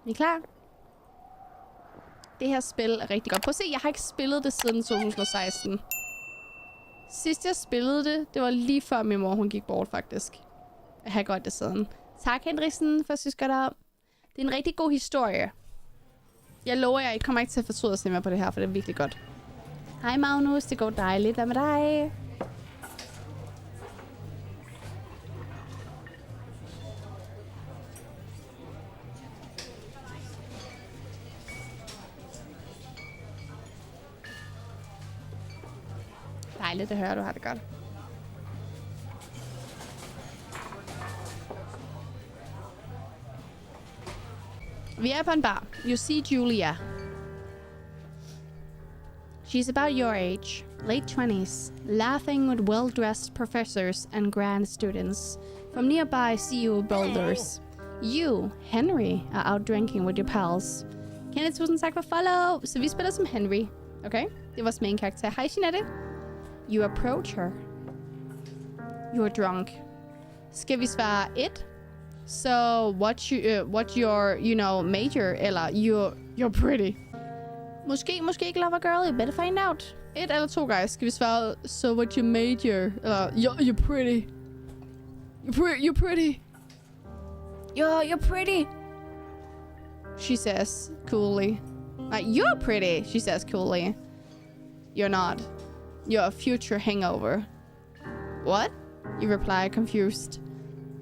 I klar? Det her spil er rigtig godt. Prøv at se, jeg har ikke spillet det siden 2016. Sidst jeg spillede det, det var lige før min mor hun gik bort, faktisk. Jeg har godt det siden. Tak, Henriksen, for at synes godt om. Det er en rigtig god historie. Jeg lover jer, I kommer ikke til at fortryde at se mere på det her, for det er virkelig godt. Hej Magnus, det går dejligt. Hvad med dig? Dejligt at høre, du har det godt. Vi er på en bar. You see Julia. She's about your age, late 20s, laughing with well-dressed professors and grad students from nearby CU boulders. You, Henry, are out drinking with your pals. Kenneth, tusind tak for follow. Så vi spiller som Henry. Okay? Det er vores main karakter. Hej, Jeanette. You approach her. You are drunk. Skal vi svare 1? So, what's your, major? Eller, you're pretty. Måske ikke lover girl. You better find out. 1 eller 2, guys. Skal vi svare, so what's your major? Eller, you're pretty. You're pretty. You're pretty. She says coolly. You're pretty, she says coolly. You're not. You're a future hangover. What? You reply, confused.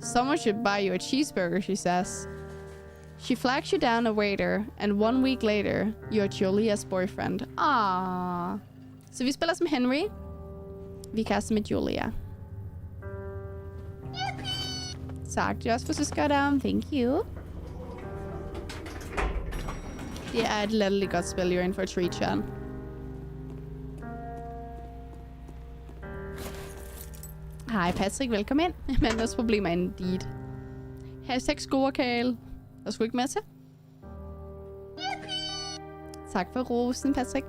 Someone should buy you a cheeseburger, she says. She flags you down a waiter, and 1 week later, you're Julias boyfriend. Ah. Så vi spiller som Henry. Vi kaster med Julia. Tak, Josh, for så skal der. Thank you. Det er et latterligt godt spil. You're in for a treat, Sean. Hej Patrick, velkommen ind. Men deres problemer indeed. Hashtag scorekale. Der skulle ikke med til. Tak for rosen, Patrick.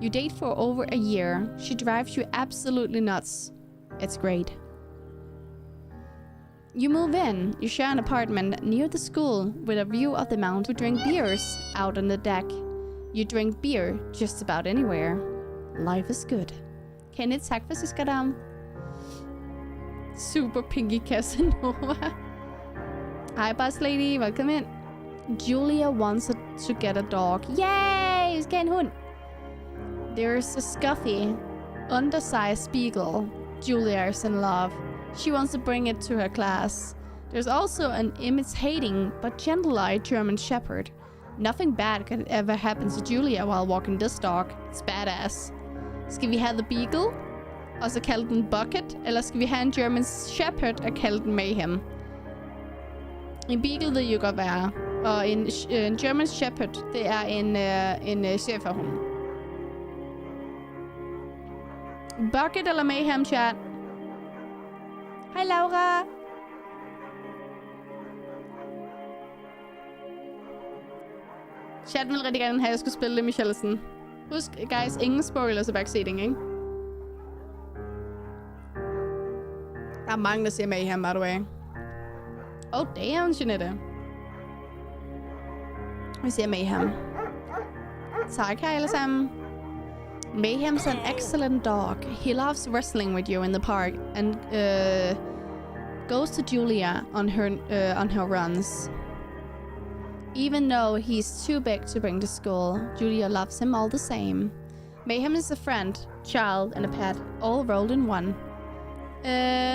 You date for over a year. She drives you absolutely nuts. It's great. You move in. You share an apartment near the school with a view of the mountain. You drink beers out on the deck. You drink beer just about anywhere. Life is good. Kenneth, tak for siskadam. Superpinkykitty. Hi, boss lady. Welcome in. Julia wants to get a dog. Yay! Vi skal have en hund. There's a scuffy, undersized beagle. Julia is in love. She wants to bring it to her class. There's also an imitating but gentle-eyed German shepherd. Nothing bad could ever happen to Julia while walking this dog. It's badass. Skal vi have the beagle? Og så kalde den Bucket? Eller skal vi have en German shepherd og kalde den Mayhem? En beagle vil jo godt være. Og en German shepherd, det er en schæferhund. Bucket eller Mayhem, chat? Hej Laura! Chat vil rigtig gerne have, at jeg skulle spille det, Michelsen. Husk, guys, ingen spoilers og backseating, ikke? Der er mange, der siger Mayhem, by the way. Oh, damn, Jeanette. Vi siger Mayhem. Tak her alle sammen. Mayhem's an excellent dog. He loves wrestling with you in the park and goes to Julia on her runs. Even though he's too big to bring to school, Julia loves him all the same. Mayhem is a friend, child and a pet, all rolled in one.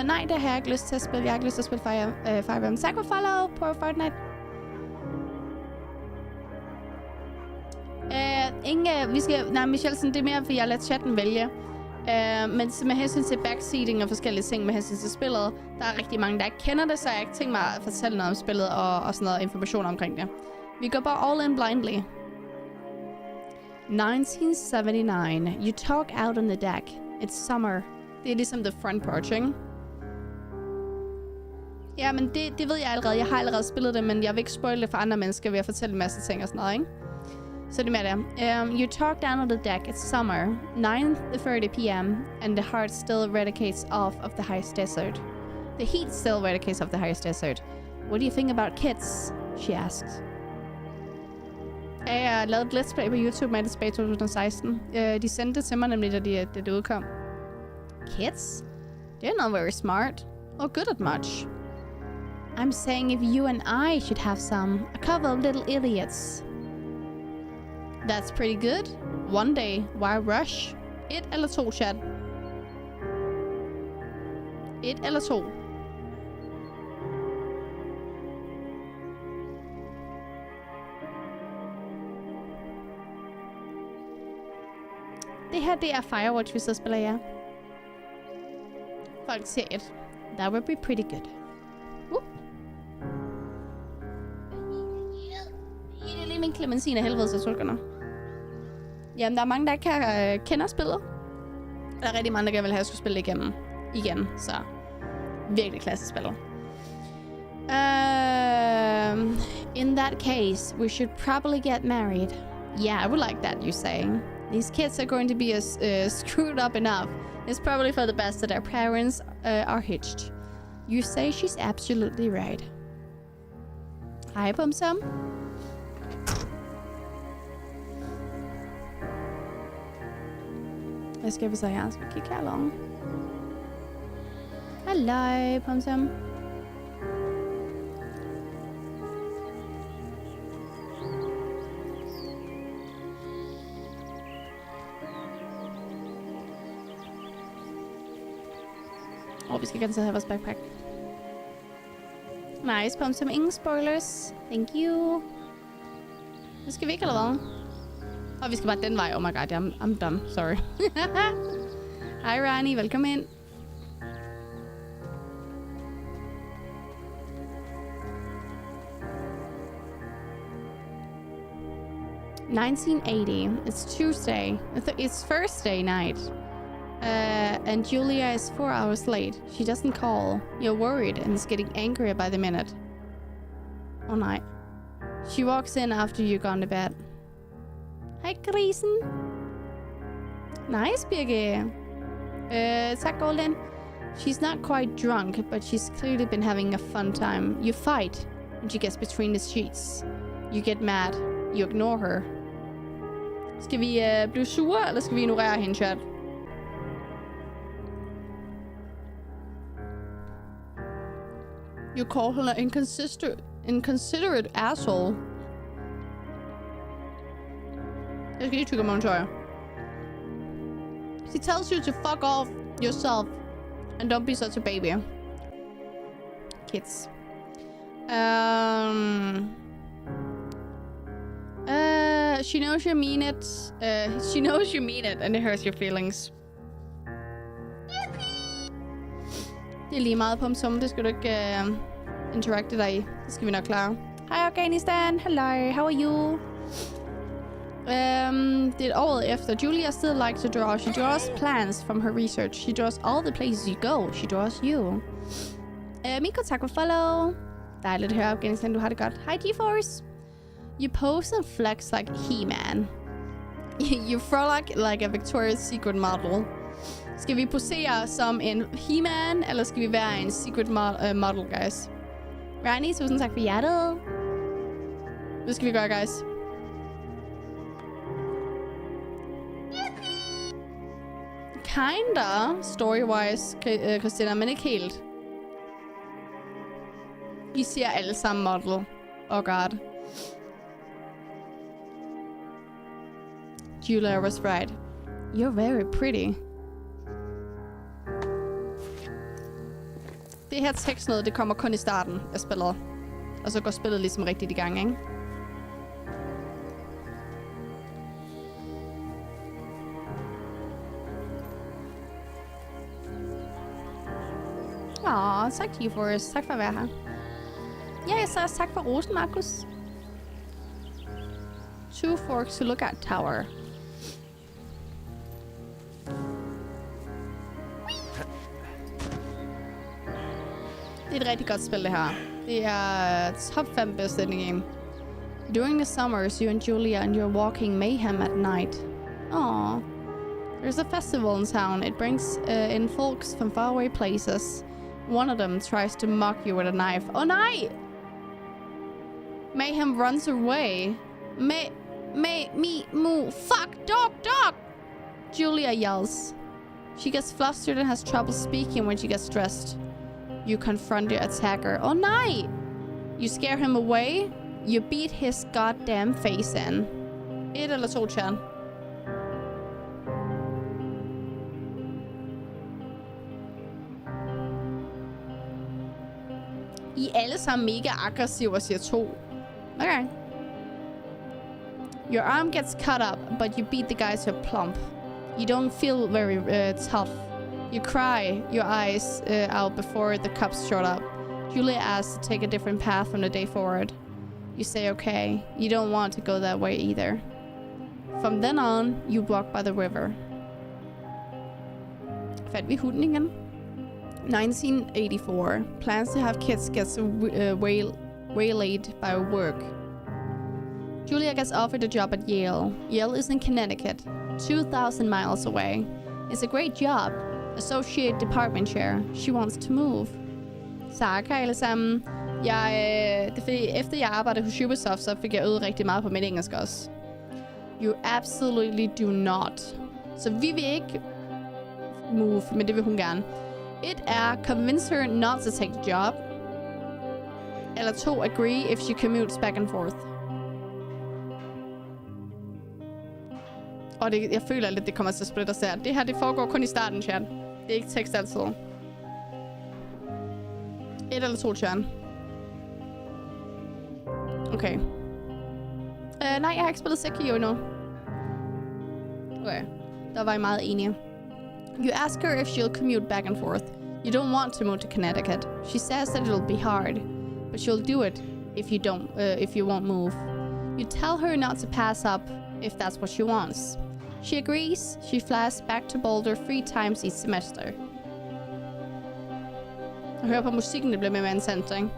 Nej, det har jeg ikke lyst til at spille. Jeg har ikke lyst til at spille Fire Emblem. Tak for follow på Fortnite. Michelsen, det er mere, fordi jeg lader chatten vælge. Men med hensyn til backseating og forskellige ting med hensyn til spillet, der er rigtig mange, der ikke kender det, så jeg har ikke tænkt mig at fortælle noget om spillet og sådan noget information omkring det. Vi går bare all in blindly. 1979. You talk out on the deck. It's summer. Det er ligesom the front porch, ikke? Ja, men det ved jeg allerede. Jeg har allerede spillet det, men jeg vil ikke spoile det for andre mennesker ved at fortælle en masse ting og sådan noget, ikke? Så det med det. You talk down on the deck. It's summer. 9:30 p.m. and the heart still radiates off of the highest desert. The heat still radiates off the highest desert. What do you think about kids? She asks. Jeg lavede et let's play på YouTube med det tilbage i 2016. De sendte det til mig nemlig, da det udkom. Kids? They're not very smart. Or good at much. I'm saying if you and I should have some. A couple of little idiots. That's pretty good. One day. Why rush? 1 eller 2, chat? 1 eller 2? Det her, det er Firewatch, hvis jeg spiller jer. Folk siger 1. That would be pretty good. Det er lige min clementine af helvede, så sulkerne. Jamen, der er mange, der ikke kender spillet. Der er rigtig mange, der gerne vil have, at jeg skulle spille det igen. Så virkelig klassespil. In that case, we should probably get married. Yeah, I would like that, you're saying. These kids are going to be screwed up enough. It's probably for the best that their parents are hitched. You say she's absolutely right. Hej, Bumsum. Hvad skal vi så her? Skal vi kigge her langt? Halløj, Bumsum. Vi skal gerne have vores backpack. Nice, Bumsum. Ingen spoilers. Thank you. Nu skal vi ikke, eller hvad? Og vi skal bare den vej. Oh my god, I'm dumb. Sorry. Hej, Rani. Velkommen ind. $19.80. It's Tuesday. It's Thursday night. And Julia is 4 hours late. She doesn't call. You're worried and is getting angrier by the minute. Oh, nej. She walks in after you've gone to bed. Hej, grisen. Nice, Birgit. Tak, Golden. She's not quite drunk, but she's clearly been having a fun time. You fight when she gets between the sheets. You get mad. You ignore her. Skal vi blive sure, eller skal vi ignorere hende, chat? You call her an inconsiderate asshole. Jeg skal lige tykke mig tøj. She tells you to fuck off yourself and don't be such a baby. Kids. She knows you mean it. She knows you mean it and it hurts your feelings. Det er lige meget på som. Det skal du ikke interacte dig i. Det skal vi nok klare. Hej Afghanistan. Hello. How are you? Det er året efter. Julia still likes to draw. She draws plans from her research. She draws all the places you go. She draws you. Miko, tak for follow. Dejligt at høre Afghanistan. Du har det godt. Hej GeForce. You pose and flex like He-Man. You frolic like a Victoria's Secret model. Skal vi posere som en He-Man, eller skal vi være en secret model, guys? Rani, tusind tak for hjertet. Hvad skal vi gøre, guys? Kinda, story-wise, Christina, men ikke helt. I siger alle sammen model. Oh god. Julia was right. You're very pretty. Det her tekst noget, det kommer kun i starten af spillet. Og så går spillet ligesom rigtigt i gang, ikke? Tak til Forrest. Tak for at være her. Ja, jeg sagde også tak for rosen, Markus. 2 forks to look at tower. Det er et rigtig godt spil, det her. Det er top 5 bedste in the game. During the summers, you and Julia and you're walking mayhem at night. Aww. There's a festival in town. It brings in folks from faraway places. One of them tries to mock you with a knife. Oh, nej! Mayhem runs away. Me, moo, fuck, dog! Julia yells. She gets flustered and has trouble speaking when she gets stressed. You confront your attacker. Oh, nej! You scare him away. You beat his goddamn face in. 1 eller 2 tjern. I er alle sammen mega aggressive og siger 2. Okay. Your arm gets cut up, but you beat the guy so plump. You don't feel very tough. You cry your eyes out before the cops showed up. Julia asks to take a different path from the day forward. You say okay. You don't want to go that way either. From then on, you walk by the river. Fandt vi hunden igen? 1984. Plans to have kids gets waylaid by work. Julia gets offered a job at Yale. Yale is in Connecticut, 2,000 miles away. It's a great job. Associate department chair. She wants to move. Saga alle sammen. Det er fordi, efter jeg arbejdede hos Ubisoft, så fik jeg øvet rigtig meget på mit engelsk også. You absolutely do not. Så vi vil ikke move, men det vil hun gerne. 1 er convince her not to take the job. Eller 2, agree if she commutes back and forth. Og jeg føler lidt, det kommer til at splitte os her. Det her, det foregår kun i starten, chat. Det er ikke tekst altid. 1 eller 2 tjern. Okay. Nej, jeg har ikke spillet Sekiro endnu. Okay. Der var I meget enige. You ask her if she'll commute back and forth. You don't want to move to Connecticut. She says that it'll be hard, but she'll do it if you won't move. You tell her not to pass up if that's what she wants. She agrees. She flies back to Boulder 3 times each semester. Jeg hører på musikken, det bliver med interessant, ikke?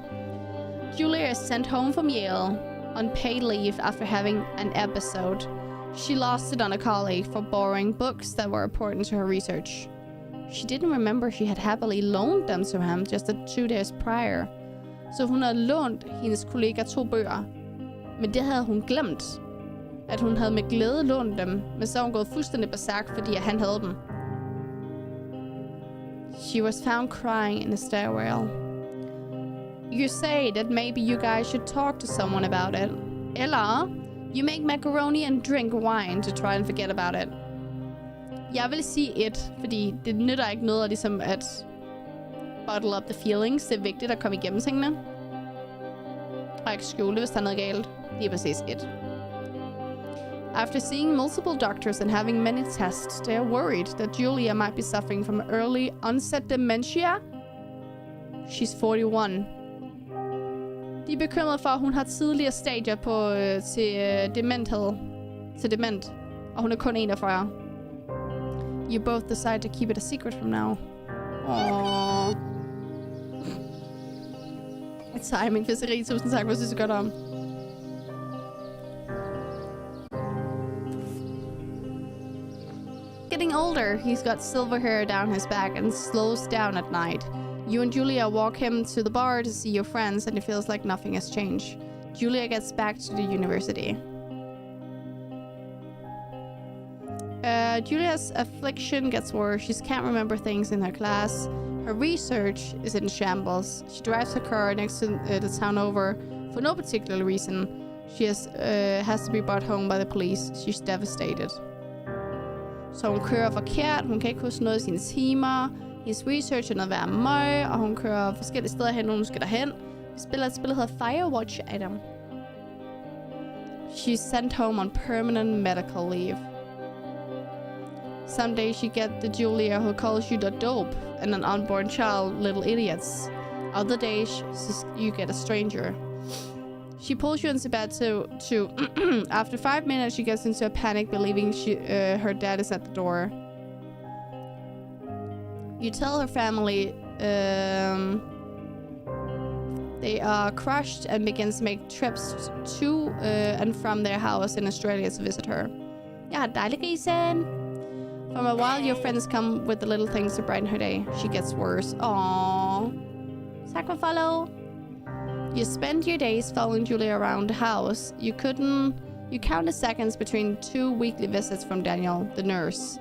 Julia is sent home from Yale on paid leave after having an episode. She lost it on a colleague for borrowing books that were important to her research. She didn't remember she had happily loaned them to him just 2 days prior. Så hun havde lånt hendes kollega 2 bøger. Men det havde hun glemt. At hun havde med glæde lånt dem, men så var hun gået fuldstændig berserk, fordi han havde dem. She was found crying in a stairwell. You say that maybe you guys should talk to someone about it. Eller, you make macaroni and drink wine to try and forget about it. Jeg vil sige 1, fordi det nytter ikke noget ligesom at bottle up the feelings. Det er vigtigt at komme igennem tingene. Og ikke skjule, hvis der er noget galt. Det er præcis 1. After seeing multiple doctors and having many tests, they are worried that Julia might be suffering from early onset dementia. She's 41. De er bekymrede for, at hun har tidligere stadier til dement, og hun er kun 41. You both decide to keep it a secret from now. Aww. Timing, fiskeri, tusind tak, hvor synes du godt om. Getting older, he's got silver hair down his back and slows down at night. You and Julia walk him to the bar to see your friends, and it feels like nothing has changed. Julia gets back to the university. Julia's affliction gets worse. She can't remember things in her class. Her research is in shambles. She drives her car next to the town over for no particular reason. She has to be brought home by the police. She's devastated. Så hun kører forkert. Hun kan ikke huske noget i sine timer. Hendes research er noget værd møg, og hun kører forskellige steder hen, når hun skal derhen. Vi spiller et spil, der hedder Firewatch, Adam. She's sent home on permanent medical leave. Some days you get the Julia who calls you the dope and an unborn child, little idiots. Other days you get a stranger. She pulls you into bed to after 5 minutes she gets into a panic, believing her dad is at the door. You tell her family they are crushed and begins to make trips to and from their house in Australia to visit her. Ja, dejlig grisen. From a while, your friends come with the little things to brighten her day. She gets worse. Aww. Tak for follow. You spend your days following Julia around the house. You You count the seconds between 2 weekly visits from Daniel, the nurse.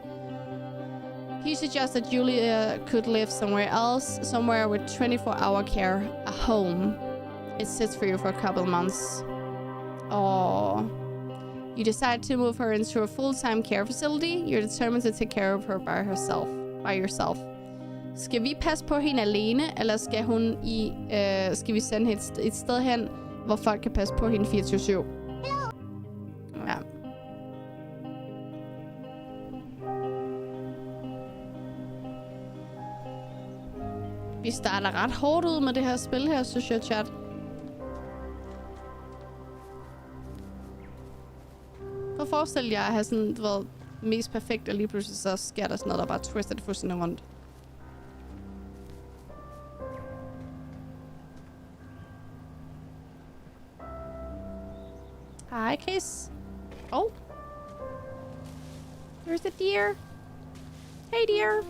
He suggests that Julia could live somewhere else, somewhere with 24-hour care, a home. It sits for you for a couple months. Oh. You decide to move her into a full-time care facility. You're determined to take care of her by yourself. Skal vi passe på hende alene, eller skal vi sende hende et sted hen, hvor folk kan passe på hende 24/7? Ja. Vi starter ret hårdt ud med det her spil her, synes jeg, chat. For forestil jer at have sådan, du ved, mest perfekt, og lige pludselig så sker der sådan noget, der bare twister det fuldstændig rundt. Hi, Chris. Oh. There's a deer. Hey, dear.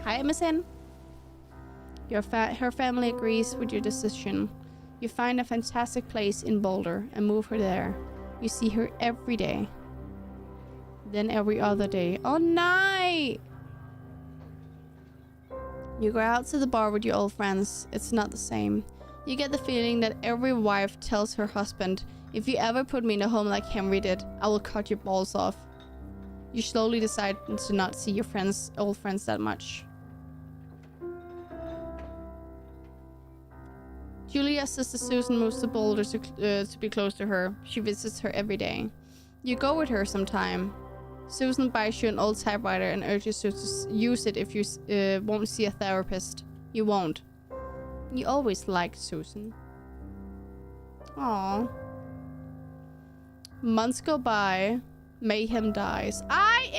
Hi, MSN. Her family agrees with your decision. You find a fantastic place in Boulder and move her there. You see her every day. Then every other day. Oh, no! You go out to the bar with your old friends. It's not the same. You get the feeling that every wife tells her husband, if you ever put me in a home like Henry did, I will cut your balls off. You slowly decide to not see your old friends that much. Julia's sister Susan moves to Boulder to be close to her. She visits her every day. You go with her sometime. Susan buys you an old typewriter and urges you to use it if you won't see a therapist. You won't. You always liked Susan. Aww. Months go by. Mayhem dies.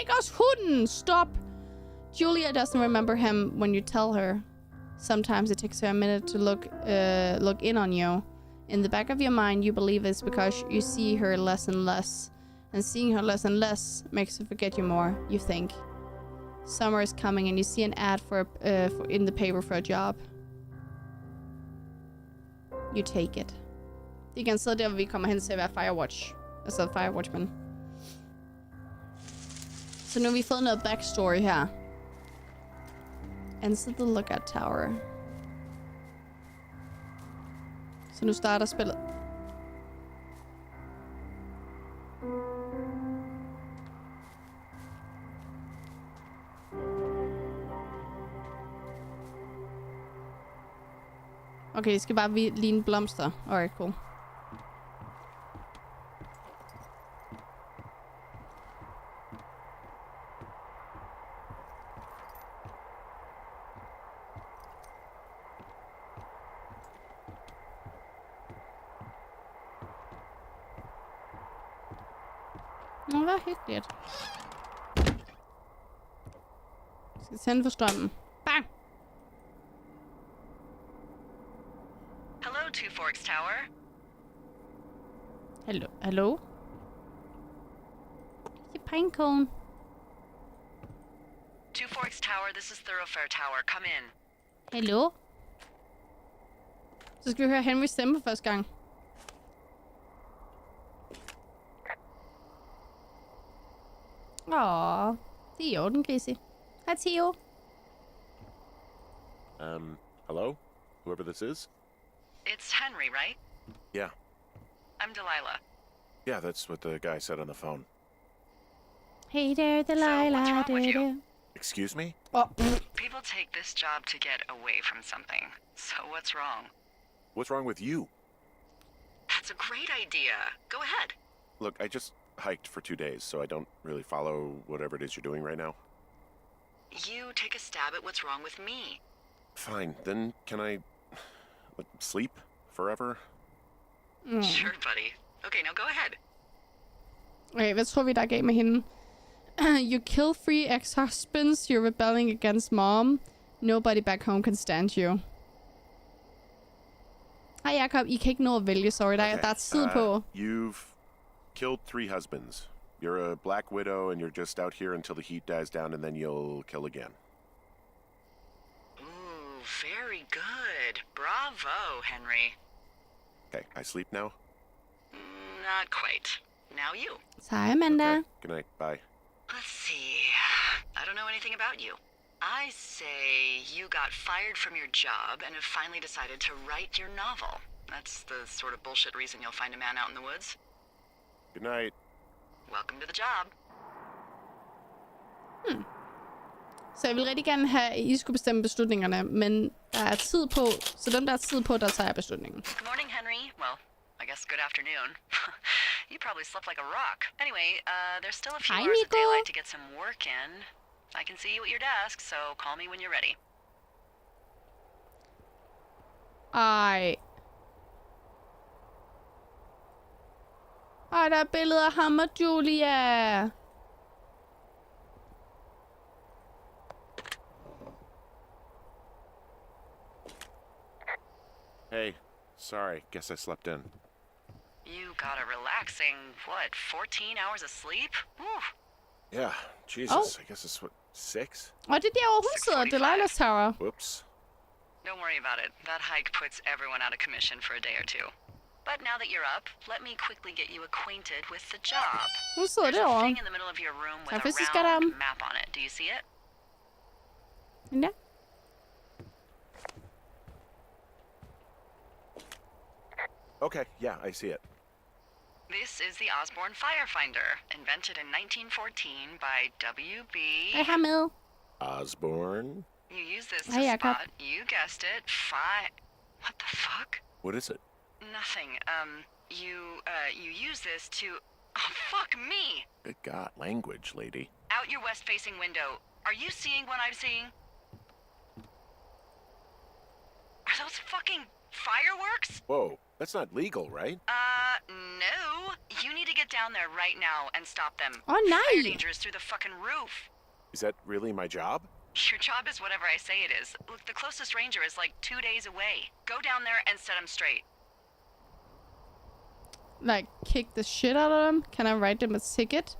Ikke også hunden! Stop! Julia doesn't remember him when you tell her. Sometimes it takes her a minute to look in on you. In the back of your mind, you believe it's because you see her less and less. And seeing her less and less makes her forget you more, you think. Summer is coming and you see an ad in the paper for a job. You take it. Det er igen så der, hvor vi kommer hen til at være Firewatch. Altså Firewatchman. Så nu har vi fået noget backstory her. Enter the lookout tower. Så nu starter spillet. Okay, det skal bare ligne blomster. Alright, cool. Nå, hvad hyggeligt. Jeg skal tænde for strømmen. Bang! Hello, Two Forks Tower. Hello? Det er pinecone. Two Forks Tower, this is Thoroughfare Tower. Come in. Hello? Så skal vi høre Henrys stemme for første gang. Åh, det er i orden, Chrissy. Hej, Theo. Hello? Whoever this is? It's Henry, right? Yeah. I'm Delilah. Yeah, that's what the guy said on the phone. Hey there, Delilah. So, what's wrong with you? Excuse me? Oh. People take this job to get away from something. So what's wrong? What's wrong with you? That's a great idea. Go ahead. Look, I just hiked for 2 days, so I don't really follow whatever it is you're doing right now. You take a stab at what's wrong with me. Fine, then can I sleep forever? Sure, buddy. Okay, now go ahead. Okay, hvad tror vi, der er galt med hende? You kill 3 ex-husbands, you're rebelling against mom. Nobody back home can stand you. Hej Jacob, I kan ikke nå at vælge, sorry. Der er tid på. You've killed 3 husbands. You're a black widow and you're just out here until the heat dies down and then you'll kill again. Ooh, very good. Bravo, Henry. Okay, I sleep now? Not quite. Now you. Hej, Amanda. Okay. Good night. Bye. Let's see. I don't know anything about you. I say you got fired from your job and have finally decided to write your novel. That's the sort of bullshit reason you'll find a man out in the woods. Good night. Welcome to the job. Så jeg vil rigtig gerne have, at I skulle bestemme beslutningerne, men der er tid på, så dem, der er tid på, der tager jeg beslutningen. Good morning, Henry. Well, I guess good afternoon. You probably slept like a rock. Anyway, there's still a few hours of daylight to get some work in. I can see you at your desk, so call me when you're ready. Ej, der er billeder af ham og Julia. Hey, sorry. Guess I slept in. You got a relaxing, 14 hours of sleep? Whew. Yeah, Jesus. I guess it's 6? Og det er der, hvor hun sidder, Delilah's Tower. Whoops. Don't worry about it. That hike puts everyone out of commission for a day or two. But now that you're up, let me quickly get you acquainted with the job. Hun sidder There's a derovre. thing in the middle of your room with Der er a fiskeskatteren. round map on it. Do you see it? Ja. Okay, yeah, I see it. This is the Osborne Firefinder, invented in 1914 by W.B. Jeg har med. Osborne? You use this to Hey, Jacob. spot, you guessed it, What the fuck? What is it? Nothing. You use this to... Oh, fuck me! Good God, language, lady. Out your west-facing window. Are you seeing what I'm seeing? Are those fucking fireworks? Whoa, that's not legal, right? No. You need to get down there right now and stop them. Oh, nej. Fire danger is through the fucking roof. Is that really my job? Your job is whatever I say it is. Look, the closest ranger is like 2 days away. Go down there and set them straight. Like, kick the shit out of them? Can I write them a ticket?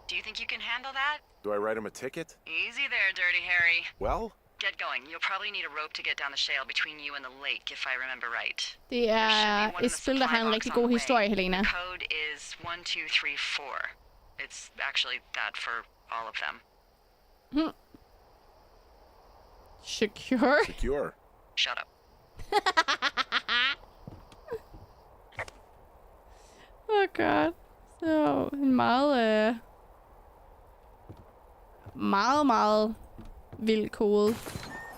Do you think you can handle that? Do I write him a ticket? Easy there, Dirty Harry. Well, Get going. You'll probably need a rope to get down the shale between you and the lake, if I remember right. Det er et spil, der har en rigtig god historie, Helena. The code is 1234. It's actually that for all of them. Secure? secure. Shut up. Oh god. Så en meget vild kode.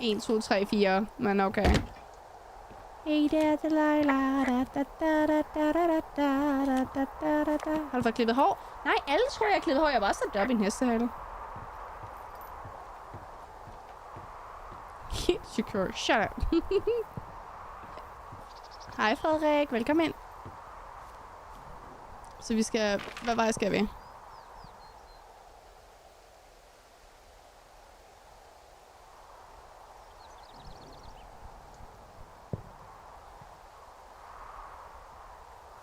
1, 2, 3, 4. Men okay. Hey der, Delilah. Har du fået klippet hår? Nej, alle tror jeg har klippet hår. Jeg var også sat op i en hestehale. Secure. Shut up. Hej Frederik. Velkommen ind. Så vi skal... Hvad vej skal vi? Nu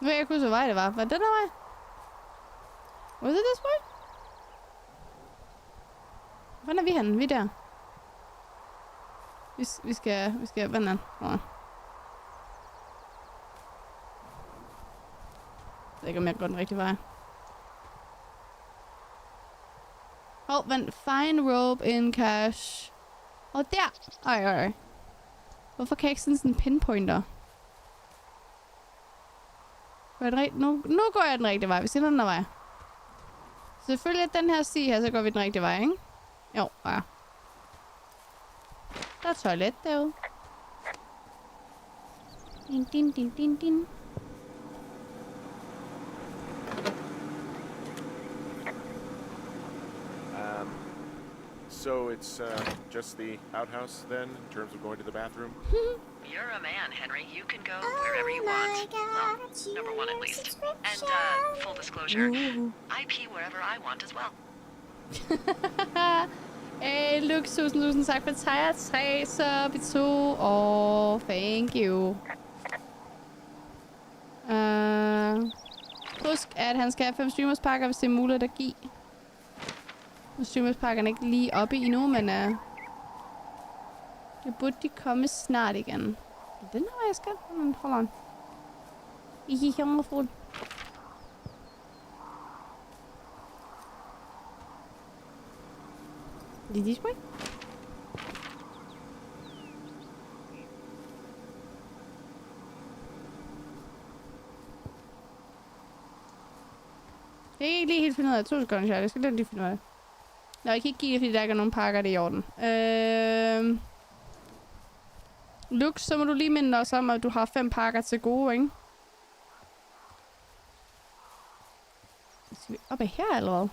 kan jeg ikke huske, hvad vej det var. Var det den der vej? Was it this way? Hvordan er vi henne? Vi er der. Vi skal... Hvad er den? Jeg ved ikke, om jeg går den rigtige vej. Vent. Find rope in cache. Der! Ej. Hvorfor kan jeg ikke sådan en pinpointer? Nu går jeg den rigtige vej. Vi siger den der vej. Selvfølgelig at den her sti her, så går vi den rigtige vej, ikke? Jo, ja. Der er toilet derude. Din. So it's just the outhouse then, in terms of going to the bathroom? You're a man, Henry. You can go wherever you want. Well, number one at least. And, full disclosure, I pee wherever I want as well. Hey, Luke, tusind tak for tier 3, sub i 2. Thank you. Husk, at han skal have 5 streamerspakker, hvis det er muligt at give. Nu streamerspakkerne ikke lige oppe endnu, men det burde de komme snart igen. Den her, jeg skal. Hold on. I kigger fuld. This way? Jeg kan ikke lige helt finde ud af 2 sekunder, Charlie. Jeg skal lige finde ud af. Nå, jeg kan ikke give det, fordi der ikke er nogen pakker, det er i orden. Lux, så må du lige minde os om, at du har 5 pakker til gode, ikke? Skal vi op ad her, eller hvad?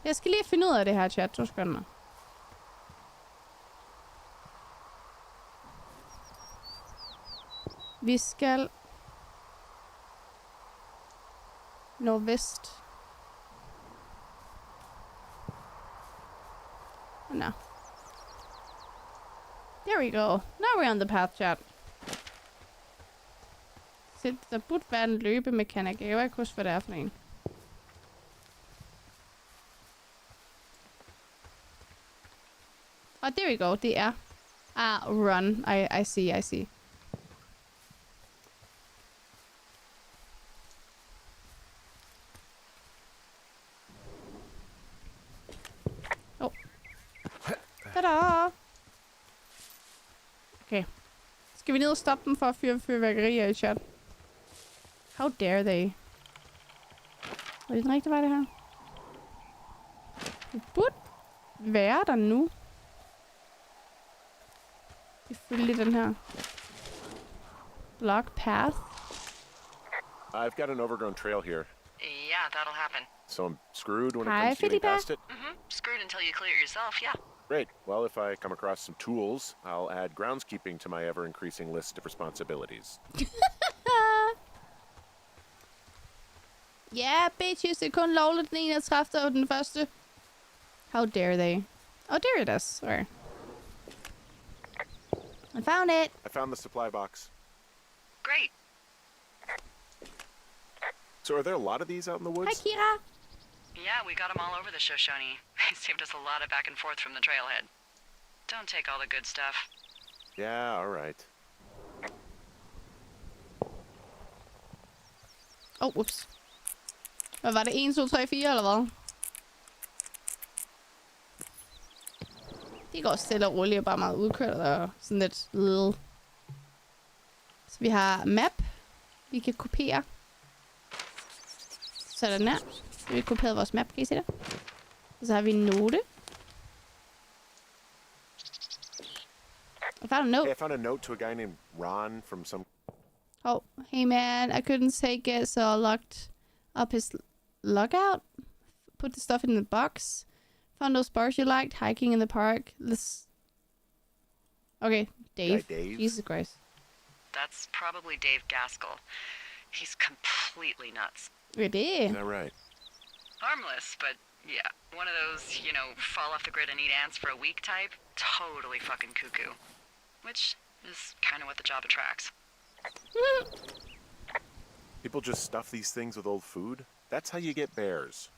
Jeg skal lige finde ud af det her, chat. 2 sekunder. Vi skal... nordvest. No. There we go. Now we're on the path, chat. Så der burde være en løbemekanik. Jeg kan ikke huske, hvad det er for en. Oh, there we go. Det er. Run. I see. Oh. Tada! Okay. Skal vi ned og stoppe dem for at fyre fyrværkerier i chat? How dare they? Er det den rigtige vej, det her? Det burde være der nu. Ifølge den her block path. I've got an overgrown trail here. Yeah, that'll happen. So I'm screwed when it Hi, comes to getting Felipe. past it? Screwed until you clear it yourself, yeah. Great. Well, if I come across some tools, I'll add groundskeeping to my ever-increasing list of responsibilities. Ja, bitches, det er kun lovligt den 31. og den første. How dare they? Oh, there it is. Where? I found it. I found the supply box. Great. So are there a lot of these out in the Hi, woods? Kira. Yeah, we got them all over the Shoshone. They saved us a lot of back and forth from the trailhead. Don't take all the good stuff. Yeah, all right. Oh, whoops. Hvad var det? 1, 2, 3, 4, eller hvad? Det går stille og roligt og bare meget udkørt og sådan lidt lille. Så vi har map. Vi kan kopiere. Sådan her. Så vi har kopieret vores map, kan I se det? Og så har vi en note. I found a note. Hey, I found a note to a guy named Ron from some... Oh, hey man, I couldn't take it, so I locked up his lockout. Put the stuff in the box. Found those bars you liked, hiking in the park. Let's... Okay, Dave. Dave? Jesus Christ. That's probably Dave Gaskell. He's completely nuts. It Is is. that right? Harmless, but yeah, one of those, you know, fall off the grid and eat ants for a week type. Totally fucking cuckoo. Which is kind of what the job attracts. People just stuff these things with old food? That's how you get bears.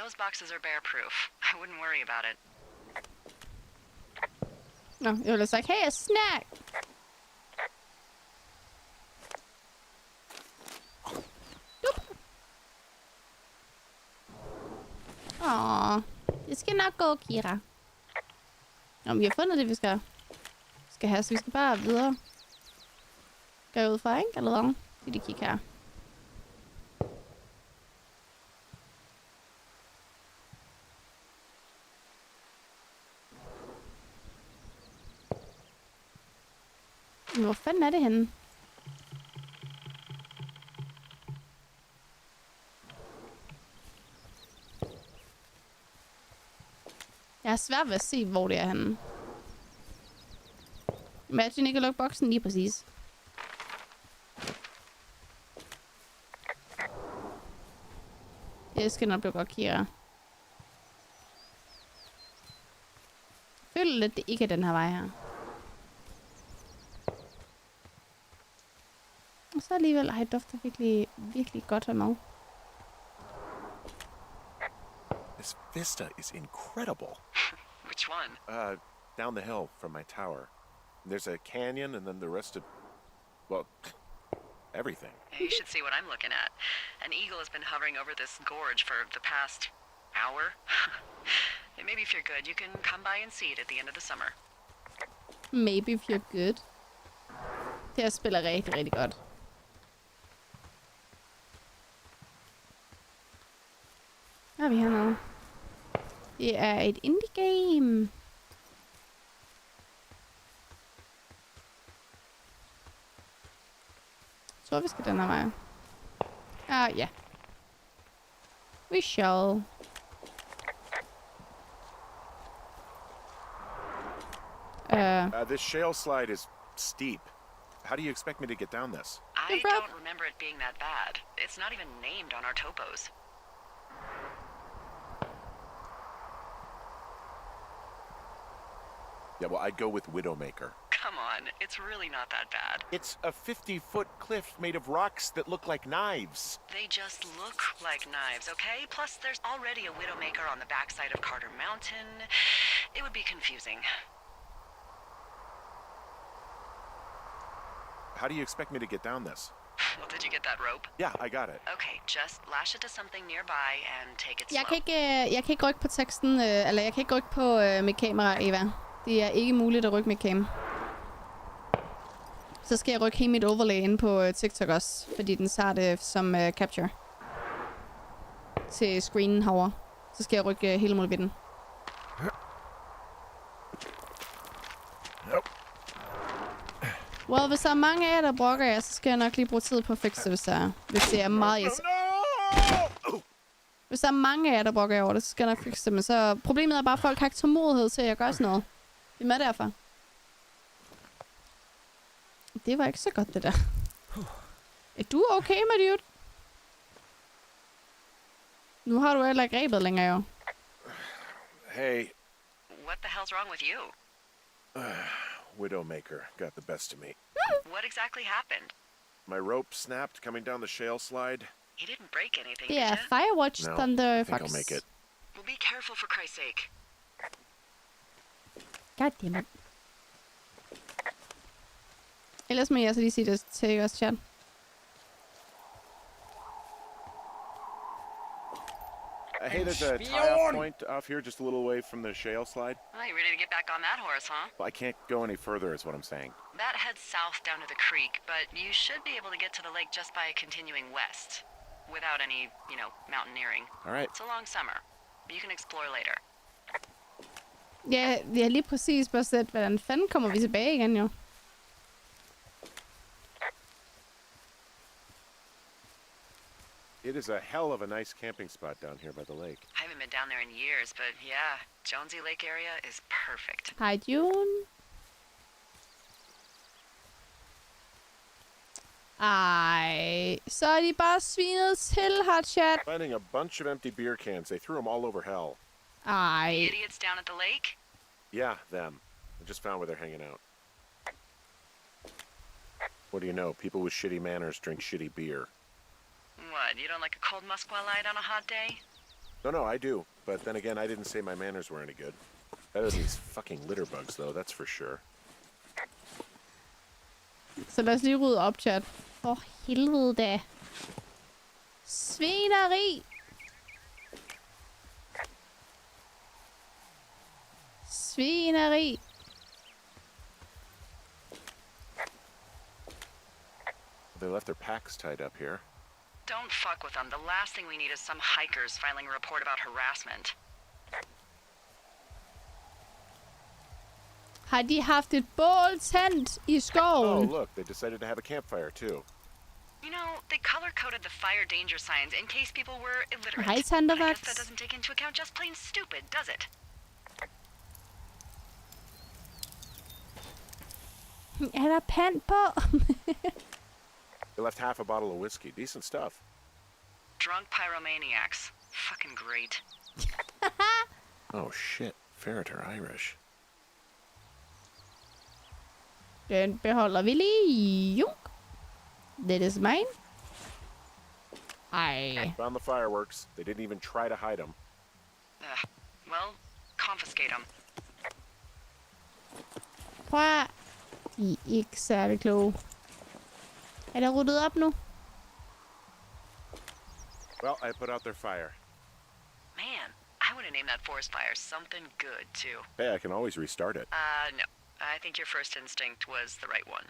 Those boxes are bear-proof. I wouldn't worry about it. No, it was like, hey, a snack. Åh, det skal nok gå, Kira. Nå, vi har fundet det, vi skal have, så vi skal bare videre. Går jeg ud fra, ikke? Eller hvad? Lige kigge her. Men hvor fanden er det henne? Jeg har svært ved at se, hvor det er henne. Imagine ikke at lukke boksen lige præcis. Jeg skal nok blive godt, Kira. Jeg føler lidt, det ikke er den her vej her. Og så alligevel, ej, dufter virkelig, virkelig godt hernede. This vista is incredible. Which one? Down the hill from my tower. There's a canyon and then the rest of... Well, everything. You should see what I'm looking at. An eagle has been hovering over this gorge for the past hour. Maybe if you're good, you can come by and see it at the end of the summer. Maybe if you're good. Det her spiller rigtig, rigtig godt. Hvad har vi hernede? Det er et indie-game. Jeg tror, vi skal den her vej. Ja. We shall. This shale slide is steep. How do you expect me to get down this? I don't remember it being that bad. It's not even named on our topos. Yeah, well, I'd go with Widowmaker. Come on, it's really not that bad. It's a 50-foot cliff made of rocks that look like knives. They just look like knives, okay? Plus, there's already a Widowmaker on the backside of Carter Mountain. It would be confusing. How do you expect me to get down this? Well, did you get that rope? Yeah, I got it. Okay, just lash it to something nearby and take it slow. Jeg kan ikke rykke på teksten, eller jeg kan ikke rykke på mit kamera, Eva. Det er ikke muligt at rykke mit kamera. Så skal jeg rykke hele mit overlay ind på TikTok også, fordi den tager det som capture til screenen herovre. Så skal jeg rykke hele målvidden. Well, hvis der er mange af jer, der brokker jer, så skal jeg nok lige bruge tid på at fikse det, hvis det er meget Hvis der er mange af jer, der brokker jer over det, så skal jeg nok fikse det. Men så problemet er bare, at folk har ikke tålmodighed til at gøre sådan noget. Det er med derfor. Det var ikke så godt, det der. Er du okay med det? Nu har du heller ikke grebet længere, jo. Hey. What the hell's wrong with you? Widowmaker got the best of me. What exactly happened? My rope snapped coming down the shale slide. You didn't break anything, Det er did you? Firewatch No, Thunder I think Fox. I'll make it. Well, be careful for Christ's sake. Goddammit. Ellers må jeg så lige sige det til os, chat. Hey, there's a tie-off point off here just a little away from the shale slide. Well, you ready to get back on that horse, huh? Well, I can't go any further is what I'm saying. That heads south down to the creek, but you should be able to get to the lake just by continuing west. Without any, mountaineering. All right. It's a long summer. You can explore later. Ja, vi har lige præcis bare set, hvordan fanden kommer vi tilbage igen, jo. It is a hell of a nice camping spot down here by the lake. I haven't been down there in years, but yeah, Jonesy Lake area is perfect. Hej, June. Ej, så er de bare svinet til her, chat. Finding a bunch of empty beer cans. They threw them all over hell. Ej. The idiots down at the lake? Yeah, them. I just found where they're hanging out. What do you know? People with shitty manners drink shitty beer. What, you don't like a cold Musqualite on a hot day? No, I do. But then again, I didn't say my manners were any good. Better than these fucking litter bugs, though, that's for sure. Så lad os lige rydde op, chat. For helvede da. Svineri. Svineri. They left their packs tied up here. Don't fuck with them. The last thing we need is some hikers filing a report about harassment. Har de haft et bål tændt i Oh, skoven? look, they decided to have a campfire, too. You know, they color-coded the fire danger signs in case people were illiterate. Hej, But I Thundervax. guess that doesn't take into account just plain stupid, does it? Er der pand på? They left half a bottle of whiskey. Decent stuff. Drunk pyromaniacs. Fucking great. Oh, shit. Ferret are Irish. Den beholder vi lige. Jo. That is mine. Ej. Found the fireworks. They didn't even try to hide them. Well, confiscate them. Prøv at... De er ikke særlig kloge. Er der ryddet op nu? Man, I would want to name that forest fire something good, too. Hey, I can always restart it. No. I think your first instinct was the right one.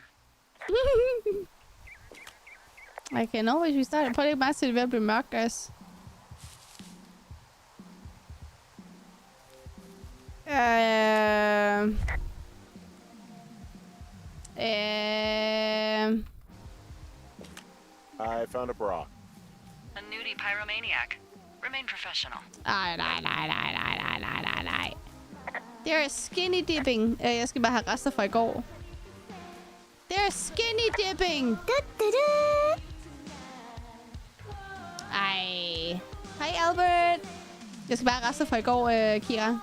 I can always restart. Prøv lige bare at se det ved at blive mørkt, guys. I found a bra. A nudie pyromaniac. Remain professional. Nej. There is skinny dipping. Jeg skal bare have rester fra i går. There is skinny dipping. Ej. Hej Albert. Jeg skal bare have rester fra i går, Kira.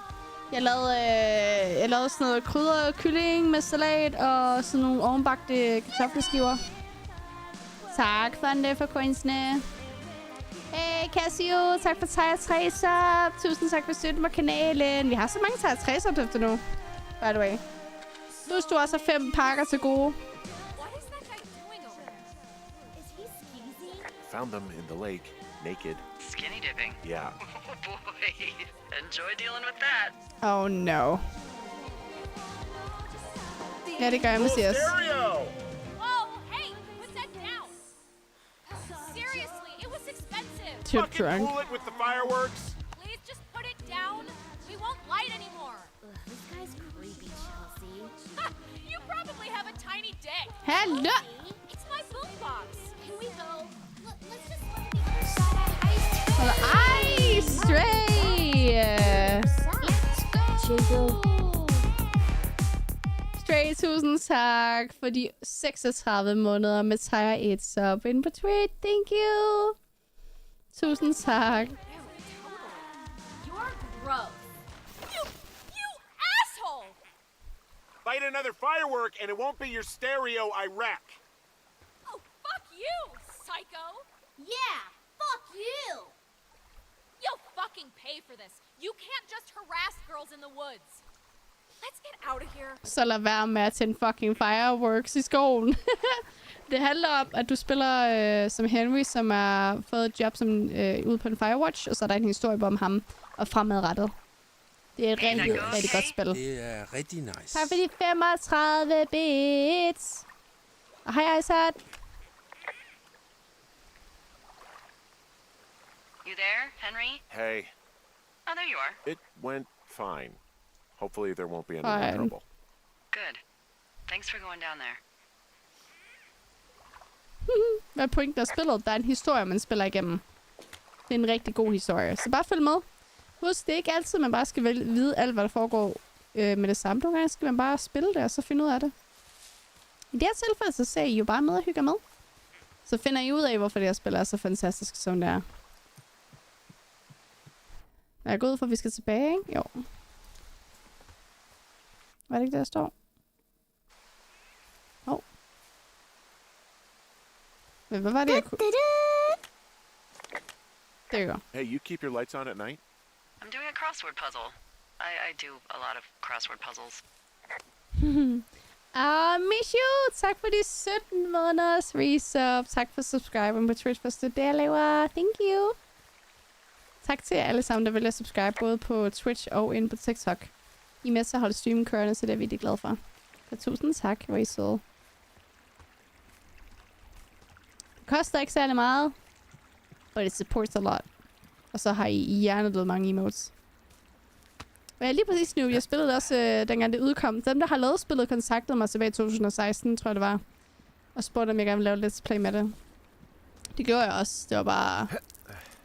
Jeg lavede sådan noget krydret kylling med salat og sådan nogle ovenbagte kartoffelskiver. Tak for det for coinsene. Hey Casio, tak for tier 3 sub. Tusind tak for støtten på kanalen. Vi har så mange tier 3 subs efter nu. By the way. Nu står også 5 pakker til gode. Found them in the lake, naked. Skinny dipping. Yeah. Oh boy. Enjoy dealing with that. Oh no. Ja, det gør jeg, Mathias. Stereo! Too drunk. Fool it with the fireworks. Please just put it down. We won't light anymore. This guy's creepy, Chelsea. You probably have a tiny dick. Hello. It's my boombox. Can we go? Let's just look at the other side of ice. Ej, Stray. Let's go. Stray, tusind tak for de 36 måneder med tier 1 sub ind på Twitch. Thank you. Tusind tak. You're gross. You asshole! Light another firework and it won't be your stereo I wreck. Oh, fuck you, psycho. Yeah, fuck you. You'll fucking pay for this. You can't just harass girls in the woods. Let's get out of here. Så lad være med at tænde fucking fireworks i skoven. Det handler om, at du spiller som Henry, som har fået et job som ude på en Firewatch, og så er der en historie om ham og fremadrettet. Det er et rigtig godt spil. Det er rigtig nice. Tak for de 35 bits. Og hej Isaac. You there, Henry? Hey, Oh, there you are. it went fine. Hopefully there won't be any Fine. more trouble. Good. Thanks for going down there. Hvad er pointen af spillet? Der er en historie, man spiller igennem. Det er en rigtig god historie. Så bare følg med. Husk, det er ikke altid, man bare skal vide alt, hvad der foregår med det samme. Nogle gange skal man bare spille det, og så finde ud af det. I det her tilfælde, så ser I jo bare med og hygger med. Så finder I ud af, hvorfor det her spil er så fantastisk, som det er. Jeg går ud for, at vi skal tilbage, ikke? Jo. Var det ikke det, der står? Hvad var det, jeg kunne... There you go. Hey, you keep your lights on at night? I'm doing a crossword puzzle. I do a lot of crossword puzzles. Mishu, tak for de 17 måneders resub. Tak for subscriben på Twitch for det, jeg laver. Thank you. Tak til jer alle sammen, der vælger at subscribe både på Twitch og ind på TikTok. I er med til at holde streamen kørende, så det er jeg virkelig glad for. Så tusind tak, hvor I søde. Det koster ikke særlig meget, but it supports a lot. Og så har I hjernedød mange emotes. Og jeg lige præcis nu, jeg spillede også, dengang det udkom. Dem, der har lavet spillet, kontaktede mig tilbage i 2016, tror jeg det var. Og spurgte, om jeg gerne ville lave let's play med det. Det gjorde jeg også. Det var bare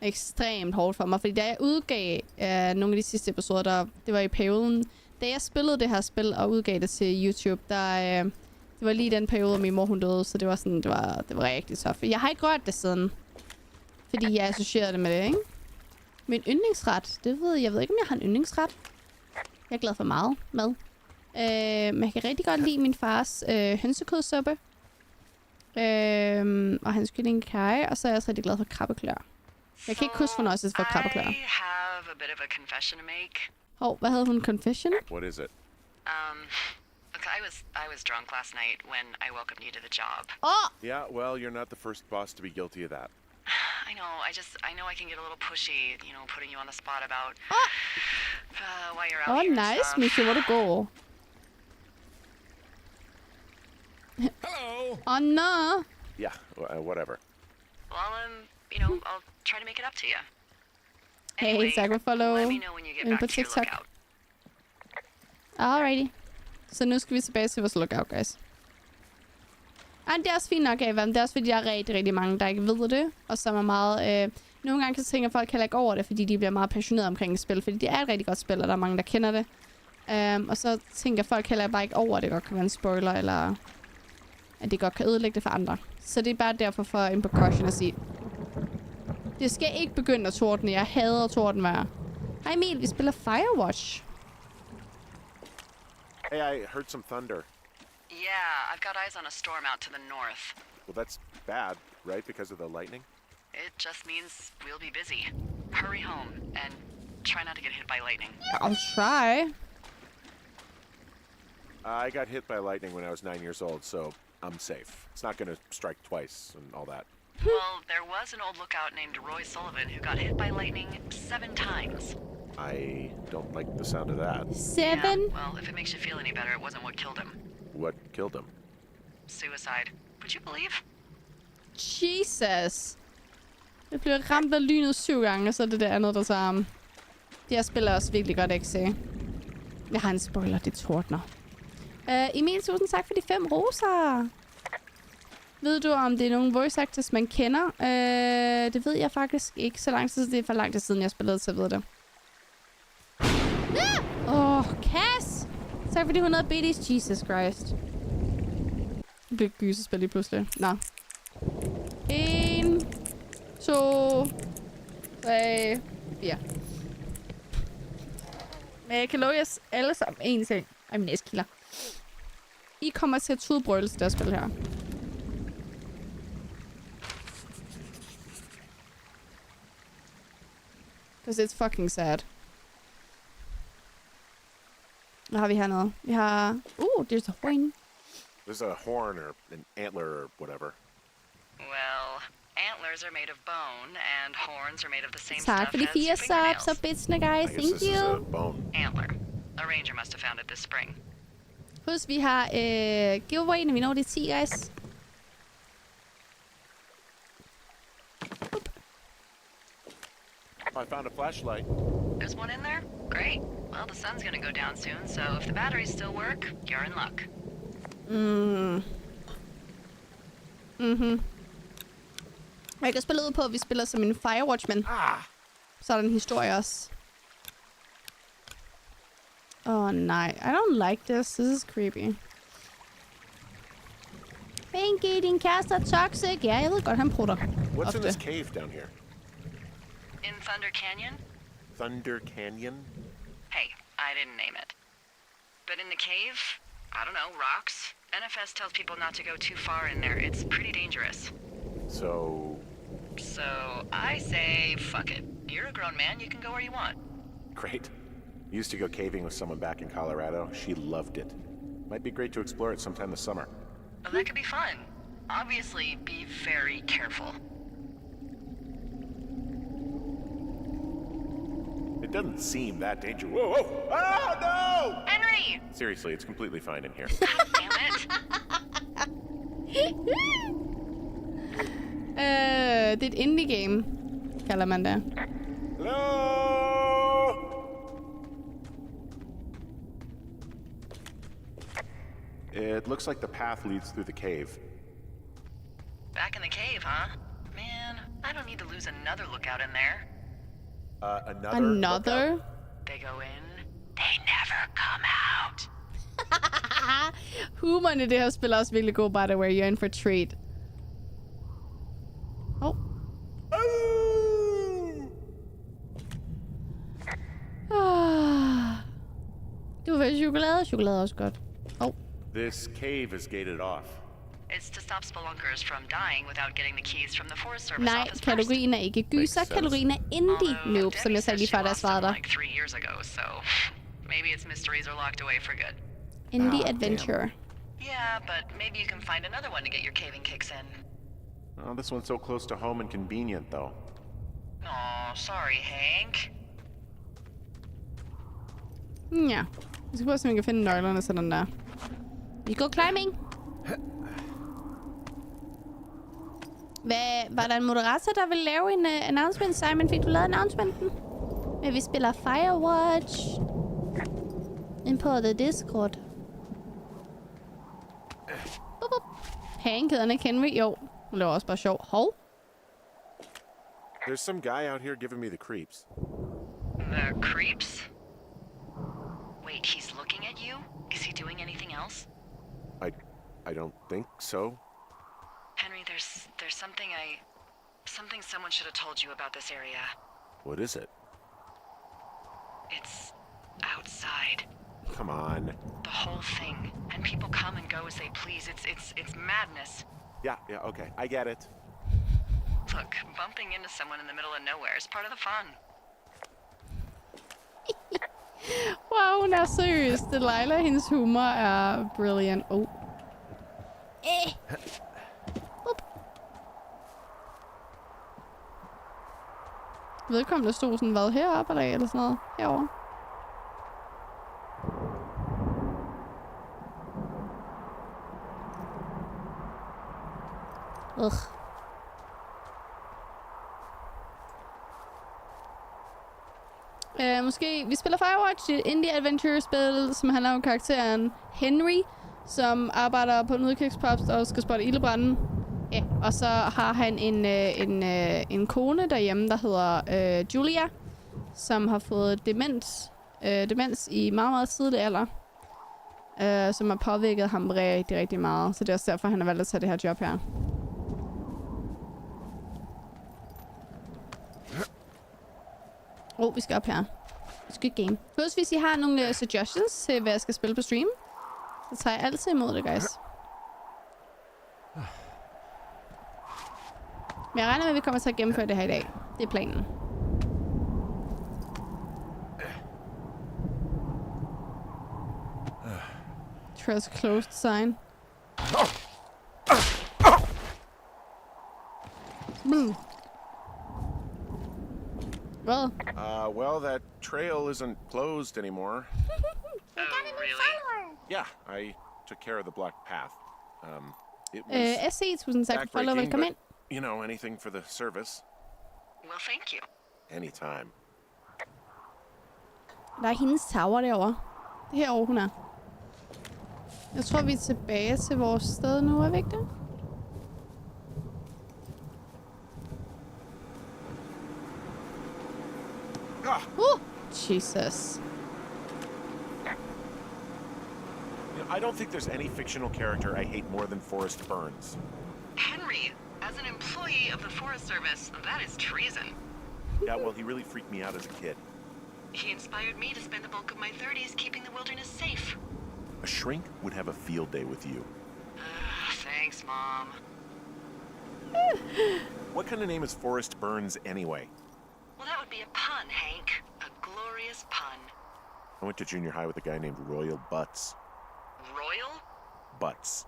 ekstremt hårdt for mig. Fordi da jeg udgav nogle af de sidste episoder, det var i perioden. Da jeg spillede det her spil og udgav det til YouTube, det var lige den periode, min mor hun døde. Så det var sådan, det var rigtig tough. Jeg har ikke rørt det siden. Fordi jeg associerede det med det, ikke? Min yndlingsret, jeg ved ikke, om jeg har en yndlingsret. Jeg er glad for meget mad. Men jeg kan rigtig godt lide min fars hønsekødsuppe. Og hans kyllingekage. Og så er jeg også rigtig glad for krabbeklør. Jeg kan ikke huske fornøjelse for krabbeklør. I have a bit of a confession to make. Hvad havde hun? Confession? What is it? Look, I was drunk last night when I welcomed you to the job. Oh! Yeah, well, you're not the first boss to be guilty of that. I know. I know I can get a little pushy, you know, putting you on the spot about why you're out here. Nice, Misha. Hvor du går. Hello. Oh, no. Yeah, whatever. Well, you know, I'll try to make it up to you. Hey, Anyway, tak for follow. let me know when you get Inde back på to your TikTok. lookout. Alrighty. Så nu skal vi tilbage til vores lookout, guys. Ej, det er også fint nok, Ava. Det er også fordi, der er rigtig, rigtig mange, der ikke ved det. Og som er meget... nogle gange kan jeg tænke, at folk heller ikke over det, fordi de bliver meget passionerede omkring et spil. Fordi det er et rigtig godt spil, og der er mange, der kender det. Og så tænker folk heller bare ikke over, at det godt kan være en spoiler, eller at det godt kan ødelægge det for andre. Så det er bare derfor for en precaution at sige. Det skal ikke begynde at tordne. Jeg hader tordenvejr. Hej Emil, vi spiller Firewatch. Hey, I heard some thunder. Yeah, I've got eyes on a storm out to the north. Well, that's bad, right? Because of the lightning? It just means we'll be busy. Hurry home and try not to get hit by lightning. I'll try. I got hit by lightning when I was 9 years old, so I'm safe. It's not going to strike twice and all that. Well, there was an old lookout named Roy Sullivan who got hit by lightning 7 times. I don't like the sound of that. 7? Yeah, well, if it makes you feel any better, it wasn't what killed him. What killed him? Suicide. Would you believe? Jesus. Jeg blev ramt af lynet 7 gange, og så er det andet, der tager ham. Det her spiller også virkelig godt, ikke se? Jeg har en spoiler, det tordner. Emil, tusind tak for de 5 roser. Ved du, om det er nogle voice actors, man kender? Det ved jeg faktisk ikke. Så lang tid, det er for lang tid siden, jeg spillede, så jeg ved det. Cass! Tak for de 100 biddies. Jesus Christ. Det blev gysespil lige pludselig. Nå. 1, 2, 3, 4. Men jeg kan love jer alle sammen en ting. Ej, min næskilder. I kommer til at tudbrøle til det spil her. Because it's fucking sad. Hvad har vi hernede? Vi har... there's a horn. There's a horn or an antler or whatever. Well, antlers are made of bone, and horns are made of the same Tak stuff for de as 4 your subs fingernails. og bitsene, guys. I guess Thank this is a you. bone. Antler. A ranger must have found it this spring. Husk, vi har giveaway, når vi når det 10, guys. I found a flashlight. There's one in there? Great. Well, the sun's gonna go down soon, so if the batteries still work, you're in luck. Jeg kan spille ud på, at vi spiller som en Firewatch-man. Så er der en historie også. Nej. I don't like this. This is creepy. Pinky, din kæreste er toxic. Ja, jeg ved godt, han prutter. What's Ofte. in this cave down here? In Thunder Canyon? Thunder Canyon? Hey, I didn't name it. But in the cave, I don't know, rocks. NFS tells people not to go too far in there. It's pretty dangerous. So, I say, fuck it. You're a grown man, you can go where you want. great. Used to go caving with someone back in Colorado. She loved it. Might be great to explore it sometime this summer. Well, that could be fun. Obviously, be very careful. It doesn't seem that dangerous. Whoa, whoa! Oh, no! Henry! Seriously, it's completely fine in here. God damn it. Det er et indie-game, kalder man det. Hello? It looks like the path leads through the cave. Back in the cave, huh? Man, I don't need to lose another lookout in there. Another? lookout? They go in, they never come out. Humoren i det her spil er også virkelig god, by the way. You're in for a treat. Du vil have chokolade? Chokolade er også godt. This cave is gated off. It's to stop spelunkers from dying without getting the keys from the Forest Service Nej, office first. kategorien er ikke gyser. Makes sense. Kategorien er indie noob, som jeg sagde lige før, da jeg lost svarede them dig. like 3 years ago, so maybe its mysteries are locked away for good. Indie adventure. Yeah, but maybe you can find another one to get your caving kicks in. Oh, this one's so close to home and convenient, though. Aw, sorry, Hank. Ja. Vi skal prøve at se, om vi kan finde nøglerne til den der. Vi går climbing. Hvad, var der en moderator, der ville lave en announcement? Simon, fik du lavet announcementen? Men vi spiller Firewatch. Ind på The Discord. Bup, bup. Hank hedder han ikke Henry? Jo. Det var også bare sjov. Hov. There's some guy out here giving me the creeps. The creeps? Wait, he's looking at you? Is he doing anything else? I don't think so. Henry, there's something someone should have told you about this area. What is it? It's outside. Come on. The whole thing. And people come and go as they please. It's madness. Yeah, okay. I get it. Look, bumping into someone in the middle of nowhere is part of the fun. Wow, hun er seriøs. Delilah, hendes humor er brilliant. Oh. Up. Vedkommende stod sådan, hvad, heroppe eller sådan noget? Herovre. Ugh. Måske, vi spiller Firewatch, et indie-adventure-spil, som handler om karakteren Henry, som arbejder på en udkigspost og skal spotte ildebrande. Ja, og så har han en kone derhjemme, der hedder Julia, som har fået demens i meget, meget tidlig alder, som har påvirket ham rigtig, rigtig meget. Så det er også derfor, han har valgt at tage det her job her. Vi skal op her. Good game. Plus, hvis I har nogle suggestions til, hvad jeg skal spille på stream, så tager jeg altid imod det, guys. Men jeg regner med, at vi kommer til at gennemføre det her i dag. Det er planen. Trust closed sign. Well. Well, that trail isn't closed anymore. Oh, really? Yeah, I took care of the blocked path. It was SC tusind tak for follow. Velkommen ind. You know, anything for the service. Well, thank you. Anytime. Der er hendes tower derovre. Det er herovre, hun er. Jeg tror, vi er tilbage til vores sted nu, er vi ikke det? Jesus. You know, I don't think there's any fictional character I hate more than Forrest Burns. Henry, as an employee of the Forest Service, that is treason. Yeah, well, he really freaked me out as a kid. He inspired me to spend the bulk of my 30s keeping the wilderness safe. A shrink would have a field day with you. Thanks, Mom. What kind of name is Forrest Burns anyway? Well, that would be a pun, Hank. A glorious pun. I went to junior high with a guy named Royal Butts. Royal? Butts.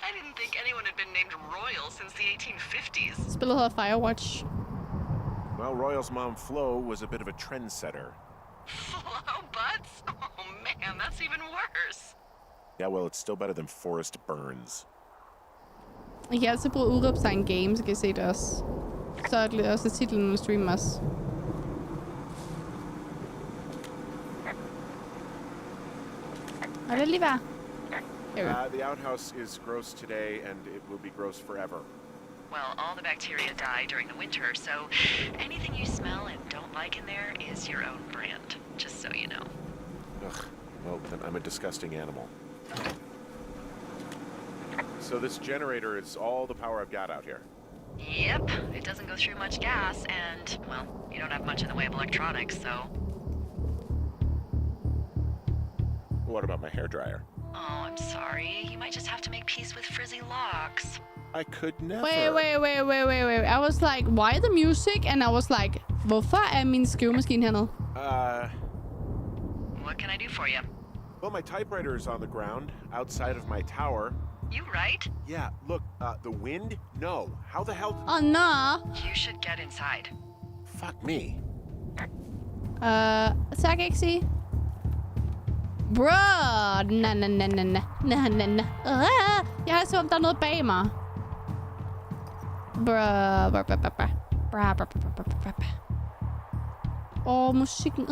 I didn't think anyone had been named Royal since the 1850s. Spillet hedder Firewatch. Well, Royal's mom, Flo, was a bit of a trendsetter. Flo Butts? Oh man, that's even worse. Yeah, well, it's still better than Forrest Burns. I kan altid bruge udråbstegn game, så kan I se det også. Så er det også titlen af streamen også. Og det er lige værd. The outhouse is gross today, and it will be gross forever. Well, all the bacteria die during the winter, so anything you smell and don't like in there is your own brand, just so you know. Ugh. Well, then I'm a disgusting animal. So this generator is all the power I've got out here. Yep, it doesn't go through much gas, and, well, you don't have much in the way of electronics, so... What about my hairdryer? Oh, I'm sorry. You might just have to make peace with frizzy locks. I could never. Wait. I was like, why the music? And I was like, hvorfor er min skrivemaskine hernede? What can I do for you? Well, my typewriter is on the ground outside of my tower. You right? Yeah, look, the wind? No. How the hell? Åh, nå. You should get inside. Fuck me. Så jeg kan ikke sige. Bro. Na. Jeg har som om der er noget bag mig. Åh, musikken.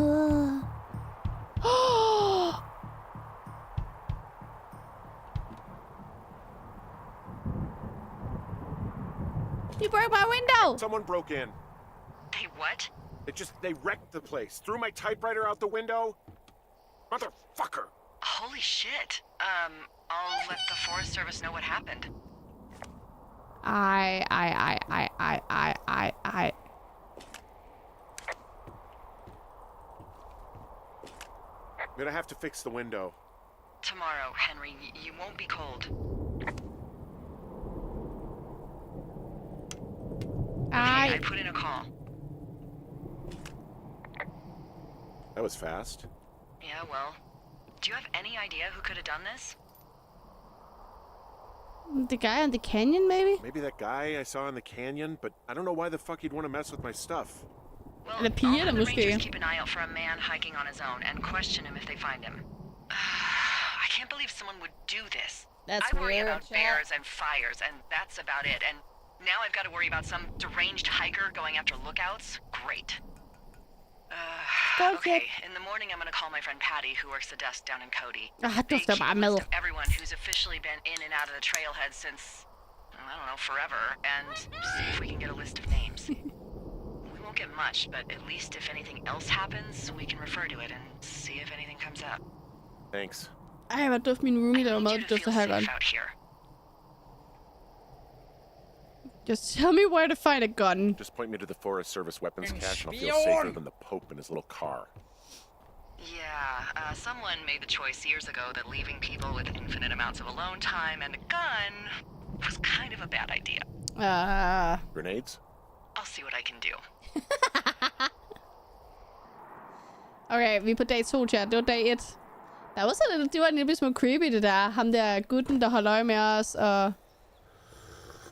You broke my window! Someone broke in. Hey, what? They wrecked the place. Threw my typewriter out the window. Motherfucker. Holy shit. I'll let the Forest Service know what happened. I. I'm gonna have to fix the window. Tomorrow, Henry, you won't be cold. I put in a call. That was fast. Yeah, well, do you have any idea who could have done this? The guy in the canyon, maybe? Maybe that guy I saw in the canyon, but I don't know why the fuck he'd want to mess with my stuff. Well, Eller pigerne the måske. Rangers keep an eye out for a man hiking on his own and question him if they find him. I can't believe someone would do this. That's I worry weird, about yeah. bears and fires, and that's about it. And now I've got to worry about some deranged hiker going after lookouts? Great. Okay, in the morning I'm gonna call my friend Patty, who works the desk down in Cody. Du skal bare med. Everyone who's officially been in and out of the trailhead since, I don't know, forever, and see if we can get a list of names. We won't get much, but at least if anything else happens, we can refer to it and see if anything comes up. Thanks. Ej, hvor duft min roomie, der var I need meget you to duft feel her safe godt. out here. Just tell me where to find a gun. Just point me to the Forest Service weapons cache and I'll feel Spion! safer than the Pope in his little car. Yeah, someone made the choice years ago that leaving people with infinite amounts of alone time and a gun was kind of a bad idea. Grenades? I'll see what I can do. Okay, vi er på dag 2, chat. Det var dag 1. Der var sådan lidt, det var en lille smule creepy, det der. Ham der gutten, der holder øje med os, og...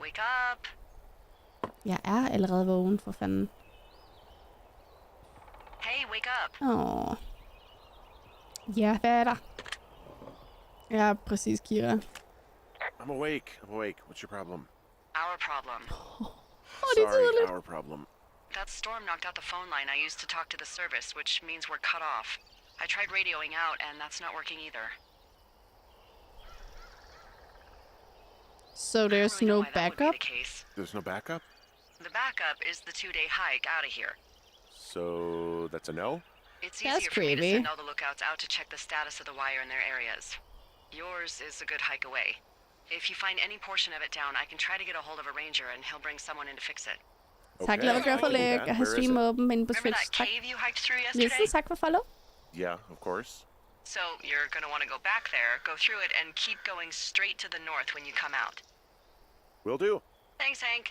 Wake up. Jeg er allerede vågen, for fanden. Hey, wake up. Åh. Ja, hvad er der? Ja, præcis, Kira. I'm awake. What's your problem? Our problem. det er Sorry, tidligt. our problem. That storm knocked out the phone line I used to talk to the service, which means we're cut off. I tried radioing out, and that's not working either. So there's I don't really know no why that would be backup? the case. There's no backup? The backup is the 2-day hike out of here. So that's a no? It's That's easier for me to creepy. send all the lookouts out to check the status of the wire in their areas. Yours is a good hike away. If you find any portion of it down, I can try to get a hold of a ranger and he'll bring someone in to fix it. Tak, lad mig gøre for læg. Jeg har stream åben inde på Remember Twitch. that Tak. cave you hiked through Nielsen, yesterday? tak for follow. Yeah, of course. So you're gonna want to go back there, go through it, and keep going straight to the north when you come out. Will do. Thanks, Hank.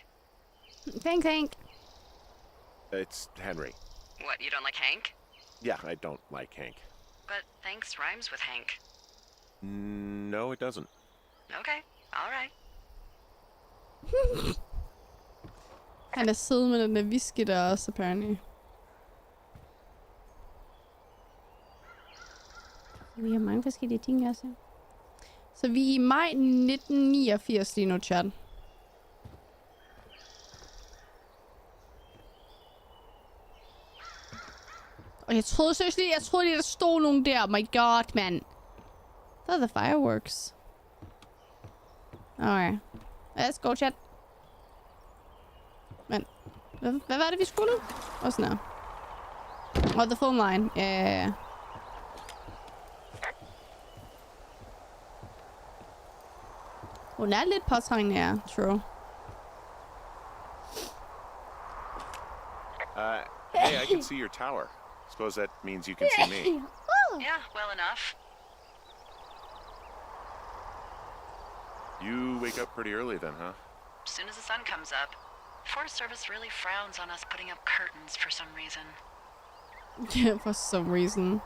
Thanks, Hank. It's Henry. What, you don't like Hank? Yeah, I don't like Hank. But thanks rhymes with Hank. No, it doesn't. Okay, all right. Han er sød med den der whisky der også, apparently. Vi har mange forskellige ting også. Så vi er i maj 1989 lige nu, chat. Og jeg troede lige, der stod nogen der. Oh my god, man. Det er the fireworks. Okay. Let's go, chat. Men, hvad var det, vi skulle? Og sådan her. Og the phone line. Hun er lidt påtrængende, ja. True. Hey, I can see your tower. Suppose that means you can see me. Yeah, well enough. You wake up pretty early then, huh? As soon as the sun comes up. Forest Service really frowns on us putting up curtains for some reason. Yeah, for some reason.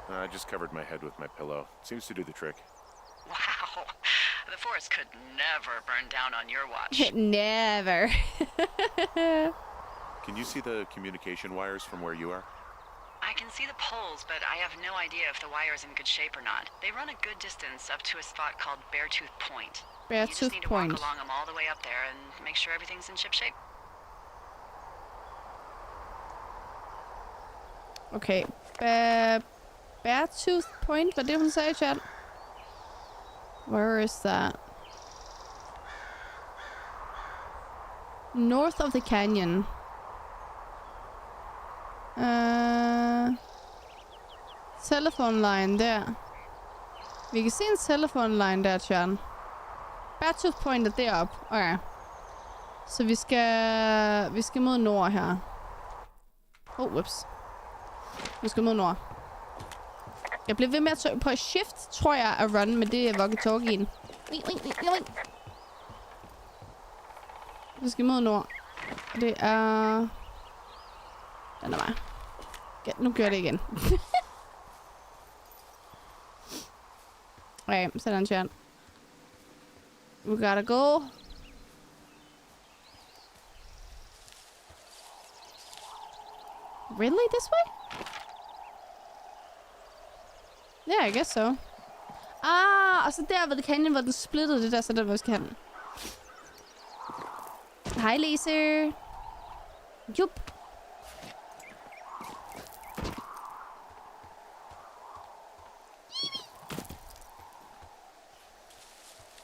I just covered my head with my pillow. Seems to do the trick. Wow, The forest could never burn down on your watch. Never. Can you see the communication wires from where you are? I can see the poles, but I have no idea if the wire's in good shape or not. They run a good distance up to a spot called Beartooth Point. You just need to walk along them all the way up there and make sure everything's in ship shape. Okay. Beartooth Point, hvad det hun sagde, chat? Where is that? North of the canyon. Telephone line der. Vi kan se en telephone line der, chat. Beartooth Point er deroppe. Okay. Så vi skal mod nord her. Whoops. Vi skal mod nord. Jeg bliver ved med at trykke på shift, tror jeg, at run med det walkie-talkien. Vi skal mod nord. Det er... Den er mig. Ja, nu gør det igen. Okay, sådan chat. We gotta go. Really? This way? Yeah, I guess so. Og så der ved canyon, hvor den splittede det der, så der hvor vi skal hen. Hej, laser. Jup.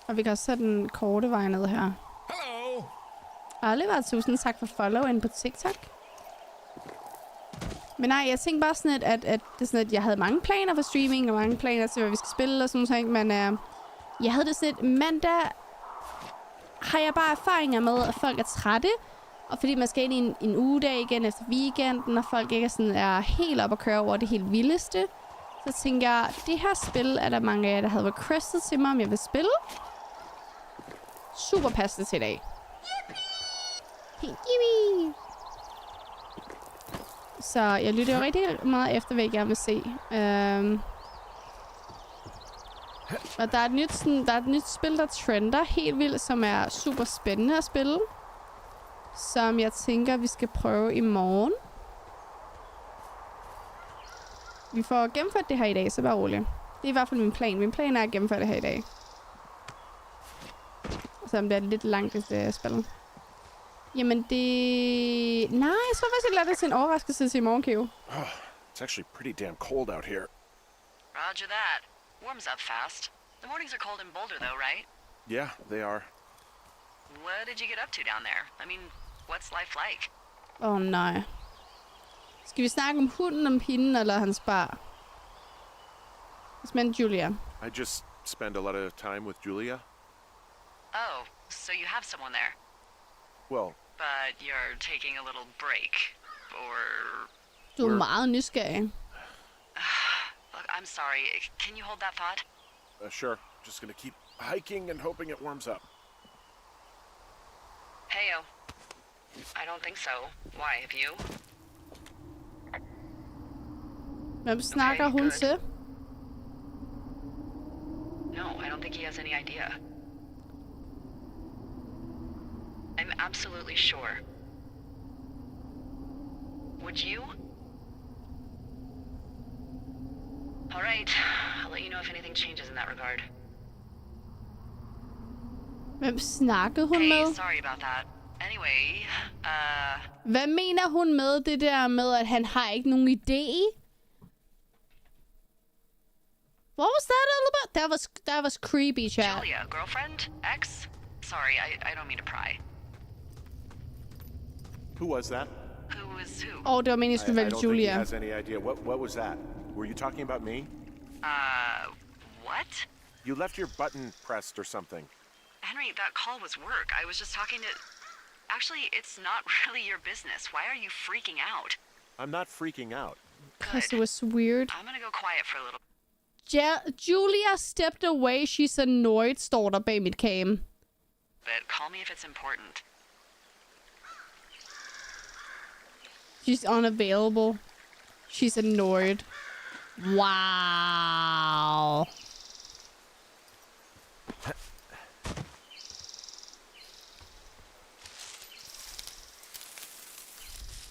Og vi kan også sætte den korte vej ned her. Hello. Oliver, tusind tak for followen på TikTok. Men nej, jeg tænkte bare sådan, at det er sådan, at jeg havde mange planer for streaming, og mange planer til, hvad vi skal spille og sådan noget. Men jeg havde det sådan, at mandag har jeg bare erfaringer med, at folk er trætte. Og fordi man skal ind i en ugedag igen efter weekenden, og folk ikke er helt op at køre over det helt vildeste. Så tænker jeg, det her spil er der mange af jer, der havde requestet til mig, om jeg vil spille. Super passende til i dag. Yippie! Så jeg lytter jo rigtig meget efter, hvad jeg gerne vil se. Og der er et nyt spil, der trender helt vildt, som er super spændende at spille. Som jeg tænker, vi skal prøve i morgen. Vi får gennemført det her i dag, så bare roligt. Det er i hvert fald min plan. Min plan er at gennemføre det her i dag. Selvom det er lidt langt, hvis det spil. Jamen det... Nej, jeg tror faktisk, jeg lader det til en overraskelse til i morgen, Keo. It's actually pretty damn cold out here. Roger that. Warms up fast. The mornings are cold in Boulder, though, right? Yeah, they are. What did you get up to down there? I mean, what's life like? Nej. Skal vi snakke om hunden, om hende eller hans bar? Men Julia. I just spend a lot of time with Julia. Oh, so you have someone there. Well, But you're taking a little break. Or... Du er meget nysgerrig. Look, I'm sorry. Can you hold that thought? sure. Just gonna keep hiking and hoping it warms up. Heyo. I don't think so. Why, have you? Hvem snakker hun good. til? No, I don't think he has any idea. I'm absolutely sure. Would you? All right. I'll let you know if anything changes in that regard. Hvem snakkede hun Hey, med? sorry about that. Anyway, Hvad mener hun med det der med, at han har ikke nogen idé? What was that all about? That was creepy, chat. Julia, girlfriend? Ex? Sorry, I don't mean to pry. Who was that? Who is who? Det var meningen, jeg skulle I vælge don't think he Julia. has any idea. What was that? Were you talking about me? What? You left your button pressed or something. Henry, that call was work. I was just talking to... Actually, it's not really your business. Why are you freaking out? I'm not freaking out. Because it was weird. I'm gonna go quiet for a little... Julia stepped away. She's annoyed, står der bag mit cam. bit. Call me if it's important. She's unavailable. She's annoyed. Wow.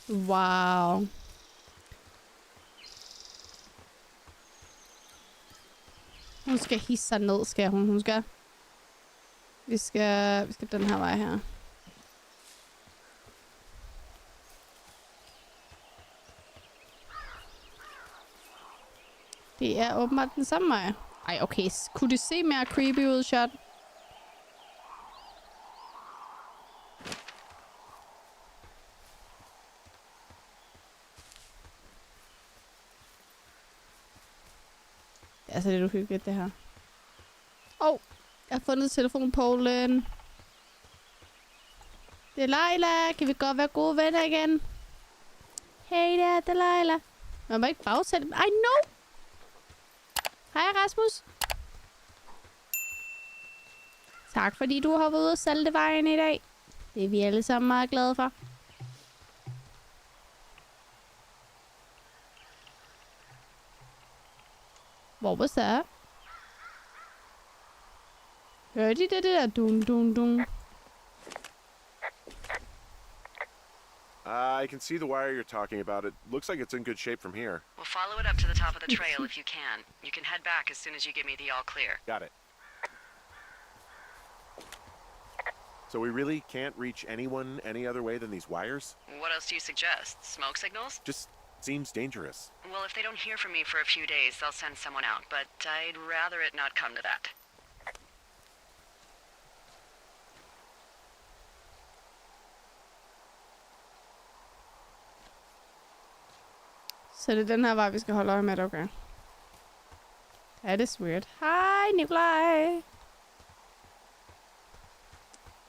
Wow. Hun skal hisse sig ned, skal hun. Hun skal... Vi skal den her vej her. Det er åbenbart den samme vej. Ej, okay. Kunne det se mere creepy ud, shot? Det er altså lidt uhyggeligt, det her. Jeg har fundet telefonpolen. Delilah, kan vi godt være gode venner igen? Hey der, Delilah. Man må ikke bagsætte dem. I know! Hej, Rasmus. Tak, fordi du har været ude og salte vejen i dag. Det er vi alle sammen meget glade for. Hvor var så? Hørte I det der dun? I can see the wire you're talking about. It looks like it's in good shape from here. We'll follow it up to the top of the trail if you can. You can head back as soon as you give me the all clear. Got it. So we really can't reach anyone any other way than these wires? What else do you suggest? Smoke signals? Just seems dangerous. Well, if they don't hear from me for a few days, they'll send someone out, but I'd rather it not come to that. Så det er den her vej, vi skal holde øje med, okay? That is weird. Hej, Nikolaj!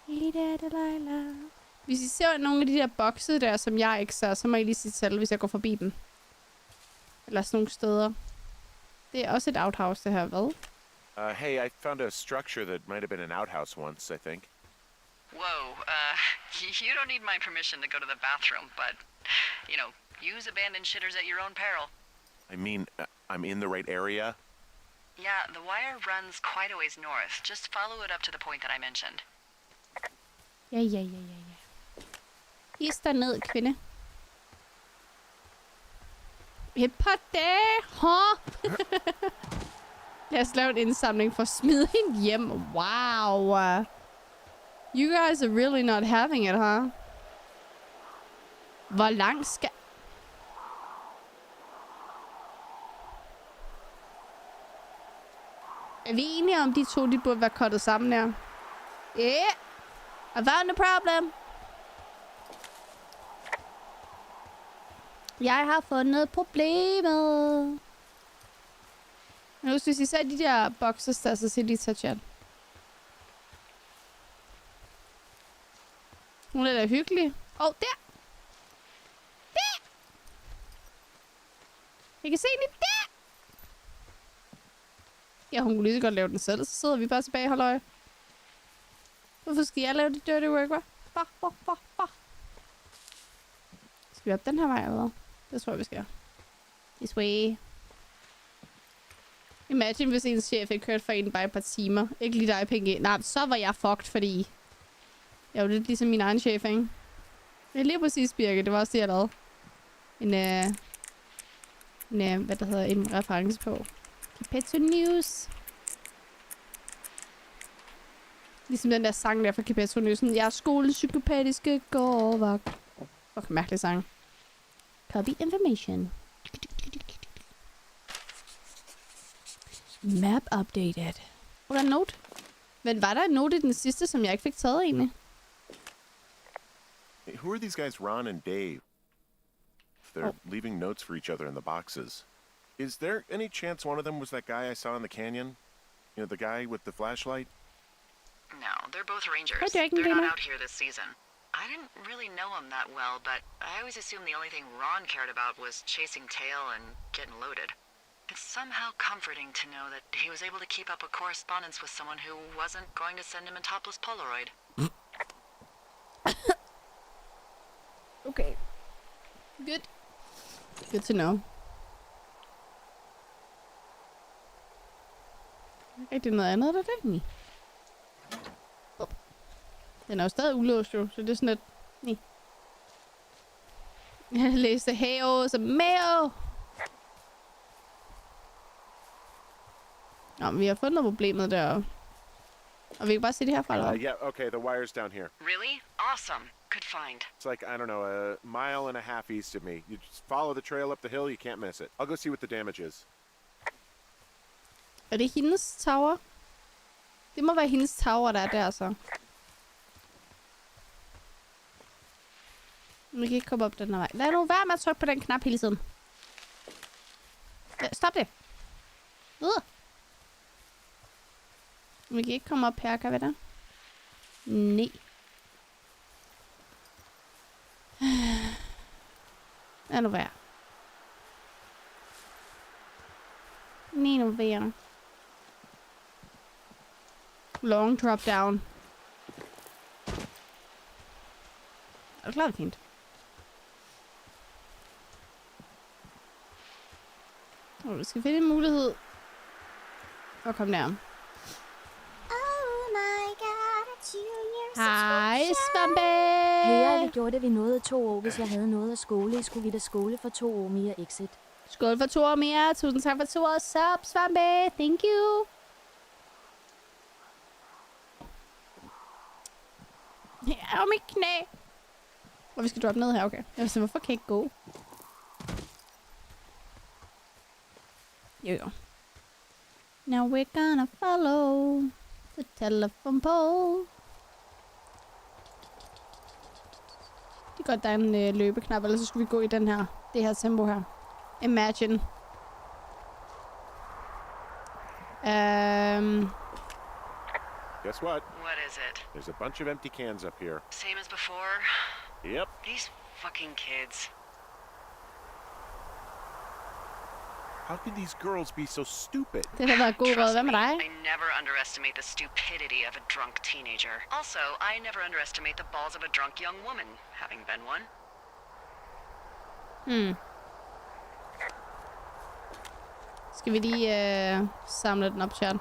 Hey der, Delilah. Hvis I ser nogle af de der bokse der, som jeg ikke ser, så må I lige sige selv, hvis jeg går forbi dem. Eller sådan nogle steder. Det er også et outhouse, det her, hvad? Hey, I found a structure that might have been an outhouse once, I think. Whoa, you don't need my permission to go to the bathroom, but, you know, use abandoned shitters at your own peril. I mean, I'm in the right area. Yeah, the wire runs quite a ways north. Just follow it up to the point that I mentioned. Ja. His der ned, kvinde. Et par dage, Lad os lave en indsamling for at smide hende hjem. Wow. You guys are really not having it, huh? Hvor langt skal... Er vi enige om, de to, de burde være cuttet sammen her? Yeah! I found a problem! Jeg har fundet problemet. Nu hvis I ser de der boxes der, så siger de til chat. Hun er da hyggelig. Der! Der! Jeg kan se hende der! Ja, hun kunne lige så godt lave den selv, så sidder vi bare tilbage og holder øje. Hvorfor skal jeg lave det dirty work, hva'? Skal vi op den her vej, eller hvad? Det tror jeg, vi skal. This way. Imagine, hvis ens chef ikke kørte for en bare et par timer. Ikke lige dig penge. Nej, så var jeg fucked, fordi... Jeg var lidt ligesom min egen chef, ikke? Det er lige præcis, Birke. Det var også det, jeg lavede. Hvad der hedder, en reference på. Kippetto News. Ligesom den der sang der fra Kippetto News. Jeg er skolens psykopatiske gårdvagt. Okay, mærkelig sang. Copy information. Map updated. Der er en note. Men var der en note i den sidste, som jeg ikke fik taget egentlig? Hey, who are these guys, Ron and Dave? They're leaving notes for each other in the boxes. Is there any chance one of them was that guy I saw in the canyon? You know, the guy with the flashlight? No, they're both rangers. Hi, Dragon They're not Gamer. out here this season. I didn't really know him that well, but I always assumed the only thing Ron cared about was chasing tail and getting loaded. It's somehow comforting to know that he was able to keep up a correspondence with someone who wasn't going to send him a topless Polaroid. Okay. Good. Good to know. Er det noget andet, der er den i? Den er jo stadig ulåst, jo, så det er sådan lidt... Nej. Jeg læste Heo som Meo. Nå, men vi har fundet problemet der. Og vi kan bare se det herfra, eller hvad? Yeah, okay, the wire's down here. Really? Awesome. Good find. It's like, I don't know, a mile and a half east of me. You just follow the trail up the hill, you can't miss it. I'll go see what the damage is. Er det hendes tower? Det må være hendes tower, der er der, så. Vi kan ikke komme op den her vej. Lad nu være med at trykke på den knap hele tiden. Ja, stop det. Vi kan ikke komme op her, kan vi da? Nej. Lad nu være. Nej, nu være. Long drop down. Er du klar, det er fint. Vi skal finde en mulighed for at komme der. Oh my god, a junior Hej, Svampe! Her vi gjorde det, vi nåede 2 år. Hvis jeg havde noget at skole, skulle vi da skole for 2 år mere exit. Skål for 2 år mere. Tusind tak for 2 år. Sup, Svampe. Thank you. Ja, mit knæ. Og vi skal droppe ned her, okay. Jeg vil sige, hvorfor kan jeg ikke gå? Jo. Now we're gonna follow the telephone pole. Det er godt, der er en løbeknap, ellers så skulle vi gå i det her tempo her. Imagine. Guess what? What is it? There's a bunch of empty cans up here. Same as before? Yep. These fucking kids. How can these girls be so stupid? Det har været god råd. Hvad med dig? I never underestimate the stupidity of a drunk teenager. Also, I never underestimate the balls of a drunk young woman, having been one. Skal vi lige samle den op, chat?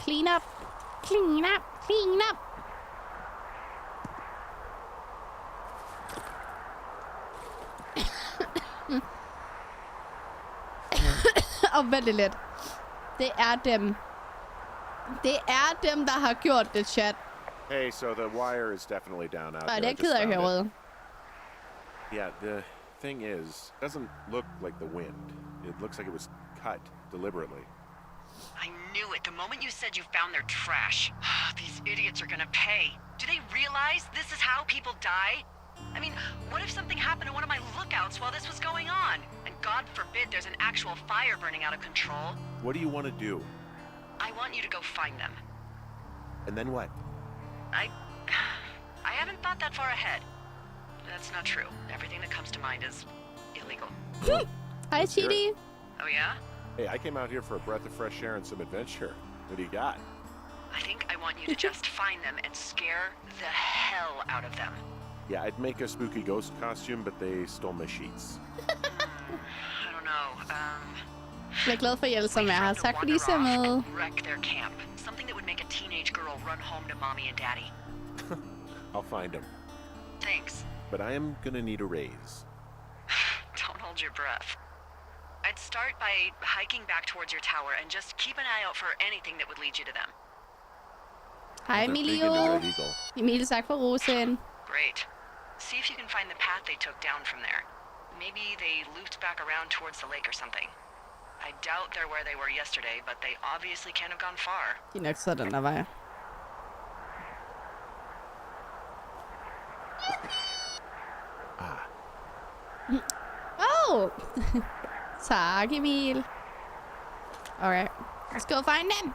Clean up! Clean up! Clean up! Og vent lidt. Det er dem. Det er dem, der har gjort det, chat. Hey, so the wire is definitely down out Og here. det er I just ked af at found høre it. rød. Yeah, the thing is, it doesn't look like the wind. It looks like it was cut deliberately. I knew it the moment you said you found their trash. These idiots are gonna pay. Do they realize this is how people die? I mean, what if something happened to one of my lookouts while this was going on? And God forbid there's an actual fire burning out of control. What do you want to do? I want you to go find them. And then what? I haven't thought that far ahead. That's not true. Everything that comes to mind is illegal. Hej, Chidi. Oh yeah? Hey, I came out here for a breath of fresh air and some adventure. What do you got? I think I want you to just find them and scare the hell out of them. Yeah, I'd make a spooky ghost costume, but they stole my sheets. I don't know. Jeg er glad for, at I alle sammen er her. Wait for Tak them to fordi I ser wander med. off and wreck their camp. Something that would make a teenage girl run home to mommy and daddy. I'll find them. Thanks. But I am gonna need a raise. Don't hold your breath. I'd start by hiking back towards your tower and just keep an eye out for anything that would lead you to them. Hej, They're big Emilio. into Red Eagle. Emil, tak for rosen. Great. See if you can find the path they took down from there. Maybe they looped back around towards the lake or something. I doubt they're where they were yesterday, but they obviously can't have gone far. De er nok så den der vej. Oh! Tak, Emil. Alright. Let's go find them.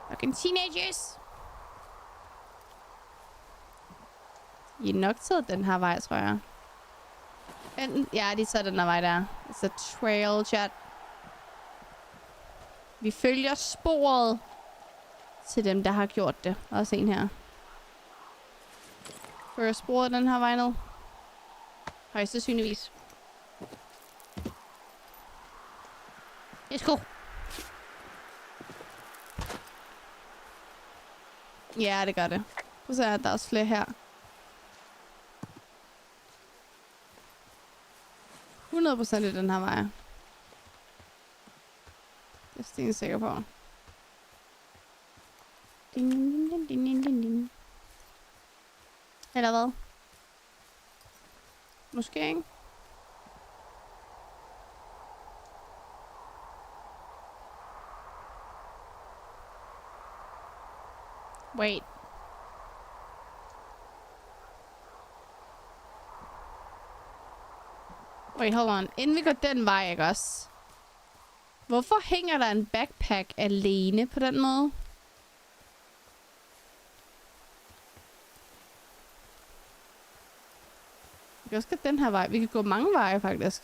Fucking teenagers. I er nok taget den her vej, tror jeg. Ja, de tager den her vej der. It's a trail, chat. Vi følger sporet til dem, der har gjort det. Også en her. Fører sporet den her vej ned. Højst sandsynligvis. Let's go. Ja, det gør det. Prøv at se, at der er også flere her. 100% i den her vej. Det er jeg stensikker på. Ding, ding, ding, ding, ding, ding, ding. Eller hvad? Måske ikke? Wait. Wait, hold on. Inden vi går den vej, ikke også? Hvorfor hænger der en backpack alene på den måde? Vi kan også gå den her vej. Vi kan gå mange veje, faktisk.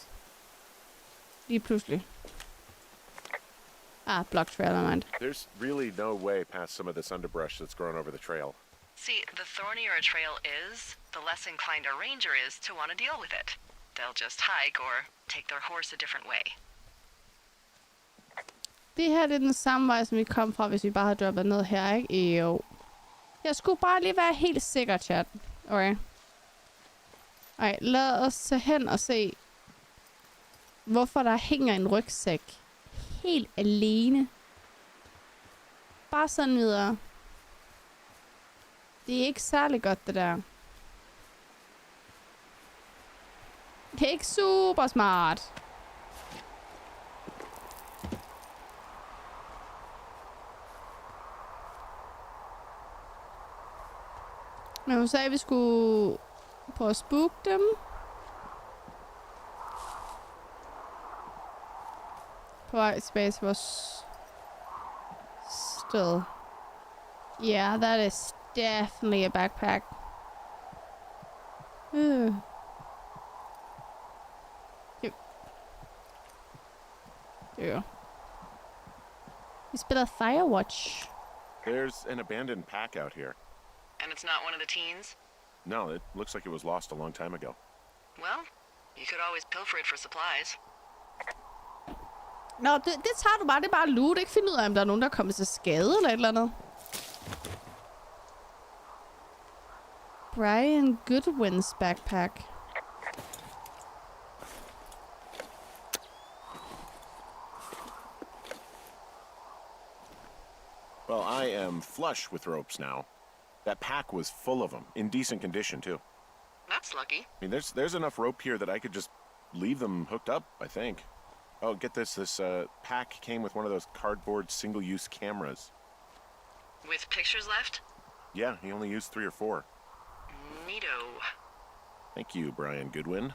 Lige pludselig. Ah, block trail, I mind. There's really no way past some of this underbrush that's grown over the trail. See, the thornier a trail is, the less inclined a ranger is to want to deal with it. They'll just hike or take their horse a different way. Det her det er den samme vej, som vi kom fra, hvis vi bare havde droppet ned her, ikke? Jo. Jeg skulle bare lige være helt sikker, chat. Okay. Ej, lad os tage hen og se, hvorfor der hænger en rygsæk helt alene. Bare sådan videre. Det er ikke særlig godt, det der. Det er ikke super smart. Men hun sagde, at vi skulle prøve at spooke dem. På vej tilbage til vores sted. Yeah, that is definitely a backpack. Yep. Yeah. Vi spiller Firewatch. There's an abandoned pack out here. And it's not one of the teens? No, it looks like it was lost a long time ago. Well, you could always pilfer it for supplies. Nå, det tager du bare. Det er bare loot. Ikke finde ud af, om der er nogen, der er kommet til skade eller et eller andet. Brian Goodwins backpack. Well, I am flush with ropes now. That pack was full of them, in decent condition too. That's lucky. I mean, there's enough rope here that I could just leave them hooked up, I think. Oh, get this. This pack came with one of those cardboard single-use cameras. With pictures left? Yeah, he only used 3 or 4. Neato. Thank you, Brian Goodwin.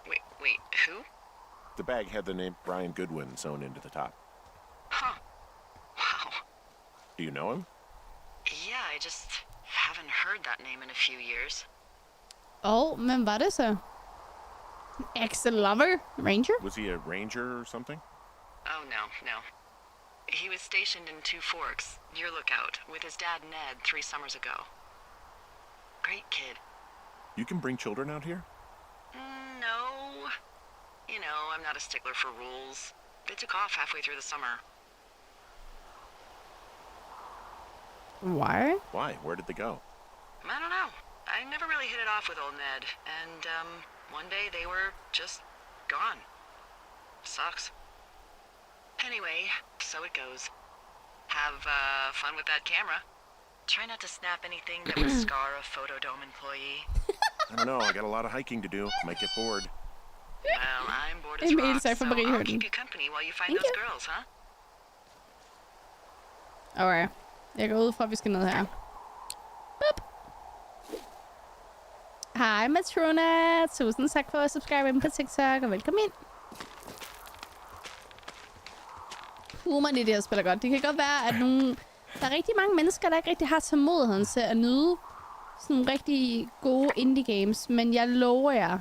Wait, who? The bag had the name Brian Goodwin sewn into the top. Huh. Wow. Do you know him? Yeah, I just haven't heard that name in a few years. Men var det så? Ex-lover? Ranger? Was he a ranger or something? Oh, no. He was stationed in Two Forks, near Lookout, with his dad Ned 3 summers ago. Great kid. You can bring children out here? No. You know, I'm not a stickler for rules. They took off halfway through the summer. Why? Why? Where did they go? I don't know. I never really hit it off with old Ned, and, one day they were just gone. Sucks. Anyway, so it goes. Have, fun with that camera. Try not to snap anything that would scar a Photodome employee. I don't know. I got a lot of hiking to do. Might get bored. Well, I'm bored as Emil, rocks, tak for so I'll berigheden. keep you company while you find Thank those you. girls, huh? Okay. Jeg går ud fra, at vi skal ned her. Boop. Hej Matrona. Tusind tak for at subscribe ind på TikTok, og velkommen ind. Humoren i det her spiller godt. Det kan godt være, at der er rigtig mange mennesker, der ikke rigtig har tålmodigheden til at nyde sådan nogle rigtig gode indie games. Men jeg lover jer,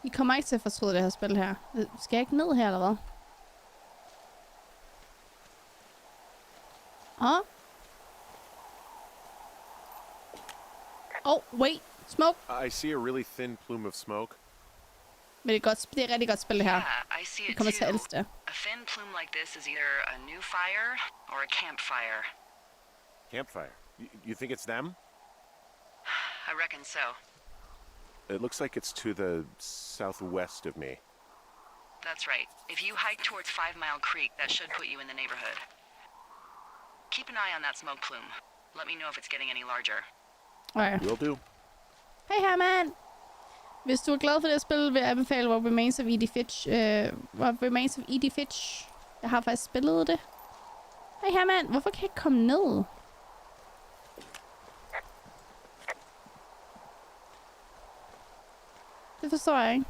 I kommer ikke til at fortryde det her spil her. Skal jeg ikke ned her, eller hvad? Oh, wait. Smoke. I see a really thin plume of smoke. Men det er et rigtig godt spil, det her. Yeah, I see Jeg it kommer til at too. elske det. A thin plume like this is either a new fire or a campfire. Campfire. You think it's them? I reckon so. It looks like it's to the southwest of me. That's right. If you hike towards 5 Mile Creek, that should put you in the neighborhood. Keep an eye on that smoke plume. Let me know if it's getting any larger. Okay. Will do. Hej Herman! Hvis du er glad for det spil, vil jeg anbefale What Remains of Edith Finch. What Remains of Edith Finch. Jeg har faktisk spillet det. Hej Herman, hvorfor kan jeg ikke komme ned? Det forstår jeg ikke.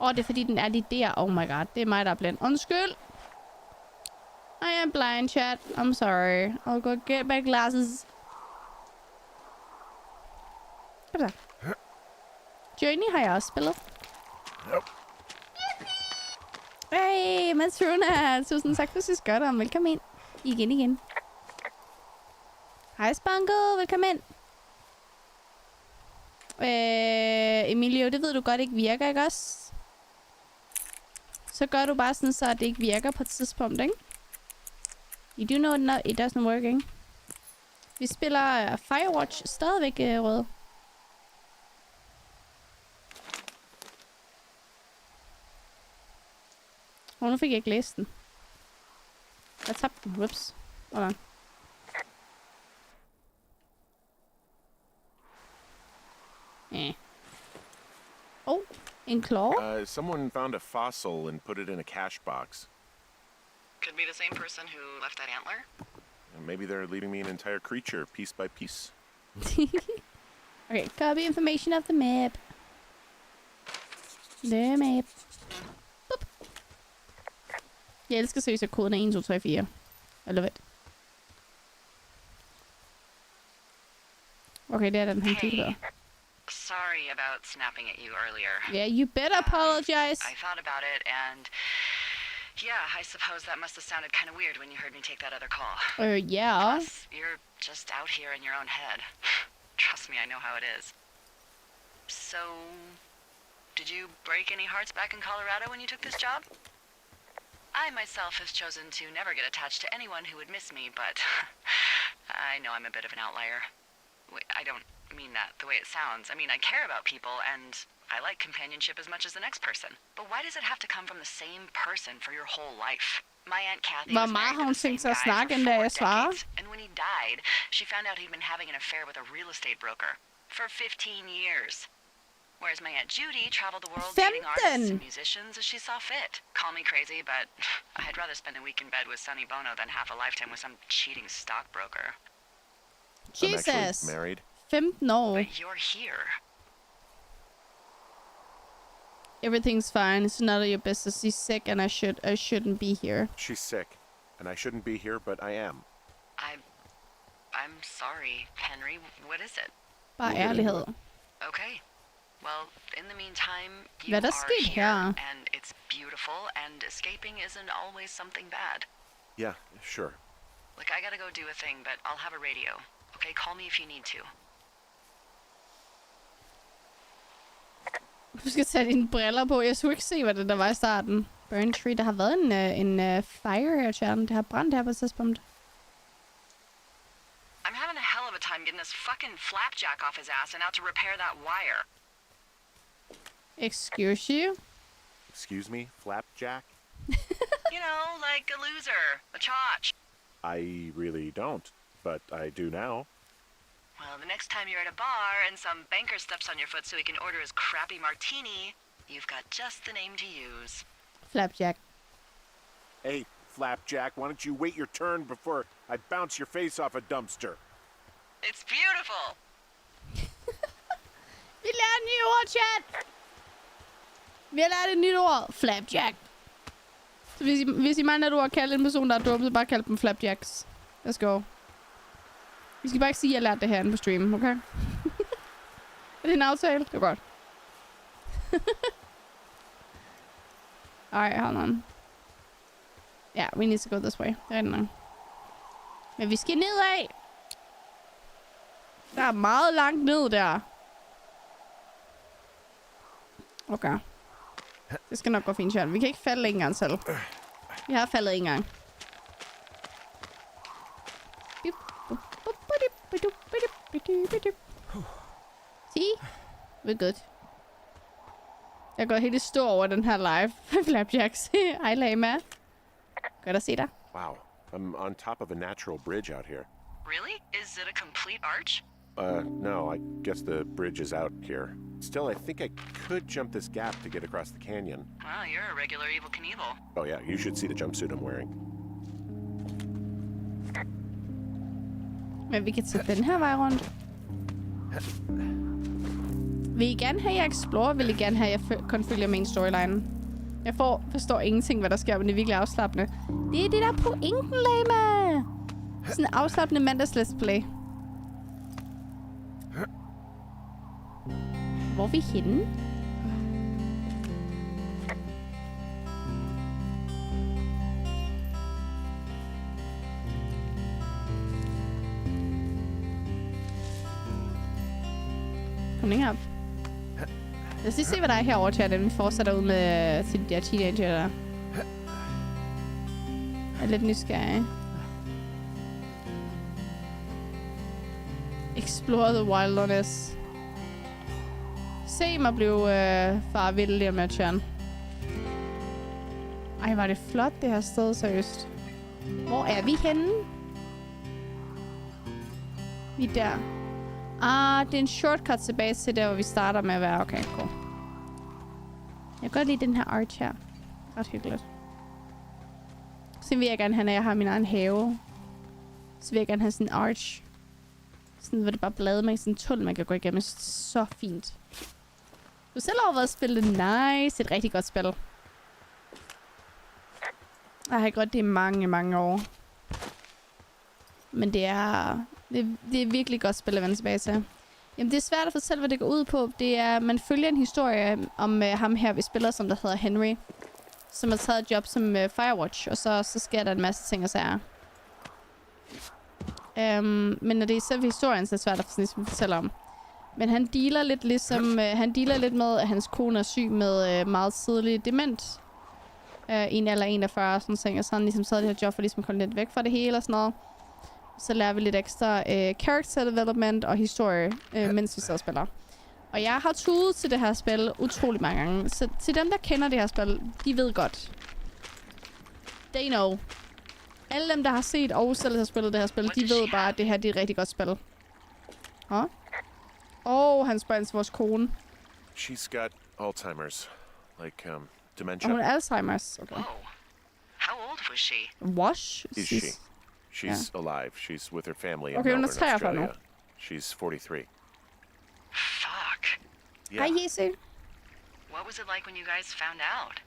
Det er fordi den er lige der. Oh my god, det er mig, der er blind. Undskyld! I am blind, chat. I'm sorry. I'll go get my glasses. Kom så. Journey har jeg også spillet. Hey, Matrona. Tusind tak for sidst godt, og velkommen ind. Igen. Hej, Spanko. Velkommen ind. Emilio, det ved du godt ikke virker, ikke også? Så gør du bare sådan, så det ikke virker på et tidspunkt, ikke? You do know it doesn't work, ikke? Vi spiller Firewatch stadigvæk, Rød. Nu fik jeg ikke læst den. Jeg tabte den. Whoops. Hold on. Oh, en claw? Someone found a fossil and put it in a cache box. Could be the same person who left that antler. And maybe they're leaving me an entire creature, piece by piece. Okay, copy information of the map. The map. Boop. Jeg elsker seriøst, at koden er 1, 2, 3, 4. I love it. Okay, det er den, han kigger på. Sorry about snapping at you earlier. Yeah, you better apologize. I thought about it, and yeah, I suppose that must have sounded kind of weird when you heard me take that other call. Yeah. Plus, you're just out here in your own head. Trust me, I know how it is. So, did you break any hearts back in Colorado when you took this job? I myself have chosen to never get attached to anyone who would miss me, but I know I'm a bit of an outlier. I don't mean that the way it sounds. I mean, I care about people, and I like companionship as much as the next person. But why does it have to come from the same person for your whole life? My Aunt Kathy was married to the same guy for 4 decades, and when he died, she found out he'd been having an affair with a real estate broker for 15 years. Whereas my Aunt Judy traveled the world dating artists and musicians as she saw fit. Call me crazy, but I'd rather spend a week in bed with Sonny Bono than half a lifetime with some cheating stockbroker. Jesus. I'm actually married. 15 år. But you're here. Everything's fine. It's none of your business. She's sick and I shouldn't be here. She's sick, and I shouldn't be here, but I am. I'm sorry, Henry. What is it? Bare ærlighed. Okay. Well, in the meantime, you Hvad der are sket here, her? and it's beautiful, and escaping isn't always something bad. Yeah, sure. Look, I gotta go do a thing, but I'll have a radio. Okay, call me if you need to. Du skal tage dine briller på. Jeg skulle ikke se, hvad det der var i starten. Burn Tree. Der har været en fire her, Tjernen. Det har brændt her på et tidspunkt. I'm having a hell of a time getting this fucking flapjack off his ass and out to repair that wire. Excuse you? Excuse me, Flapjack? You know, like a loser, a chotch. I really don't, but I do now. Well, the next time you're at a bar and some banker steps on your foot so he can order his crappy martini, you've got just the name to use. Flapjack. Hey, Flapjack, why don't you wait your turn before I bounce your face off a dumpster? It's beautiful. Vi lærer et nyt ord, chat! Vi har lært et nyt ord. Flapjack. Så hvis I mangler et ord at kalde en person, der er dum, så bare kald dem flapjacks. Let's go. Vi skal bare ikke sige, at jeg lærte det her på streamen, okay? Er det en aftale? Det er godt. Alright, hold on. Ja, we need to go this way. Det er rigtig nok. Men vi skal nedad! Der er meget langt ned der. Okay. Det skal nok gå fint, Charles. Vi kan ikke falde en gang selv. Vi har faldet en gang. See? We're good. Jeg går helt i stå over den her live. Flapjacks. Hej, Lama. Godt at se dig. Wow, I'm on top of a natural bridge out here. Really? Is it a complete arch? No, I guess the bridge is out here. Still, I think I could jump this gap to get across the canyon. Well, you're a regular Evel Knievel. Oh yeah, you should see the jumpsuit I'm wearing. Men vi kan tage den her vej rundt. Vil I gerne have, at jeg explorer? Vil I gerne have, at jeg kun følger main storyline? Jeg forstår ingenting, hvad der sker, men det er virkelig afslappende. Det er det der pointen, Lama! Sådan en afslappende mandags let's play. Hvor er vi henne? Kom ikke op. Lad os lige se, hvad der er herovre til, at vi fortsætter ud med til de der teenager der. Jeg er lidt nysgerrig. Explore the wilderness. Se mig blive far vild og matchen. Ej, var det flot det her sted, seriøst. Hvor er vi henne? Vi er der. Det er en shortcut tilbage til der, hvor vi starter med at være. Okay, cool. Jeg kan godt lide den her arch her. Ret hyggeligt. Så vil jeg gerne have, når jeg har min egen have. Så vil jeg gerne have sådan en arch. Sådan, hvor det bare blade med sådan en tunnel, man kan gå igennem. Så fint. Du selv har været spillet nice. Et rigtig godt spil. Jeg har godt det i mange, mange år. Men det er virkelig godt spil at vende tilbage til. Jamen, det er svært at fortælle, hvad det går ud på. Det er, man følger en historie om ham her, vi spiller, som der hedder Henry. Som har taget et job som Firewatch. Og så sker der en masse ting og sager. Men når det er selve historien, så er det svært at fortælle om. Men han dealer lidt ligesom... han dealer lidt med, at hans kone er syg med meget tidlig dement. En eller 41, sådan ting. Og så har han ligesom taget det her job for ligesom at komme lidt væk fra det hele og sådan noget. Så lærer vi lidt ekstra character development og historie, mens vi sidder og spiller. Og jeg har tudet til det her spil utrolig mange gange. Så til dem, der kender det her spil, de ved godt. They know. Alle dem, der har set og selv har spillet det her spil, de ved bare, at det her det er et rigtig godt spil. Han spørger til vores kone. She's got Alzheimer's. Like, dementia. Og hun er Alzheimer's. Okay. Whoa. How old was she? Wash? Is she? She's alive. She's with her family in Okay, hun er Melbourne, 43 nu. Australia. She's 43. Fuck. Yeah. Hej, Jesse. What was it like when you guys found out?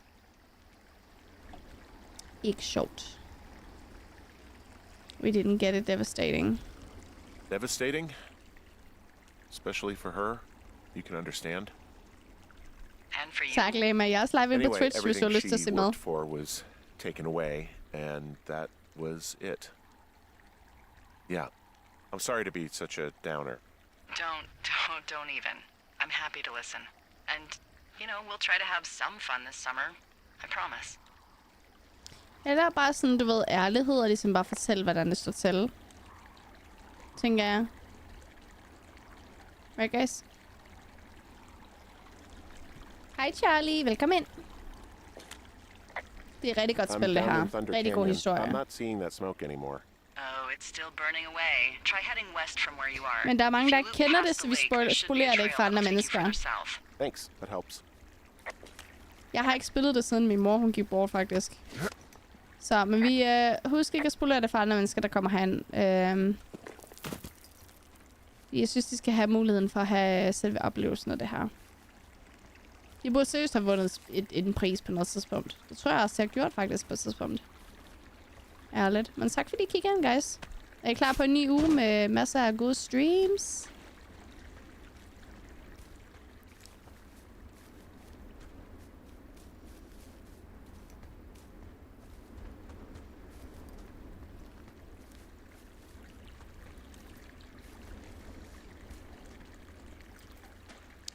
Ikke sjovt. We didn't get it devastating. Devastating? Especially for her. You can understand. And for you? Tak, Lema. Jeg er også live på Anyway, Twitch, hvis du har everything lyst til at she se med. worked for was taken away, and that was it. Yeah. I'm sorry to be such a downer. Don't even. I'm happy to listen. And, we'll try to have some fun this summer. I promise. Ja, der er bare sådan, du ved, ærlighed og ligesom bare fortælle, hvordan det står til. Tænker jeg. Right, guys? Hej, Charlie. Velkommen ind. Det er rigtig godt spil, det her. Rigtig god historie. I'm not seeing that smoke anymore. Oh, it's still burning away. Try heading west from where you are. Men der er mange, If der you ikke loop kender past det, så the vi lake, there should be a spolerer det ikke for trail andre that'll take you mennesker. further south. Thanks. That helps. Jeg har ikke spillet det, siden min mor hun gik bort, faktisk. Så, men vi husk ikke at spolere det for andre mennesker, der kommer herind. Jeg synes, de skal have muligheden for at have selve oplevelsen af det her. De burde seriøst have vundet en pris på noget tidspunkt. Det tror jeg også, jeg har gjort faktisk på et tidspunkt. Ærligt. Men tak fordi I kiggede ind, guys. Er I klar på en ny uge med masser af gode streams?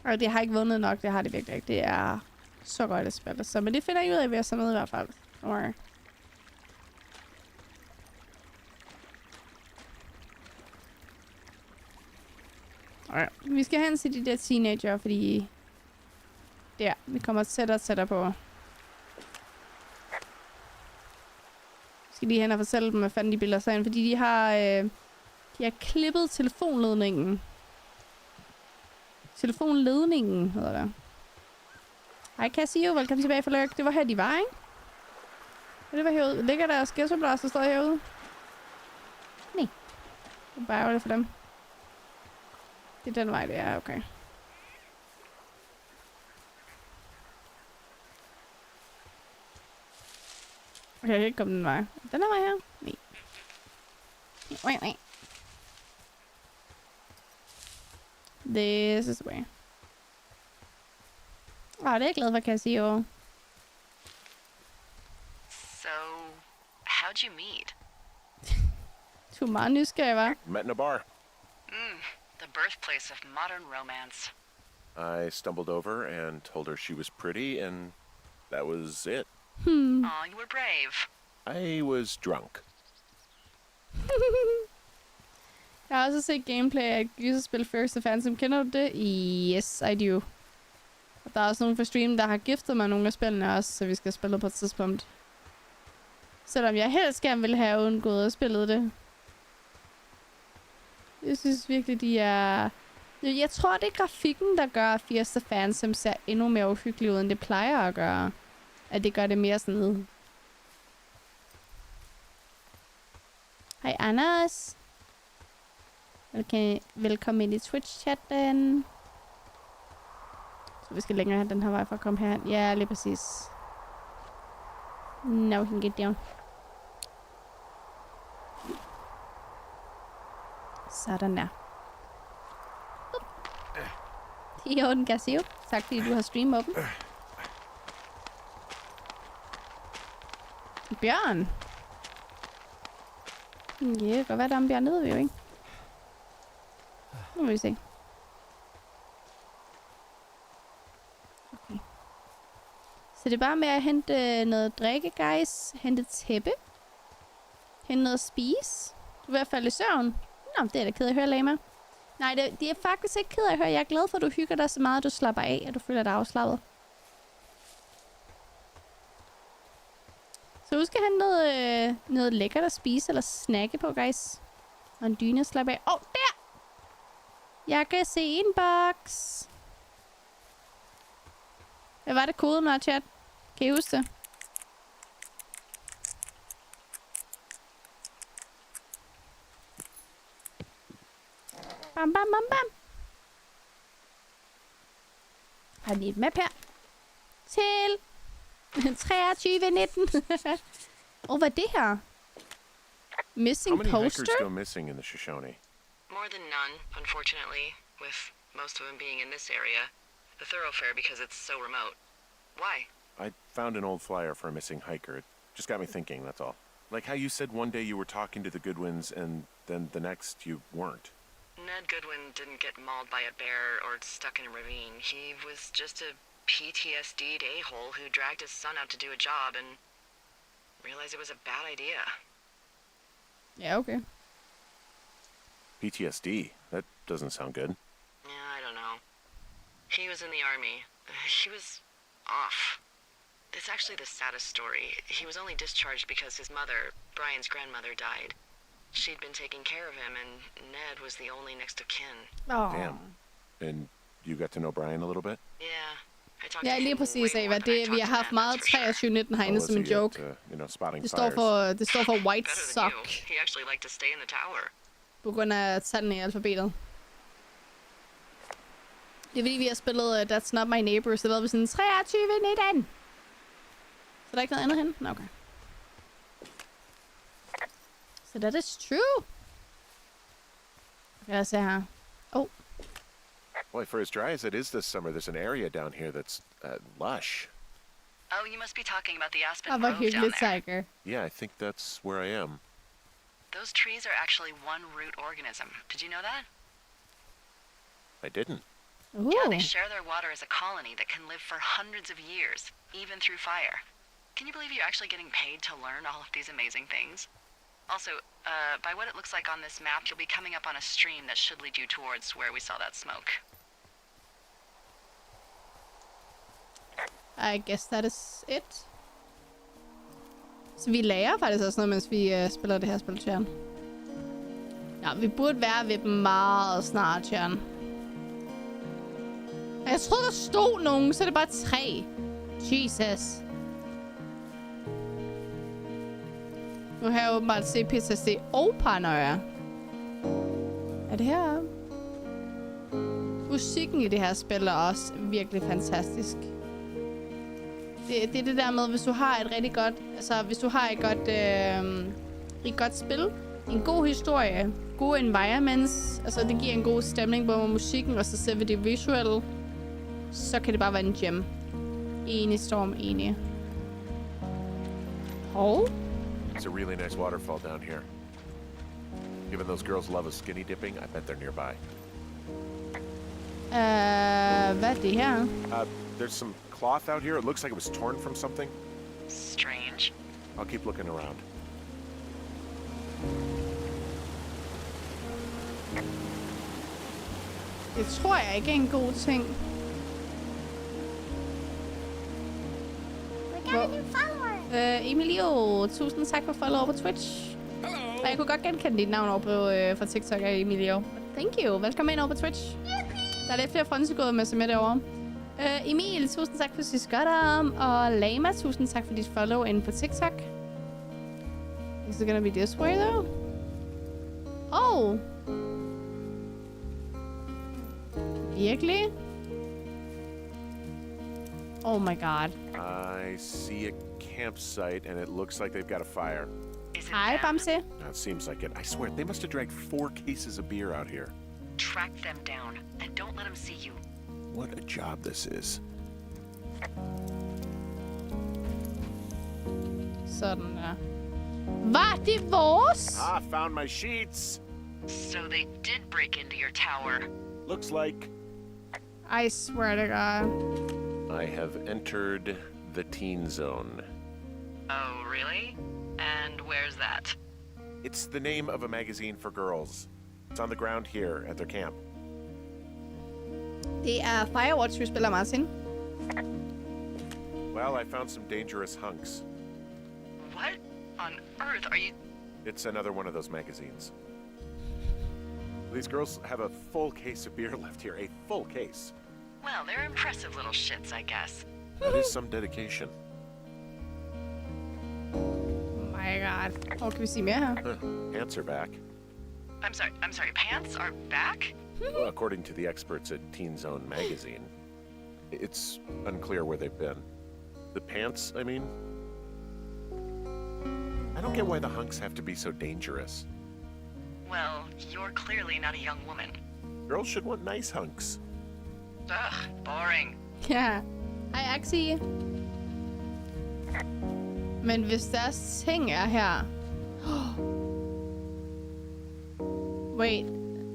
Og det har ikke vundet nok, det har det virkelig ikke. Det er så godt at spille. Så, men det finder I ud af ved at se med i hvert fald. Don't worry. Okay. Vi skal hen til de der teenager, fordi... Der, vi kommer tættere på. Vi skal lige hen og fortælle dem, hvad fanden de bilder sig ind, fordi de har klippet telefonledningen. Telefonledningen, hedder det. Hej Casio, velkommen tilbage fra Lørk. Det var her, de var, ikke? Det var herude. Ligger deres ghetto-blaster står herude? Nej. Det er bare ærgerligt for dem. Det er den vej, det er. Okay. Okay, jeg kan ikke komme den vej. Den her vej her? Nej. This is the way. Det er jeg glad for, kan jeg sige over. So, how'd you meet? Du er meget nysgerrig, hva'? Met in a bar. The birthplace of modern romance. I stumbled over and told her she was pretty, and that was it. Aw, you were brave. I was drunk. Jeg har også set gameplay af et gyserspil First of Phantom. Kender du det? Yes, I do. Og der er også nogen fra streamen, der har giftet mig nogle af spillene også, så vi skal spille på et tidspunkt. Selvom jeg helst gerne ville have undgået at spille det. Jeg synes virkelig, de er... Jeg tror, det er grafikken, der gør, at First of Phantom ser endnu mere uhyggelig ud, end det plejer at gøre. At det gør det mere sådan noget. Hej Anders. Velkommen ind i Twitch-chatten. Så vi skal længere hen den her vej for at komme herhen. Ja, lige præcis. Now we can get down. Sådan der. I orden, Gassio. Tak fordi du har streamet åben. Bjørn. Ja, det kan godt være, der er en bjørn nede, vi jo ikke. Nu må vi se. Okay. Så det er bare med at hente noget drikke, guys. Hente tæppe. Hente noget at spise. Du er i hvert fald i søvn. Nå, det er da ked af at høre, Lama. Nej, det er faktisk ikke ked af at høre. Jeg er glad for, at du hygger dig så meget, at du slapper af, og du føler dig afslappet. Så husk at have noget lækkert at spise eller snakke på, guys. Og en dyne at slappe af. Der! Jeg kan se en boks. Hvad var det koden var, chat? Kan I huske det? Bam, bam, bam, bam. Har I et map her? Til 2319. Hvad er det her? Missing How many poster? hikers go missing in the Shoshone? More than none, unfortunately, with most of them being in this area. The thoroughfare because it's so remote. Why? I found an old flyer for a missing hiker. It just got me thinking, that's all. Like how you said one day you were talking to the Goodwins and then the next you weren't. Ned Goodwin didn't get mauled by a bear or stuck in a ravine. He was just a PTSD'd a-hole who dragged his son out to do a job and realized it was a bad idea. Ja, okay. PTSD? That doesn't sound good. Yeah, I don't know. He was in the army. He was off. It's actually the saddest story. He was only discharged because his mother, Brian's grandmother, died. She'd been taking care of him, and Ned was the only next of kin. Oh. Damn. And you got to know Brian a little bit? Yeah. I talked Ja, to lige him præcis, way Ava. more than I Vi talked har to haft Ned, meget that's for sure. 2319 herinde som en joke. Spotting Det fires. står for white Better than sock. you. He actually liked to stay in the tower. På grund af tanden i alfabetet. Det er fordi, vi har spillet That's Not My Neighbor, så ved vi sådan 2319. Så der er ikke noget andet hen? Nå, okay. So that is true. Lad os se her. Oh. Boy, for as dry as it is this summer, there's an area down here that's lush. Oh, you must be talking about the Aspen Hvor Grove down hyggeligt, there. Tiger. Yeah, I think that's where I am. Those trees are actually one root organism. Did you know that? I didn't. Ooh. Yeah, they share their water as a colony that can live for hundreds of years, even through fire. Can you believe you're actually getting paid to learn all of these amazing things? Also, by what it looks like on this map, you'll be coming up on a stream that should lead you towards where we saw that smoke. I guess that is it. Så vi lærer faktisk også noget, mens vi spiller det her spil, Tjern. Ja, vi burde være ved dem meget snart, Tjern. Jeg troede, der stod nogen, så er det bare 3. Jesus. Nu har jeg åbenbart set PTSD og paranoia. Er det her? Musikken i det her spil er også virkelig fantastisk. Det er det der med, hvis du har et rigtig godt... Altså, hvis du har et godt spil, en god historie, gode environments, altså det giver en god stemning både med musikken og så selve det visuelle, så kan det bare være en gem. Enig storm, enig. Hov? It's a really nice waterfall down here. Given those girls love a skinny dipping, I bet they're nearby. Hvad er det her? There's some cloth out here. It looks like it was torn from something. Strange. I'll keep looking around. Det tror jeg ikke er en god ting. We got a new follower. Emilio, tusind tak for follow på Twitch. Hello. Og jeg kunne godt genkende dit navn over på fra TikTok af Emilio. Thank you. Velkommen ind over på Twitch. Der er lidt flere frønsegåede med sig med derovre. Emil, tusind tak for sidst godt om. Og Lama, tusind tak for dit follow inde på TikTok. Is it gonna be this way though? Oh! Virkelig? Oh my god. I see a campsite, and it looks like they've got a fire. Is it Hej, them? Bamse. It seems like it. I swear, they must have dragged 4 cases of beer out here. Track them down, and don't let them see you. What a job this is. Sådan der. Var det vores? Ah, found my sheets. So they did break into your tower. Looks like I swear to God. I have entered the teen zone. Oh, really? And where's that? It's the name of a magazine for girls. It's on the ground here at their camp. Det er Firewatch, vi spiller, Martin. Well, I found some dangerous hunks. What on earth are you... It's another one of those magazines. These girls have a full case of beer left here. A full case. Well, they're impressive little shits, I guess. That is some dedication. Oh my God. Hvor kan vi sige mere her? Pants are back. I'm sorry, pants are back? Well, according to the experts at Teen Zone magazine. It's unclear where they've been. The pants, I mean? I don't get why the hunks have to be so dangerous. Well, you're clearly not a young woman. Girls should want nice hunks. Ugh, boring. Ja. Hej, Axie. Men hvis deres ting er her... Wait.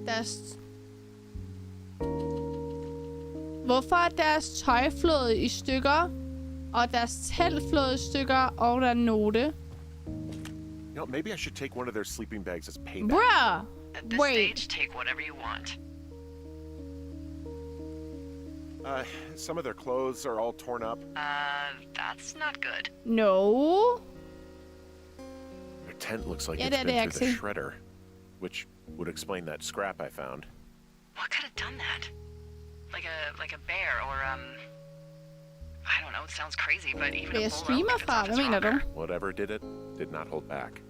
Deres... Hvorfor er deres tøj flået i stykker, og deres telt flået i stykker, og der er note? You know, maybe I should take one of their sleeping bags as payback. Bruh! At this Wait. stage, take whatever you want. Some of their clothes are all torn up. That's not good. No. Their tent looks like Yeah, it's that been through the actually- shredder, which would explain that scrap I found. What could have done that? Like a bear or I don't know, it sounds crazy, but even Det a er bull elk streamer is fra, not hvad mener du? stronger. Whatever did it, did not hold back.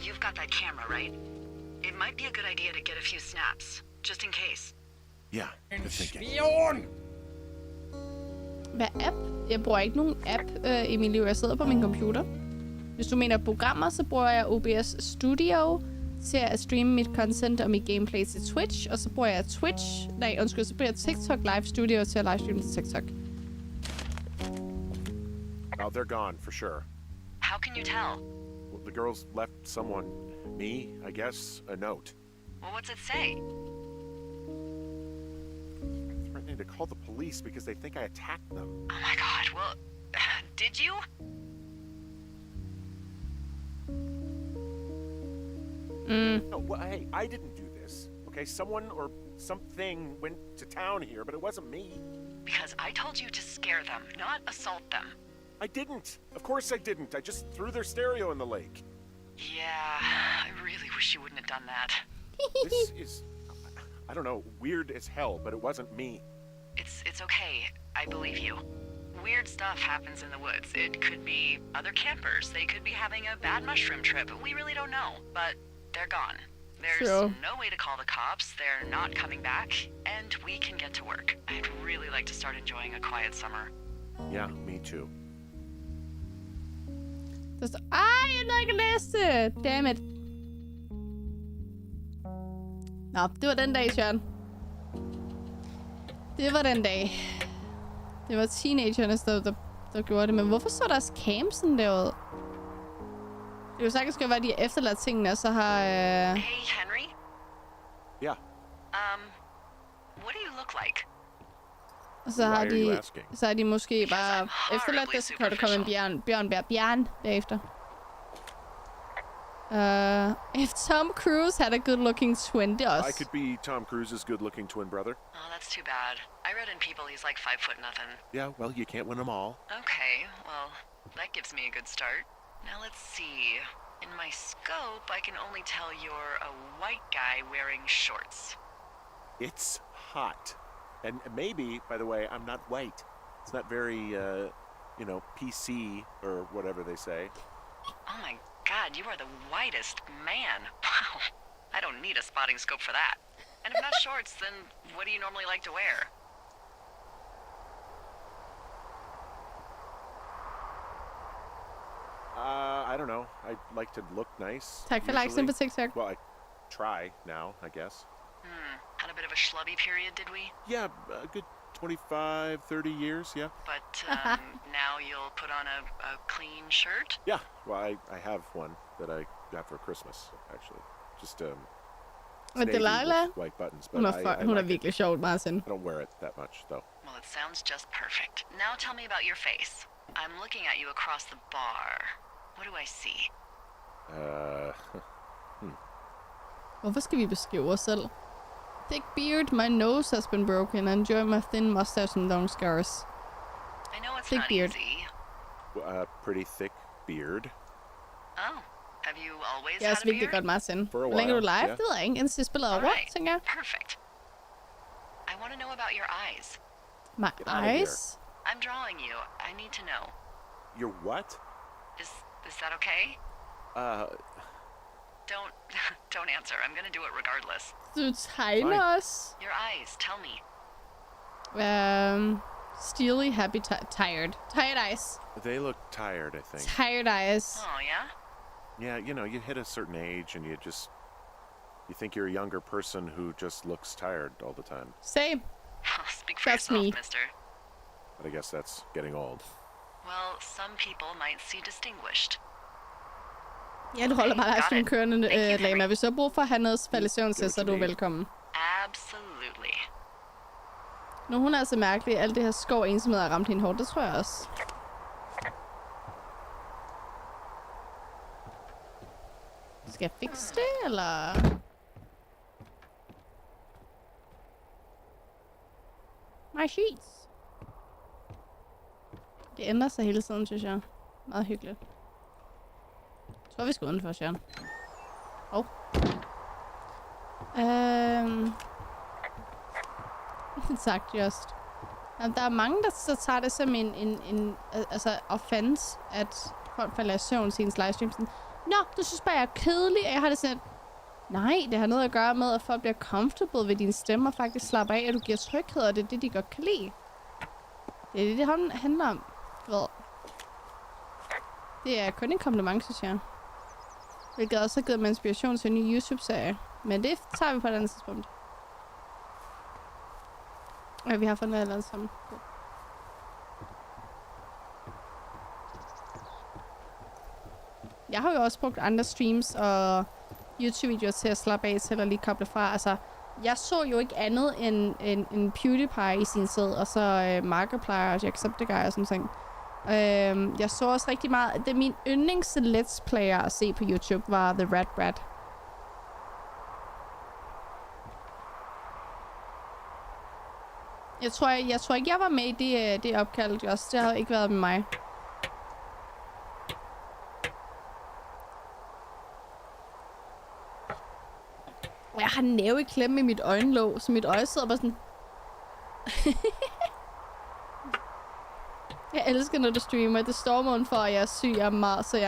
You've got that camera, right? It might be a good idea to get a few snaps, just in case. Yeah, good thinking. Hvad app? Jeg bruger ikke nogen app, Emilio. Jeg sidder på min computer. Hvis du mener programmer, så bruger jeg OBS Studio til at streame mit content og mit gameplay til Twitch. Og så bruger jeg så bruger jeg TikTok Live Studio til at livestreame til TikTok. Oh, they're gone for sure. How can you tell? Well, the girls left someone, me, I guess, a note. Well, what's it say? Threatening to call the police because they think I attacked them. Oh my god, well, did you? No, well, hey, I didn't do this. Okay, someone or something went to town here, but it wasn't me. Because I told you to scare them, not assault them. I didn't. Of course I didn't. I just threw their stereo in the lake. Yeah, I really wish you wouldn't have done that. This is, I don't know, weird as hell, but it wasn't me. It's okay. I believe you. Weird stuff happens in the woods. It could be other campers. They could be having a bad mushroom trip. We really don't know, but they're gone. There's no way to call the cops. They're not coming back, and we can get to work. I'd really like to start enjoying a quiet summer. Yeah, me too. Der står... Ej, jeg nåede ikke at læse det! Dammit. Nå, det var den dag, Søren. Det var den dag. Det var teenagerne, der gjorde det. Men hvorfor så deres campsen derude? Det er jo sagtens skal være, de har efterladt tingene, og så har... Hey, Henry? Yeah. What do you look like? Og så har de måske bare efterladt det, så kan der komme en bjørn bagefter. If Tom Cruise had a good-looking twin, det også. I could be Tom Cruise's good-looking twin brother. Oh, that's too bad. I read in People he's like 5'0". Yeah, well, you can't win them all. Okay, well, that gives me a good start. Now let's see. In my scope, I can only tell you're a white guy wearing shorts. It's hot. And maybe, by the way, I'm not white. It's not very, PC or whatever they say. Oh my god, you are the whitest man. Wow. I don't need a spotting scope for that. And if not shorts, then what do you normally like to wear? I don't know. I like to look nice. Tak for likesen på TikTok. Well, I try now, I guess. Had a bit of a schlubby period, did we? Yeah, a good 25, 30 years, yeah. But now you'll put on a clean shirt? Yeah, well, I have one that I got for Christmas, actually. Just, Og navy Delilah? with white buttons, but Hun er, I hun er like virkelig it. sjovt, Martin. I don't wear it that much, though. Well, it sounds just perfect. Now tell me about your face. I'm looking at you across the bar. What do I see? Hvorfor skal vi beskrive os selv? Thick beard, my nose has been broken. Enjoy my thin mustache and long scars. I know it's Thick not beard. easy. Pretty thick beard. Oh, have you always Det er had også a virkelig beard? godt, Martin. For a Hvor længe er du while, live? yeah. Det ved jeg ikke. Indtil jeg spiller over, Alright, tænker jeg. perfect. I want to know about your eyes. My Get out of here. eyes? I'm drawing you. I need to know. Your what? Is that okay? Uh, Don't answer. I'm gonna do it regardless. Du tegner os. Your eyes, tell me. Steely, happy, tired. Tired eyes. they look tired, I think. Tired eyes. Oh, yeah? Yeah, you hit a certain age and you think you're a younger person who just looks tired all the time. Same. Speak for That's yourself, me. mister. But I guess that's getting old. Well, some people might see distinguished. Ja, du holder bare Got livestream it. kørende, Thank you, Lama. Henry. Hvis du har brug for at have noget falde i søvn til, så er du velkommen. Absolutely. Nu hun er altså mærkelig. Alt det her skov ensomhed har ramt hende hårdt. Det tror jeg også. Skal jeg fikse det, eller? My sheets. Det ændrer sig hele tiden, synes jeg. Meget hyggeligt. Jeg tror, vi skal udenfor, Søren. Sagt just. Jamen, der er mange, der så tager det som en offense, at folk falder i søvn til ens livestream. Sådan, nå, du synes bare, jeg er kedelig, og jeg har det sådan, nej, det har noget at gøre med, at folk bliver comfortable ved din stemme, og faktisk slapper af, og du giver tryghed, og det er det, de godt kan lide. Det er det, det handler om. Hvad? Det er kun en kompliment, synes jeg. Hvilket også har givet mig inspiration til en ny YouTube-serie. Men det tager vi på et andet tidspunkt. Ja, vi har fundet noget andet sammen. Jeg har jo også brugt andre streams og YouTube-videoer til at slappe af til at lige koble fra. Altså, jeg så jo ikke andet end PewDiePie i sin tid, og så Markiplier og Jacksepticeye og sådan ting. Jeg så også rigtig meget. Det min yndlings let's player at se på YouTube var The Rat Brat. Jeg tror ikke, jeg var med i det opkald, også. Det har ikke været med mig. Jeg har næve i klemme i mit øjenlåg, så mit øje sidder bare sådan... Jeg elsker, når du streamer. Det står mig for, at jeg er syg. Jeg er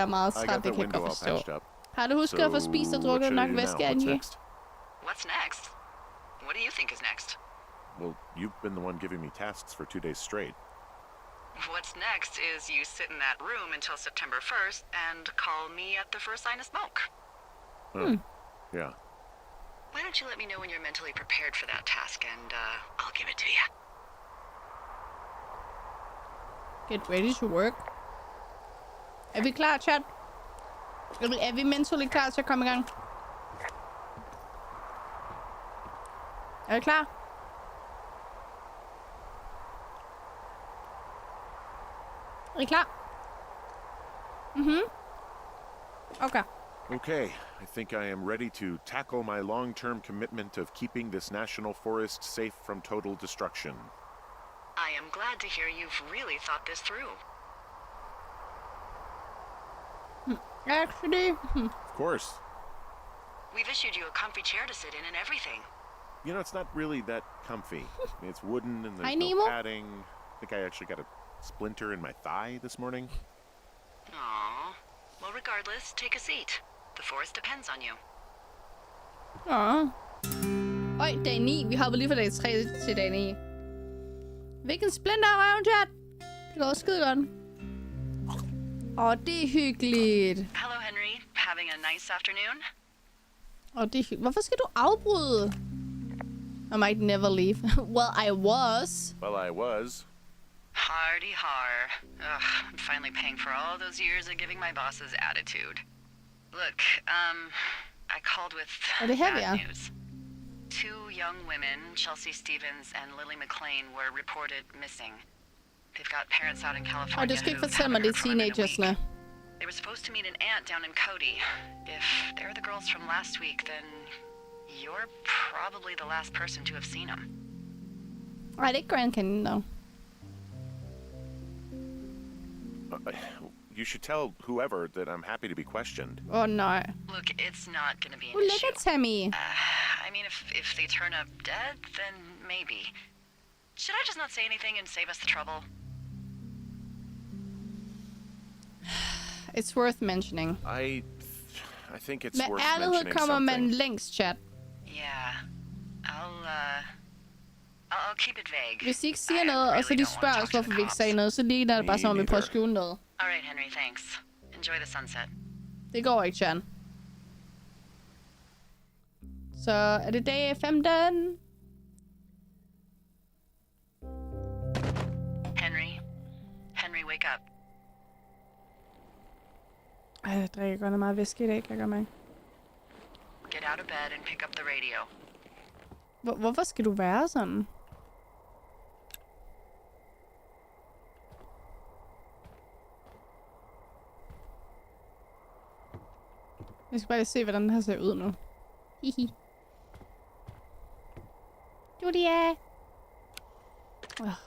meget træt. Det kan jeg godt forstå. Har du husket at få spist og drukket nok væske, Angie? What's next? What do you think is next? Well, you've been the one giving me tasks for 2 days straight. What's next is you sit in that room until September 1st and call me at the first sign of smoke. Yeah. Why don't you let me know when you're mentally prepared for that task, and I'll give it to you. Get ready to work. Er vi klar, chat? Er vi mentally klar til at komme i gang? Er vi klar? Er I klar? Okay. Okay, I think I am ready to tackle my long-term commitment of keeping this national forest safe from total destruction. I am glad to hear you've really thought this through. Actually... Of course. We've issued you a comfy chair to sit in and everything. You know, it's not really that comfy. It's wooden and Hi, there's Nemo. no padding. I think I actually got a splinter in my thigh this morning. Aww. Well, regardless, take a seat. The forest depends on you. Øj, dag 9. Vi hopper lige fra dag 3 til dag 9. Hvilken splinter er røven, chat? Det går skide godt. Det er hyggeligt. Hello, Henry. Having a nice afternoon? Det er hyggeligt. Hvorfor skal du afbryde? I might never leave. Well, I was. Well, I was. Hardy har. Ugh, I'm finally paying for all those years of giving my bosses attitude. Look, I called with bad news. 2 young women, Chelsea Stevens and Lily McLean, were reported missing. They've got parents out in California Du skal ikke who fortælle mig, det er haven't heard from them in a teenagers, week. They were supposed to meet an aunt down in Cody. If they're the girls from last week, then you're probably the last person to have seen them. Nej, det er ikke Grand Canyon, dog. You should tell whoever that I'm happy to be questioned. Nej. Look, it's not gonna be an Look issue. at Tammy. I mean, if they turn up dead, then maybe. Should I just not say anything and save us the trouble? It's worth mentioning. I think it's Med worth ærlighed mentioning kommer man something. længst, chat. Yeah. I'll keep it vague. Hvis I ikke siger noget, og så de spørger os, hvorfor vi ikke sagde noget, så ligner det bare som om, vi prøver at skjule noget. Alright, Henry, thanks. Enjoy the sunset. Det går ikke, Chan. Så er det dag 15? Henry, wake up. Jeg drikker godt meget væske i dag, kan jeg godt mærke. Get out of bed and pick up the radio. Hvorfor skal du være sådan? Jeg skal bare lige se, hvordan den her ser ud nu. Hihi. Julia!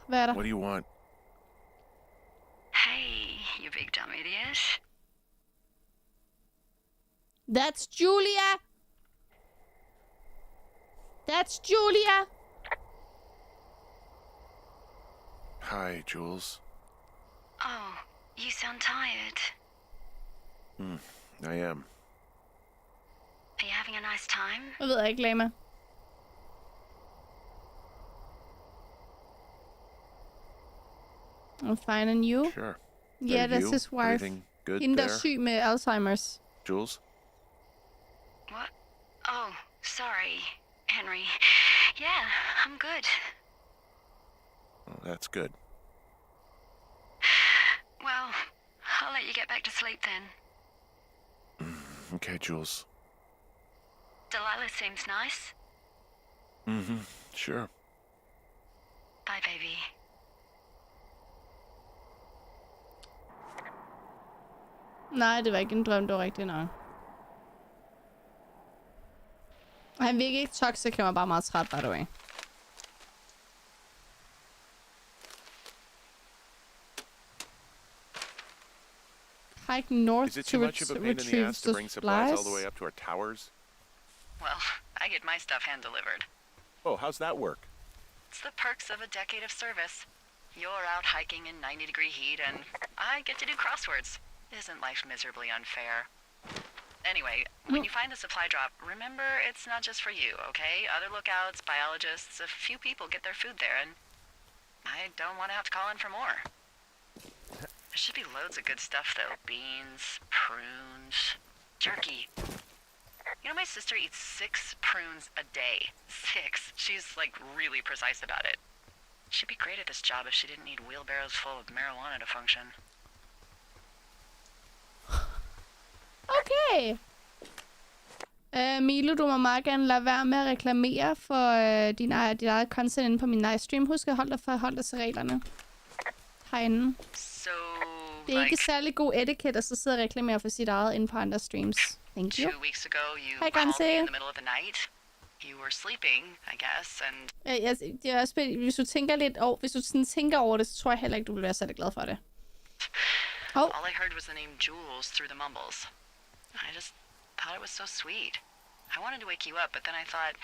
Hvad er der? What do you want? Hey, you big dumb idiot. That's Julia! That's Julia! Hi, Jules. Oh, you sound tired. I am. Are you having a nice time? Jeg ved ikke, Lama. I'm fine, and you? Sure. Yeah, Are that's you? his wife. Everything good Hende, der there? er syg med Alzheimer's. Jules? What? Oh, sorry, Henry. Yeah, I'm good. Oh, that's good. Well, I'll let you get back to sleep then. Okay, Jules. Delilah seems nice. Sure. Bye, baby. Nej, det var ikke en drøm, det var rigtigt nok. Han virker ikke toxic, han var bare meget træt, by the way. Hike north Is it to too much of a pain in the retrieve ass to bring supplies all the way supplies. up to our towers? Well, I get my stuff hand-delivered. Oh, how's that work? It's the perks of a decade of service. You're out hiking in 90-degree heat, and I get to do crosswords. Isn't life miserably unfair? Anyway, when you find the supply drop, remember it's not just for you, okay? Other lookouts, biologists, a few people get their food there, and I don't want to have to call in for more. There should be loads of good stuff, though. Beans, prunes, jerky. You know, my sister eats 6 prunes a day. 6. She's, like, really precise about it. She'd be great at this job if she didn't need wheelbarrows full of marijuana to function. Okay. Milo, du må meget gerne lade være med at reklamere for dit eget content inde på min livestream. Husk at holde dig til reglerne herinde. So, Det er like, ikke særlig god etiquette at så sidde og reklamere for sit eget inde på andre streams. Thank you. 2 weeks ago, you Hej, called me Ganse. in the middle of the night. You were sleeping, I guess, and Det er også, hvis du tænker lidt over, hvis du sådan tænker over det, så tror jeg heller ikke, du vil være særlig glad for det. all I heard was the name Jules through the mumbles. I just thought it was so sweet. I wanted to wake you up, but then I thought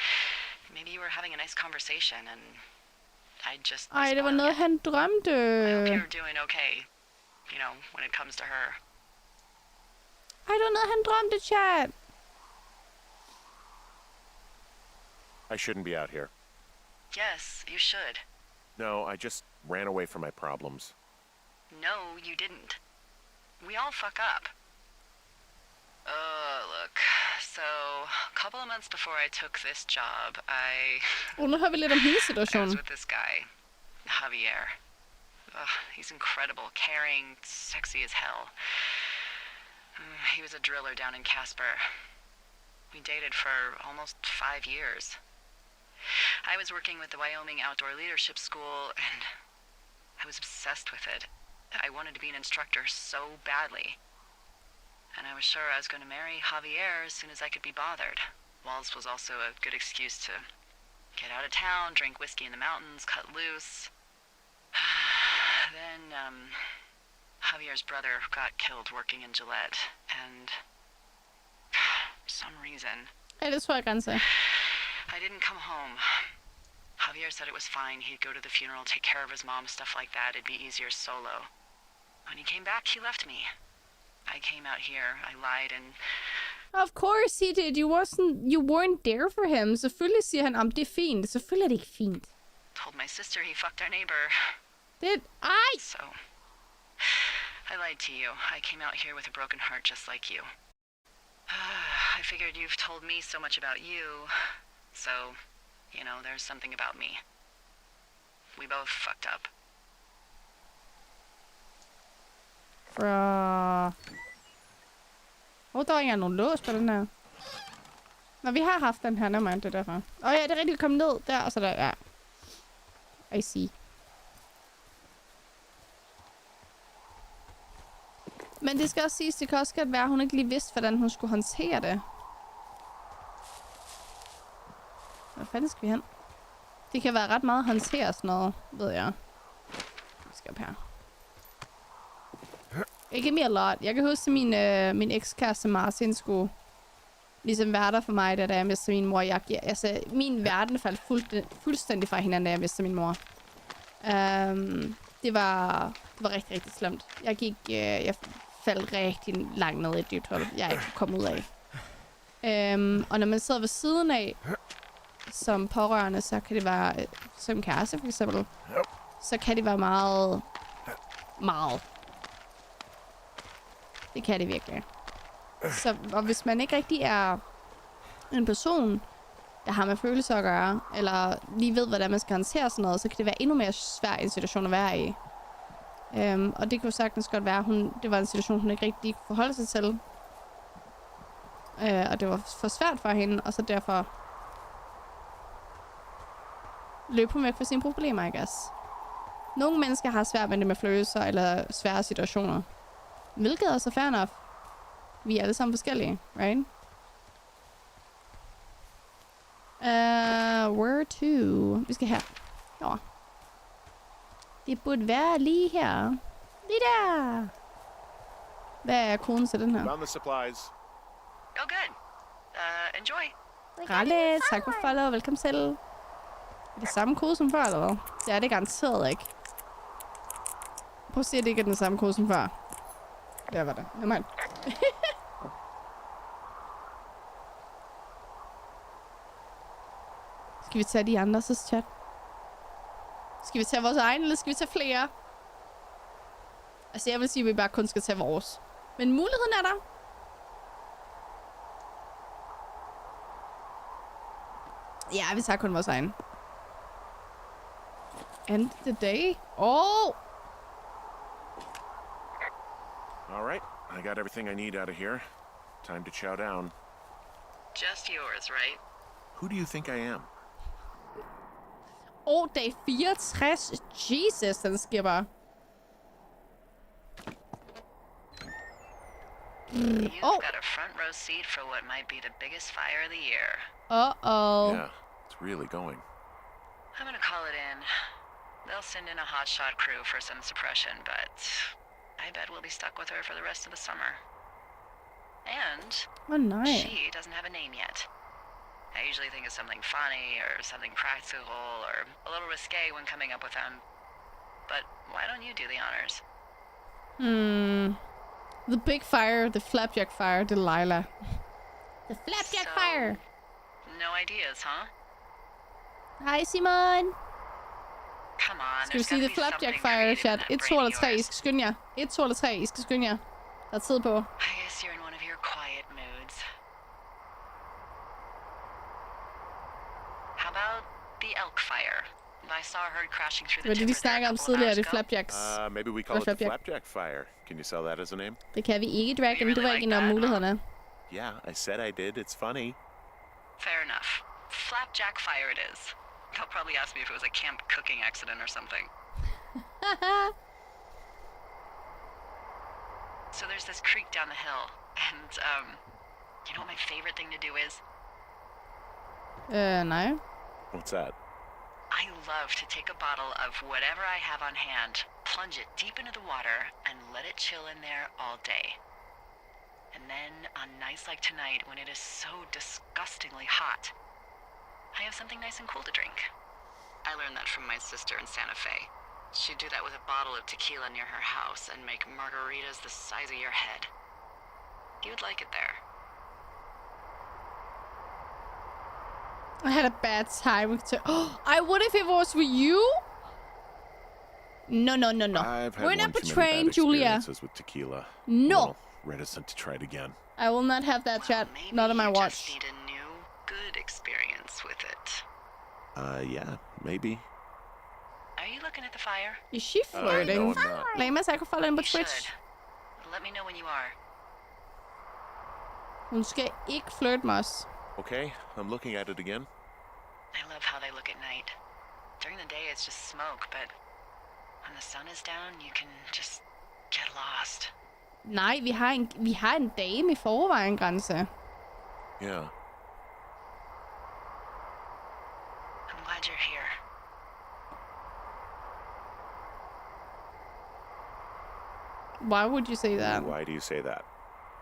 maybe you were having a nice conversation, and I just Ej, det var spoiled noget, it. han drømte. I hope you're doing okay, you know, when it comes to her. Ej, det var noget, han drømte, chat. I shouldn't be out here. Yes, you should. No, I just ran away from my problems. No, you didn't. We all fuck up. Look. So, a couple of months before I took this job, Nu har vi lidt om hendes I situation. was with this guy, Javier. He's incredible, caring, sexy as hell. He was a driller down in Casper. We dated for almost 5 years. I was working with the Wyoming Outdoor Leadership School, and I was obsessed with it. I wanted to be an instructor so badly. And I was sure I was going to marry Javier as soon as I could be bothered. Walls was also a good excuse to get out of town, drink whiskey in the mountains, cut loose. Then, Javier's brother got killed working in Gillette, and for some reason, Ja, det tror jeg grænse. I didn't come home. Javier said it was fine. He'd go to the funeral, take care of his mom, stuff like that. It'd be easier solo. When he came back, he left me. I came out here. I lied and Of course he did. You weren't there for him. Selvfølgelig siger han, det er fint. Selvfølgelig er det ikke fint. told my sister he fucked our neighbor. Ej! So, I lied to you. I came out here with a broken heart just like you. I figured you've told me so much about you, so, you know, there's something about me. We both fucked up. Der var ikke engang nogen lås på den her. Nå, vi har haft den her, nemlig det er derfor. Ja, det er rigtigt, kom ned der, og så der, ja. I see. Men det skal også siges, det kan også godt være, at hun ikke lige vidste, hvordan hun skulle håndtere det. Hvor fanden skal vi hen? Det kan være ret meget at håndtere sådan noget, ved jeg. Vi skal op her. Ikke mere lot. Jeg kan huske, at min ekskæreste Martin skulle ligesom være der for mig, da jeg mistede min mor. Min verden faldt fuldstændig fra hinanden, da jeg mistede min mor. Det var rigtig, rigtig slemt. Jeg faldt rigtig langt ned i et dybt hul, jeg ikke kom ud af. Og når man sidder ved siden af, som pårørende, så kan det være, som kæreste for eksempel, så kan det være meget. Det kan det virkelig. Og hvis man ikke rigtig er en person, der har med følelser at gøre, eller lige ved, hvordan man skal håndtere sådan noget, så kan det være endnu mere svær en situation at være i. Og det kunne sagtens godt være, det var en situation, hun ikke rigtig kunne forholde sig til. Og det var for svært for hende, og så derfor løb hun væk fra sine problemer, I guess. Nogle mennesker har svært med det med følelser, eller svære situationer. Hvilket også er fair enough. Vi er alle sammen forskellige, right? Where to? Vi skal her. Ja. Det burde være lige her. Lige der. Hvad er koden til den her? Found the supplies. Oh, good. Enjoy. Ralle, tak for follow, velkommen til. Er det samme kode som før, eller hvad? Det er det garanteret ikke. Prøv at se, at det ikke er den samme kode som før. Der var det. Jamen. Skal vi tage de andres chat? Skal vi tage vores egen, eller skal vi tage flere? Altså, jeg vil sige, at vi bare kun skal tage vores. Men muligheden er der. Ja, vi tager kun vores egen. End the day. Oh! All right, I got everything I need out of here. Time to chow down. Just yours, right? Who do you think I am? Dag 64. Jesus, den sker bare. You've got a front row seat for what might be the biggest fire of the year. Uh-oh. Yeah, it's really going. I'm gonna call it in. They'll send in a hotshot crew for some suppression, but I bet we'll be stuck with her for the rest of the summer. And Oh, nice. she doesn't have a name yet. I usually think of something funny or something practical or a little risque when coming up with them. But why don't you do the honors? The big fire, the flapjack fire, Delilah. The flapjack So- fire. No ideas, huh? Hej, Simon. Come on. Skal vi there's sige gotta the be flapjack something fire, creative in chat? that 1, brain 2 of eller 3, I yours. skal skynde jer. 1, 2 eller 3, I skal skynde jer. Der er tid på. I guess you're in one of your quiet moods. How about the elk fire? I saw her crashing through Det the var det, vi timber there snakkede a om couple of tidligere, hours det ago. flapjacks. Maybe we call it the flapjack. flapjack fire. Can you sell that as a name? Det kan vi ikke, Dragon. You Du var really ikke like enormt that, mulighederne. Yeah, I said I did. It's funny. Fair enough. Flapjack fire it is. They'll probably ask me if it was a camp cooking accident or something. So there's this creek down the hill, and you know what my favorite thing to do is? Nej. What's that? I love to take a bottle of whatever I have on hand, plunge it deep into the water, and let it chill in there all day. And then, on nights like tonight, when it is so disgustingly hot, I have something nice and cool to drink. I learned that from my sister in Santa Fe. She'd do that with a bottle of tequila near her house and make margaritas the size of your head. You'd like it there. I had a bad time with I would if it was with you? No. I've had We're one not too many betraying bad Julia. experiences with tequila. No. A little reticent to try it again. I will not have that chat. Maybe Not on my you watch. just need a new, good experience with it. Yeah, maybe. Are you looking at the fire? Is she flirting? No, I'm not. Lad mig så jeg kan follow hende på You Twitch. should. Let me know when you are. Hun skal ikke flirte med os. Okay, I'm looking at it again. I love how they look at night. During the day, it's just smoke, but when the sun is down, you can just get lost. Nej, vi har en dame i forvejen, Grænse. Yeah. I'm glad you're here. Why would you say that? Why do you say that?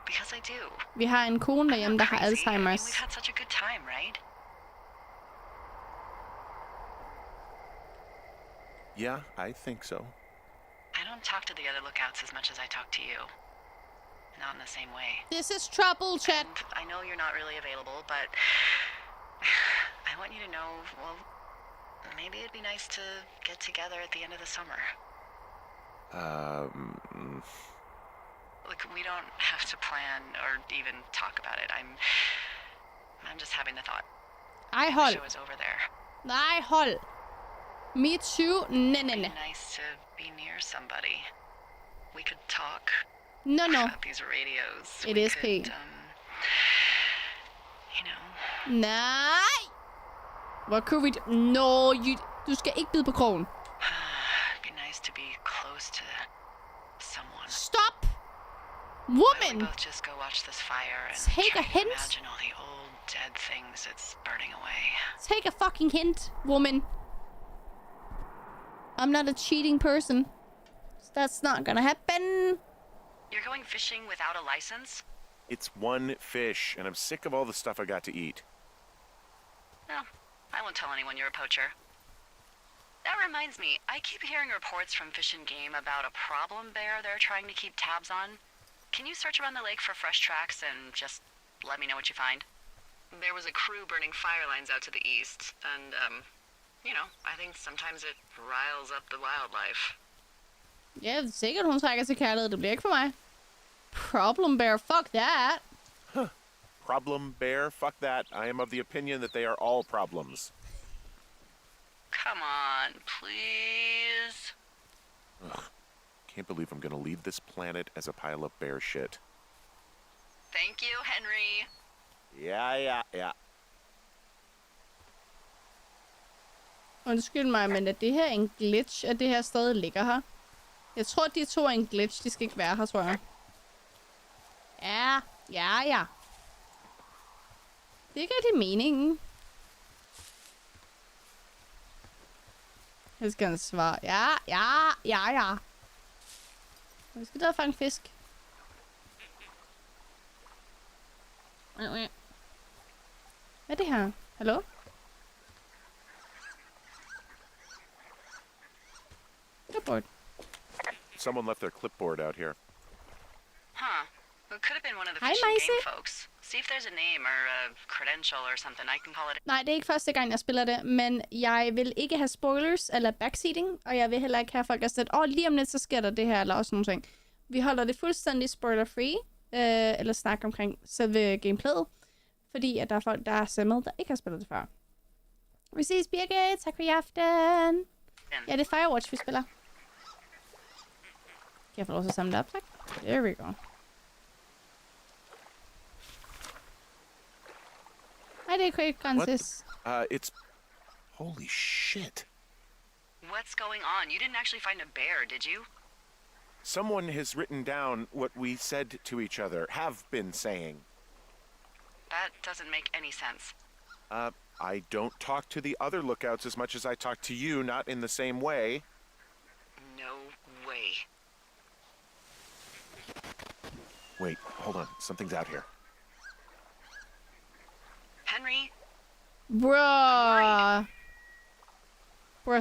Because I do. Vi har en kone derhjemme, der har Crazy. I mean, Alzheimer's. we've had such a good time, right? Yeah, I think so. I don't talk to the other lookouts as much as I talk to you. Not in the same way. This is trouble, chat. And I know you're not really available, but I want you to know, well, maybe it'd be nice to get together at the end of the summer. Look, we don't have to plan or even talk about it. I'm just having the thought. Ej, The hold. show is over there. Nej, hold. Me too. Nej. It'd be nice to be near somebody. We could talk No. about these radios. It We is could, P. You know, Nej! Hvor kunne vi... No, du skal ikke bide på krogen. it'd be nice to be close to someone. Stop! Why don't we Woman! both just go watch this fire and Take try a to hint. imagine all the old dead things it's burning away. Take a fucking hint, woman. I'm not a cheating person. That's not gonna happen. You're going fishing without a license? It's one fish, and I'm sick of all the stuff I got to eat. No, I won't tell anyone you're a poacher. That reminds me, I keep hearing reports from Fish and Game about a problem bear they're trying to keep tabs on. Can you search around the lake for fresh tracks and just let me know what you find? There was a crew burning fire lines out to the east, and, I think sometimes it riles up the wildlife. Ja, sikkert hun trækker til kærlighed. Det bliver ikke for mig. Problem bear, fuck that. Problem bear? Fuck that. I am of the opinion that they are all problems. Come on, please. Ugh. Can't believe I'm gonna leave this planet as a pile of bear shit. Thank you, Henry. Ja. Undskyld mig, men er det her en glitch, at det her stadig ligger her? Jeg tror, de to er en glitch. De skal ikke være her, tror jeg. Ja. Det er ikke rigtig meningen. Jeg skal have svar. Ja. Vi skal da fange fisk. Hvad er det her? Hallo? Clipboard. Someone left their clipboard out here. Huh. It could have been one of the Hi, Fish and Game Maisie. folks. See if there's a name or a credential or something. I can call it. Nej, det er ikke første gang, jeg spiller det, men jeg vil ikke have spoilers eller backseating, og jeg vil heller ikke have folk, der siger, lige om lidt, så sker der det her, eller også nogle ting. Vi holder det fuldstændig spoiler-free, eller snakker omkring selve gameplayet, fordi at der er folk, der er simmet, der ikke har spillet det før. Vi ses, Birgit. Tak for i aften. Ja, det er Firewatch, vi spiller. Kan jeg få lov til at samle det op, tak? There we go. Hej, det er Quick Francis. It's... Holy shit. What's going on? You didn't actually find a bear, did you? Someone has written down what we said to each other, have been saying. That doesn't make any sense. I don't talk to the other lookouts as much as I talk to you, not in the same way. No way. Wait, hold on. Something's out here. Henry? Bruh.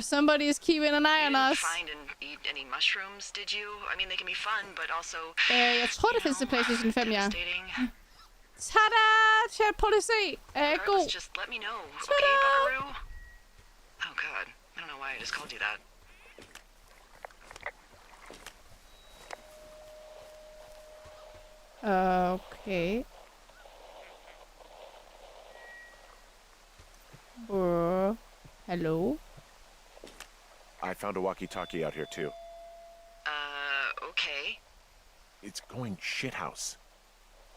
Somebody is keeping an eye You on didn't us. find and eat any mushrooms, did you? I mean, they can be fun, but also... Jeg tror, det findes til PlayStation 5, ja. devastating. Tada! Chat policy! Regardless, God. just let me know, Ta-da! okay, buckaroo? Oh god, I don't know why I just called you that. Okay. Hello? I found a walkie-talkie out here, too. Okay. It's going shithouse.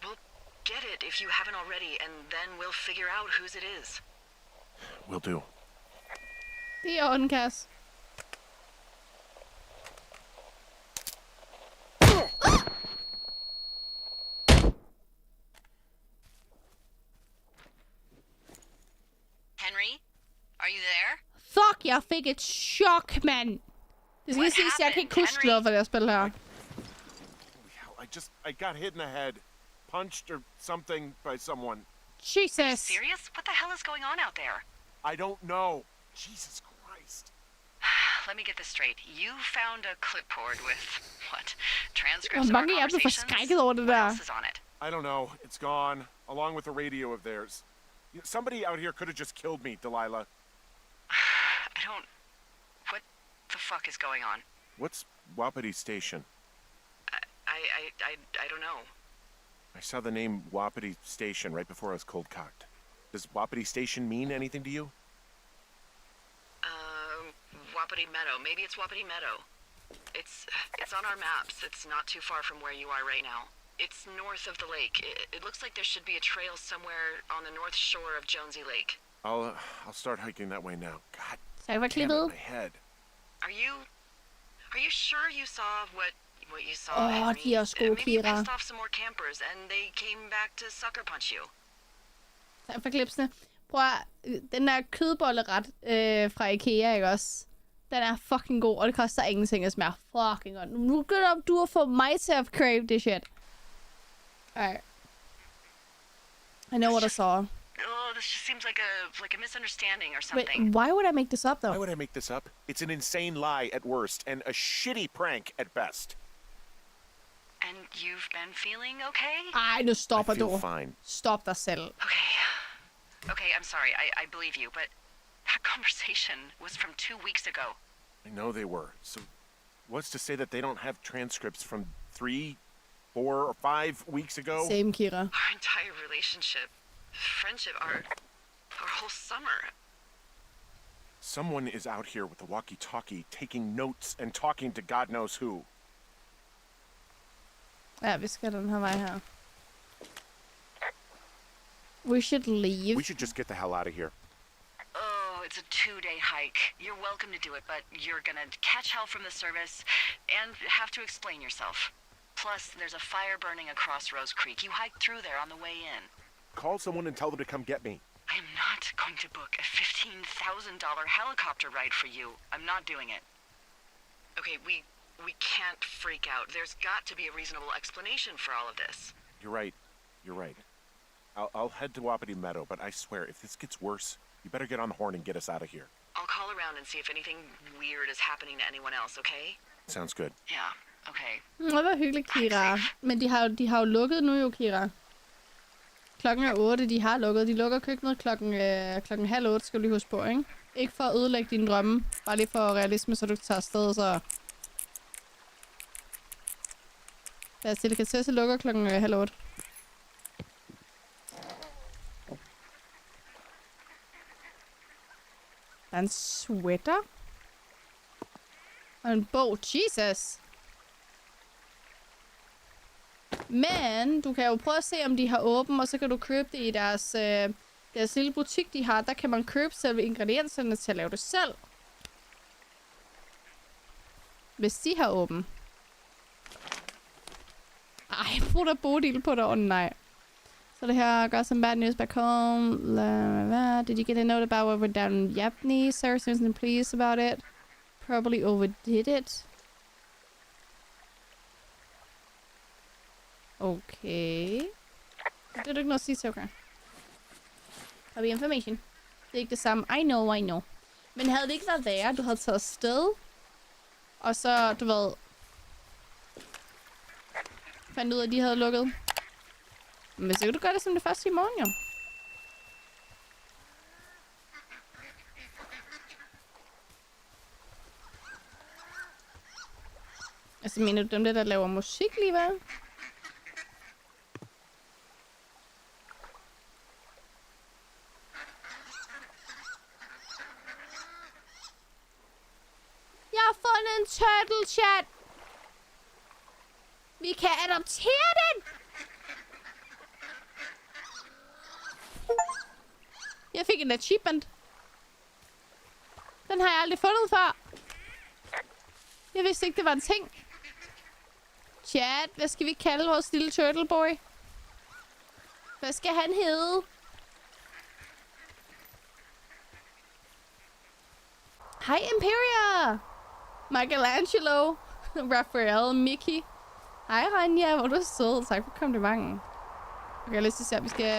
Well, get it if you haven't already, and then we'll figure out whose it is. Will do. Det er orden, Cass. Henry? Are you there? Fuck, jeg fik et chok, mand. Det skal What siges, jeg kan ikke happened, huske noget for det her spil her. Holy hell, I got hit in the head. Punched or something by someone. Jesus. Serious? What the hell is going on out there? I don't know. Jesus Christ. Let me get this straight. You found a clipboard with, what, transcripts Hvor of our mange af dem er conversations? forskrækket over det What der? else is on it? I don't know. It's gone, along with the radio of theirs. Somebody out here could have just killed me, Delilah. I don't... What the fuck is going on? What's Wapiti Station? I don't know. I saw the name Wapiti Station right before I was cold-cocked. Does Wapiti Station mean anything to you? Wapiti Meadow. Maybe it's Wapiti Meadow. It's on our maps. It's not too far from where you are right now. It's north of the lake. It looks like there should be a trail somewhere on the north shore of Jonesy Lake. I'll start hiking that way now. God Tak for damn it, klippet. my head. Are you sure you saw what you saw? Åh, de er Maybe you skopira. pissed off some more campers and they came back to sucker punch you. Tak for klipsene. Prøv at, den der kødbolleret fra Ikea, ikke også? Den er fucking god, og det koster ingenting at smage fucking godt. Nu begynder du at få mig til at crave det shit. Alright. I know what I saw. Oh, this just seems like a misunderstanding or something. Wait, why would I make this up, though? Why would I make this up? It's an insane lie at worst, and a shitty prank at best. And you've been feeling okay? Ej, nu stopper I feel du. fine. Stop dig selv. Okay, I'm sorry. I believe you, but that conversation was from 2 weeks ago. I know they were. So, what's to say that they don't have transcripts from 3, 4, or 5 weeks ago? Same, Kira. Our entire relationship, friendship, our whole summer. Someone is out here with a walkie-talkie taking notes and talking to God knows who. Ja, vi skal den her vej her. We should leave. We should just get the hell out of here. Oh, it's a 2-day hike. You're welcome to do it, but you're gonna catch hell from the service and have to explain yourself. Plus, there's a fire burning across Rose Creek. You hiked through there on the way in. Call someone and tell them to come get me. I am not going to book a $15,000 helicopter ride for you. I'm not doing it. Okay, we can't freak out. There's got to be a reasonable explanation for all of this. You're right. You're right. I'll head to Wapiti Meadow, but I swear, if this gets worse, you better get on the horn and get us out of here. I'll call around and see if anything weird is happening to anyone else, okay? Sounds good. Yeah, okay. Det var hyggeligt, Kira. Men de har jo lukket nu jo, Kira. Klokken er 8, de har lukket. De lukker køkkenet klokken 7:30, skal du lige huske på, ikke? Ikke for at ødelægge dine drømme. Bare lige for realisme, så du tager afsted, så... Deres delikatesse lukker klokken 7:30. Der er en sweater. Og en bog. Jesus! Men du kan jo prøve at se, om de har åbent, og så kan du købe det i deres lille butik, de har. Der kan man købe selve ingredienserne til at lave det selv. Hvis de har åbent. Ej, brug der Bodil på det. Nej. Så det her, got some bad news back home. Did you get a note about what we're down in Japanese? Sir, isn't pleased about it. Probably overdid it. Okay. Det er du ikke noget at sige til, okay. Har vi information? Det er ikke det samme. I know. Men havde det ikke været værre, du havde taget afsted, og så, du ved, fandt ud af, at de havde lukket. Men så kan du gøre det som det første i morgen, jo. Altså, mener du dem der laver musik lige hvad? Jeg har fundet en turtle chat. Vi kan adoptere den. Jeg fik en achievement. Den har jeg aldrig fundet før. Jeg vidste ikke, det var en ting. Chat, hvad skal vi kalde vores lille turtle boy? Hvad skal han hedde? Hej Imperia! Michelangelo, Raphael, Mickey. Hej Ranja, hvor du er sød. Tak for komplimenten. Okay, lad os se,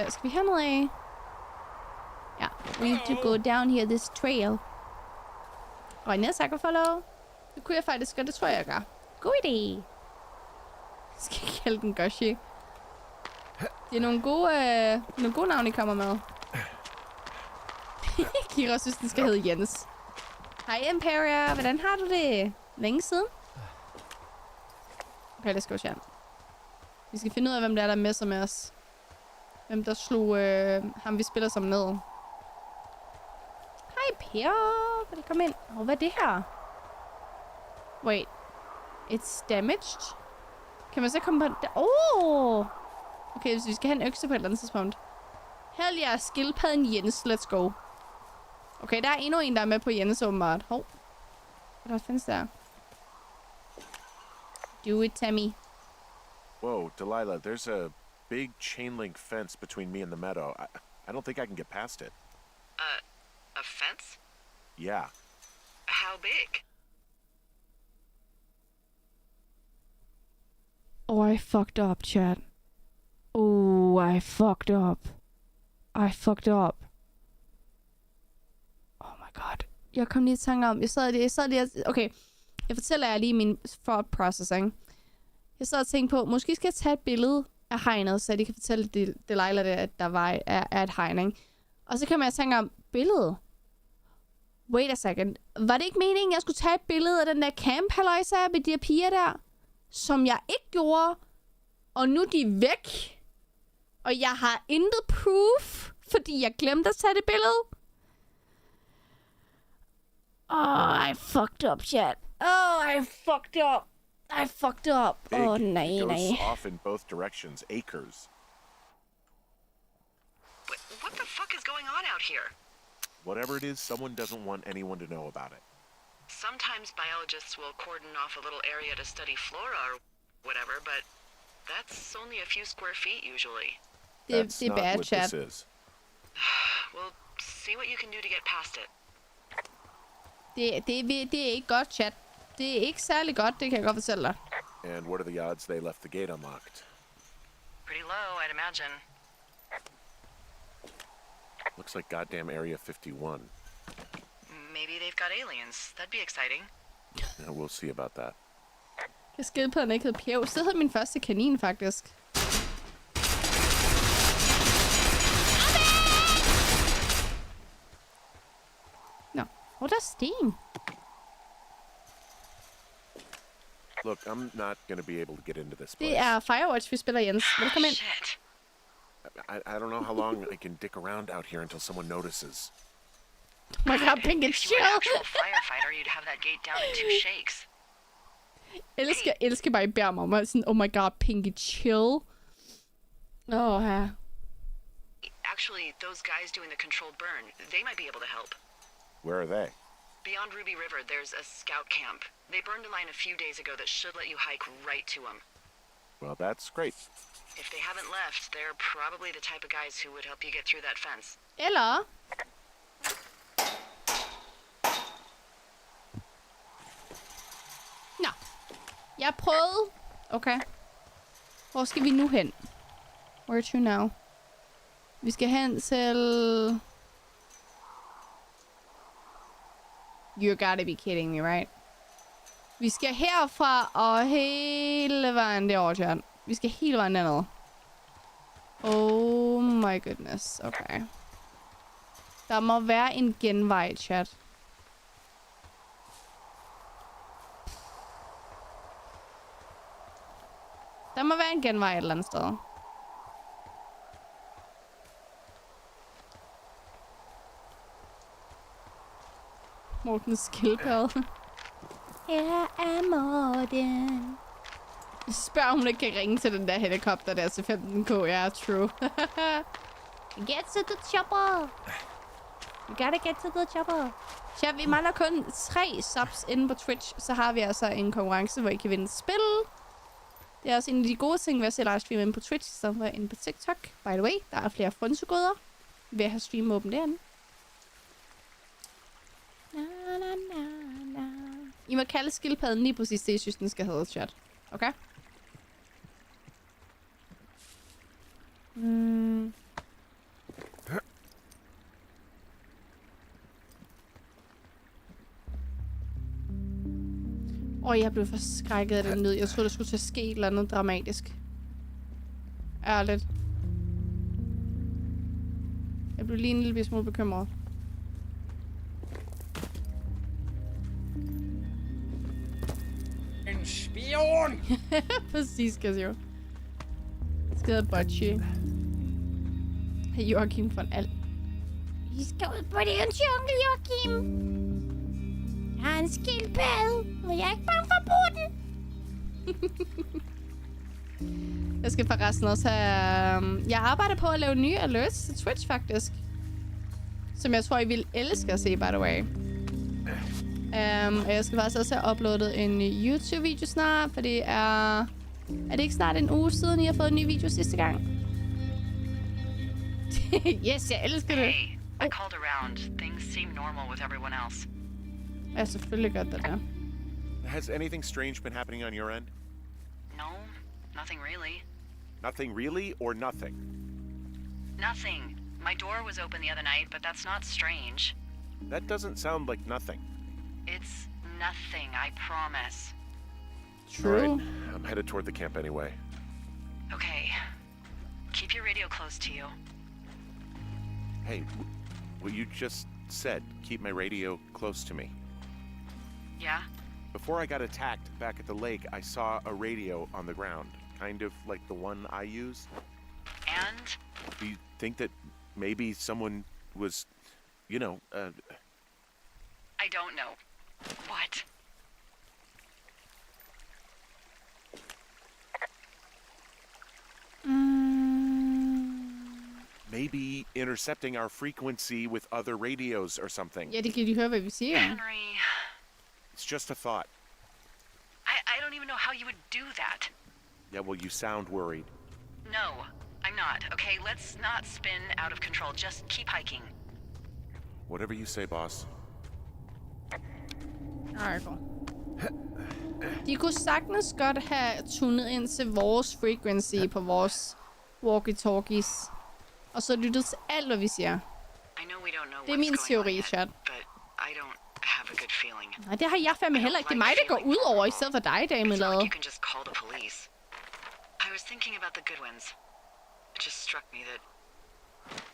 skal vi herned af? Ja, we need to go down here this trail. Ranja, tak for follow. Det kunne jeg faktisk gøre, det tror jeg gør. God idé. Skal jeg kalde den Goshi? Det er nogle gode navne, I kommer med. Kira synes, den skal hedde Jens. Hej Imperia, hvordan har du det? Længe siden? Okay, lad os gå, Jan. Vi skal finde ud af, hvem der messer med os. Hvem der slog ham, vi spiller som ned. Hej Per, kan du komme ind? Hvad er det her? Wait. It's damaged? Kan man så komme på... Okay, hvis vi skal have en økse på et eller andet tidspunkt. Hell yeah, skildpadden Jens, let's go. Okay, der er endnu en, der er med på Jens åbenbart. Hvad findes der? Do it, Tammy. Whoa, Delilah, there's a big chain link fence between me and the meadow. I don't think I can get past it. A fence? Yeah. How big? Oh, I fucked up, chat. Oh, I fucked up. I fucked up. Oh my god. Jeg kom lige i tanke om, jeg sad lige, okay, jeg fortæller jer lige min thought processing. Jeg sad og tænkte på, måske skal jeg tage et billede af hegnet, så de kan fortælle Delilah, at der er et hegn, ikke? Og så kan man tænke om, billedet? Wait a second. Var det ikke meningen, jeg skulle tage et billede af den der camp-halløjse med de her piger der? Som jeg ikke gjorde. Og nu de er væk. Og jeg har intet proof, fordi jeg glemte at tage det billede. Oh, I fucked up, chat. Oh, I fucked up. I fucked up. Oh, nej. It goes off in both directions, acres. What the fuck is going on out here? Whatever it is, someone doesn't want anyone to know about it. Sometimes biologists will cordon off a little area to study flora or whatever, but that's only a few square feet usually. That's Det er not bad, what chat. this is. Well, see what you can do to get past it. Det er ikke godt, chat. Det er ikke særlig godt, det kan jeg godt fortælle dig. And what are the odds they left the gate unlocked? Pretty low, I'd imagine. Looks like goddamn Area 51. Maybe they've got aliens. That'd be exciting. Yeah, we'll see about that. Jeg skildpadden ikke hed Pjæv. Så hed min første kanin, faktisk. Nå, hvor der er sten. Look, I'm not gonna be able to get into this place. Det er Firewatch, vi spiller, Jens. Velkommen ind. Shit. I don't know how long I can dick around out here until someone notices. Oh my god, Pink and If you were an chill. actual firefighter, you'd have that gate down in 2 shakes. elsker bare, I beder mig om at sådan, oh my god, Pinky, chill. Ja. Actually, those guys doing the controlled burn, they might be able to help. Where are they? Beyond Ruby River, there's a scout camp. They burned a line a few days ago that should let you hike right to them. Well, that's great. If they haven't left, they're probably the type of guys who would help you get through that fence. Eller... Nå. Jeg prøvede... Okay. Hvor skal vi nu hen? Where to now? Vi skal hen til... You gotta be kidding me, right? Vi skal herfra og hele vejen derovre, chat. Vi skal hele vejen dernede. Oh my goodness. Okay. Der må være en genvej, chat. Der må være en genvej et eller andet sted. Mortens skildpadde. Her er Morten. Spørg, om ikke kan ringe til den der helikopter der til 15K. Ja, true. Get to the chopper. You gotta get to the chopper. Ja, vi mangler kun 3 subs inde på Twitch. Så har vi altså en konkurrence, hvor I kan vinde spil. Det er også en af de gode ting ved at se livestream inde på Twitch, i stedet for inde på TikTok. By the way, der er flere frynsegoder ved at have stream åben derinde. Na, na, na, na. I må kalde skildpadden lige præcis det, I synes, den skal hedde, chat. Okay? Jeg blev forskrækket af den lyd. Jeg troede, der skulle til at ske et eller andet dramatisk. Ærligt. Jeg blev lige en lille smule bekymret. En spion! Præcis, skal jeg sige. Skal hedde Bocci. Hey, Joachim von alt. Vi skal ud på den jungle, Joachim. Jeg har en skildpadde, og jeg er ikke bange for at bruge den. Jeg skal forresten også have... Jeg arbejder på at lave nye alerts til Twitch, faktisk. Som jeg tror, I vil elske at se, by the way. Og jeg skal faktisk også have uploadet en YouTube-video snart, for det er... Er det ikke snart en uge siden, I har fået en ny video sidste gang? Yes, jeg elsker det. Hey, I called around. Things seem normal with everyone else. Ja, selvfølgelig gør det der. Has anything strange been happening on your end? No, nothing really. Nothing really, or nothing? Nothing. My door was open the other night, but that's not strange. That doesn't sound like nothing. It's nothing, I promise. True. All right, I'm headed toward the camp anyway. Okay. Keep your radio close to you. Hey, what you just said, keep my radio close to me. Yeah? Before I got attacked back at the lake, I saw a radio on the ground, kind of like the one I use. And? Do you think that maybe someone was, you know, I don't know. What? maybe intercepting our frequency with other radios or something? Ja, det kan de høre, hvad vi siger. Henry, It's just a thought. I don't even know how you would do that. Yeah, well, you sound worried. No, I'm not. Okay, let's not spin out of control. Just keep hiking. Whatever you say, boss. Alright. De kunne sagtens godt have tunet ind til vores frequency på vores walkie-talkies. Og så lyttet til alt, hvad vi siger. I know we don't know Det er what's min going teori, on yet, chat. but I don't have a good feeling. Nej, det har jeg fandme heller ikke. Det er mig, der går ud over, i stedet for dig, It's not damelade. like you can just call the police. I was thinking about the Goodwins. It just struck me that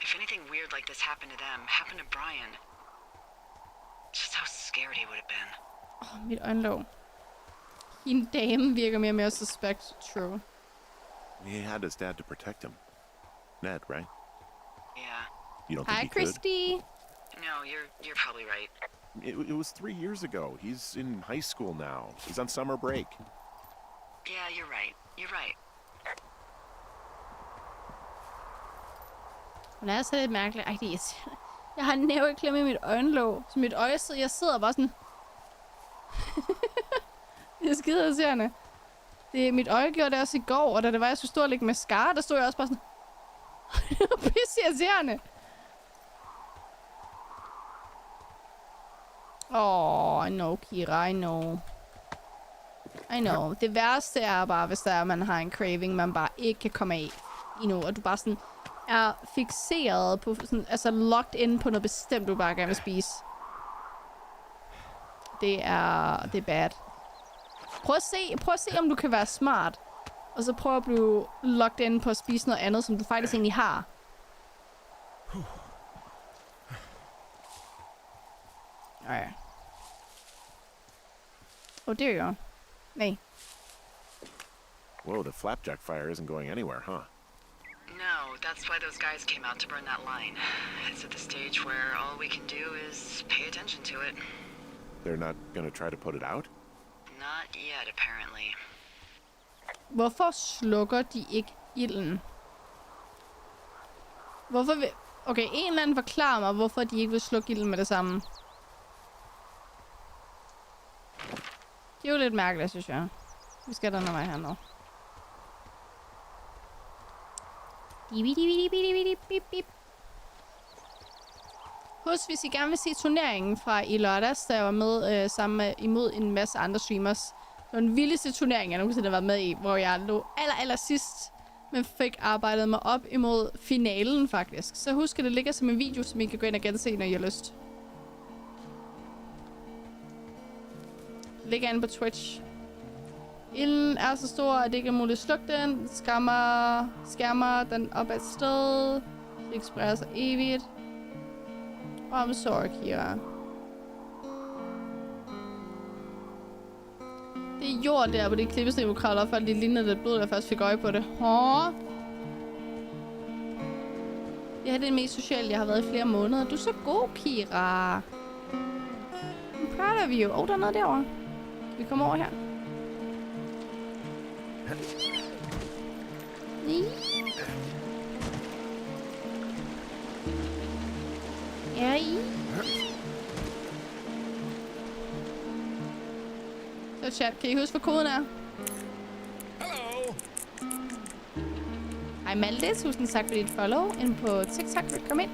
if anything weird like this happened to them, happened to Brian, just how scared he would have been. Mit øjenlåg. Hende dame virker mere og mere suspect. True. He had his dad to protect him. Ned, right? Yeah. You don't Hi, think he could? Christy. No, you're probably right. It was 3 years ago. He's in high school now. He's on summer break. Yeah, you're right. You're right. Hun er så lidt mærkelig. Ej, det er irriterende. Jeg har en næveklemme i mit øjenlåg. Så mit øje sidder... Jeg sidder bare sådan... Det er skide irriterende. Mit øje gjorde det også i går, og da det var, jeg skulle stå og lægge mascara, der stod jeg også bare sådan... Det var pisse irriterende. I know, Kira, I know. I know. Det værste er bare, hvis der er, man har en craving, man bare ikke kan komme af. Og du bare sådan er fixeret på, sådan, altså locked in på noget bestemt, du bare gerne vil spise. Det er bad. Prøv at se, om du kan være smart. Og så prøv at blive locked in på at spise noget andet, som du faktisk egentlig har. Alright. Oh, there you are. Nej. Whoa, the flapjack fire isn't going anywhere, huh? No, that's why those guys came out to burn that line. It's at the stage where all we can do is pay attention to it. They're not gonna try to put it out? Not yet, apparently. Hvorfor slukker de ikke ilden? Hvorfor vil... Okay, en eller anden forklarer mig, hvorfor de ikke vil slukke ilden med det samme. Det er jo lidt mærkeligt, synes jeg. Vi skal den vej her nu. Husk, hvis I gerne vil se turneringen fra i lørdags, der jeg var med sammen imod en masse andre streamers. Det var den vildeste turnering, jeg nogensinde har været med i, hvor jeg lå aller sidst, men fik arbejdet mig op imod finalen faktisk. Så husk, at det ligger som en video, som I kan gå ind og gense, når I har lyst. Det ligger inde på Twitch. Ilden er så stor, at det ikke er muligt at slukke den. Skærmer den op et sted. Det eksprerer sig evigt. I'm sorry, Kira. Det er jord der på det klippested, hvor kravler op, for det lignede det blod, jeg først fik øje på det. Det her er det mest sociale, jeg har været i flere måneder. Du er så god, Kira. I'm proud of you. Der er noget derovre. Vi kommer over her. Ja, så chat, kan I huske, hvad koden er? Hello. Hej Malte, tusind tak for dit follow ind på TikTok. Velkommen ind.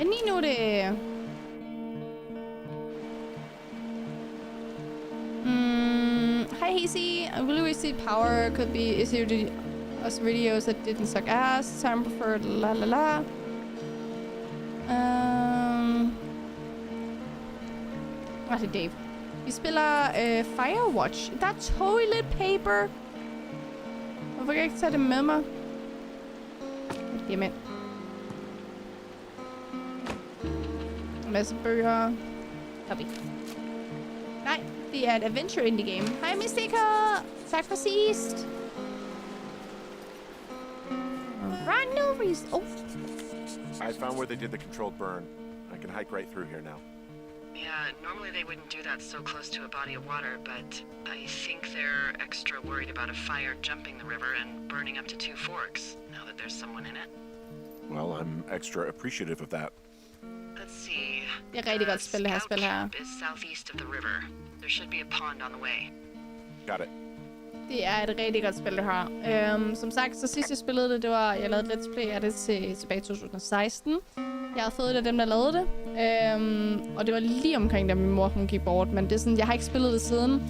Lige nu det... Hi Hazy, I will receive power. Could be issued to us radios that didn't suck ass. Time preferred la la la. Hvad er det, Dave? Vi spiller Firewatch. Der er toilet paper. Hvorfor kan jeg ikke tage det med mig? Jamen. En masse bøger. Copy. Nej, det er et adventure indie game. Hej, Mystiker! Tak for sidst. Run no reason. Oh. I found where they did the controlled burn. I can hike right through here now. Yeah, normally they wouldn't do that so close to a body of water, but I think they're extra worried about a fire jumping the river and burning up to 2 forks, now that there's someone in it. Well, I'm extra appreciative of that. Let's see. Det er rigtig godt spil, det her spil her. Scout camp is southeast of the river. There should be a pond on the way. Got it. Det er et rigtig godt spil, det her. Som sagt, så sidst jeg spillede det, jeg lavede et let's play af det tilbage i 2016. Jeg har fået det af dem, der lavede det. Og det var lige omkring, da min mor hun gik bort. Men det er sådan, jeg har ikke spillet det siden.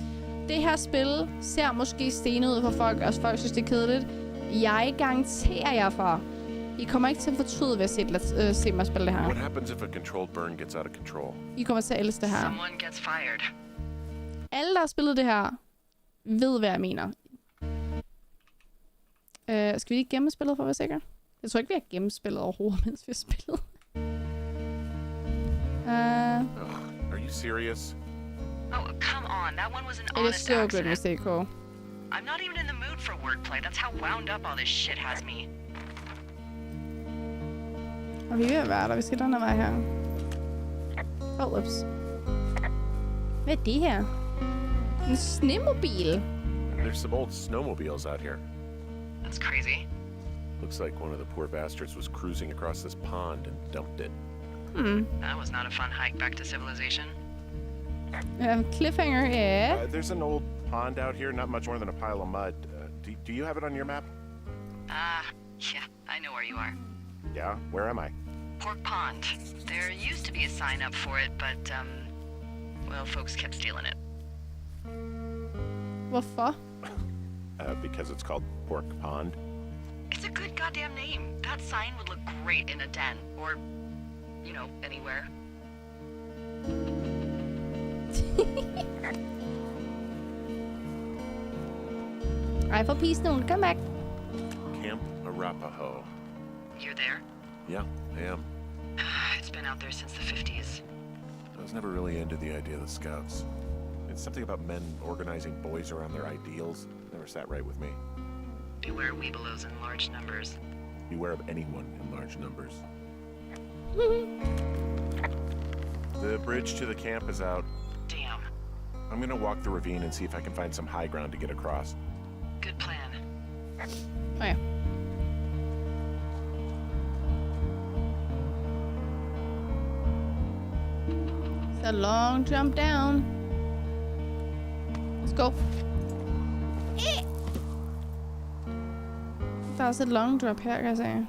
Det her spil ser måske stenet ud for folk, og folk synes, det er kedeligt. Jeg garanterer jer for, I kommer ikke til at fortryde ved at se mig spille det her. What happens if a controlled burn gets out of control? I kommer til at elske det her. Someone gets fired. Alle, der har spillet det her, ved, hvad jeg mener. Skal vi ikke gemme spillet for at være sikker? Jeg tror ikke, vi har gennemspillet overhovedet, mens vi har spillet. Are you serious? Oh, come on. That one was an It is honest so good, accident. mistake, Cole. I'm not even in the mood for wordplay. That's how wound up all this shit has me. Og vi er ved at være der. Vi skal den her vej her. Ups. Hvad er det her? En snemobil. There's some old snowmobiles out here. That's crazy. Looks like one of the poor bastards was cruising across this pond and dumped it. That was not a fun hike back to civilization. Cliffhanger, yeah. There's an old pond out here, not much more than a pile of mud. Do you have it on your map? Yeah, I know where you are. Yeah, where am I? Pork Pond. There used to be a sign up for it, but, well, folks kept stealing it. Hvorfor? Because it's called Pork Pond. It's a good goddamn name. That sign would look great in a den, or, you know, anywhere. Alright, for peace note, come back. Camp Arapaho. You're there? Yeah, I am. It's been out there since the 50s. I was never really into the idea of the Scouts. It's something about men organizing boys around their ideals. Never sat right with me. Beware weebelows in large numbers. Beware of anyone in large numbers. The bridge to the camp is out. Damn. I'm gonna walk the ravine and see if I can find some high ground to get across. Good plan. Oh ja. It's a long jump down. Let's go. Der er også et long drop her, kan jeg sige.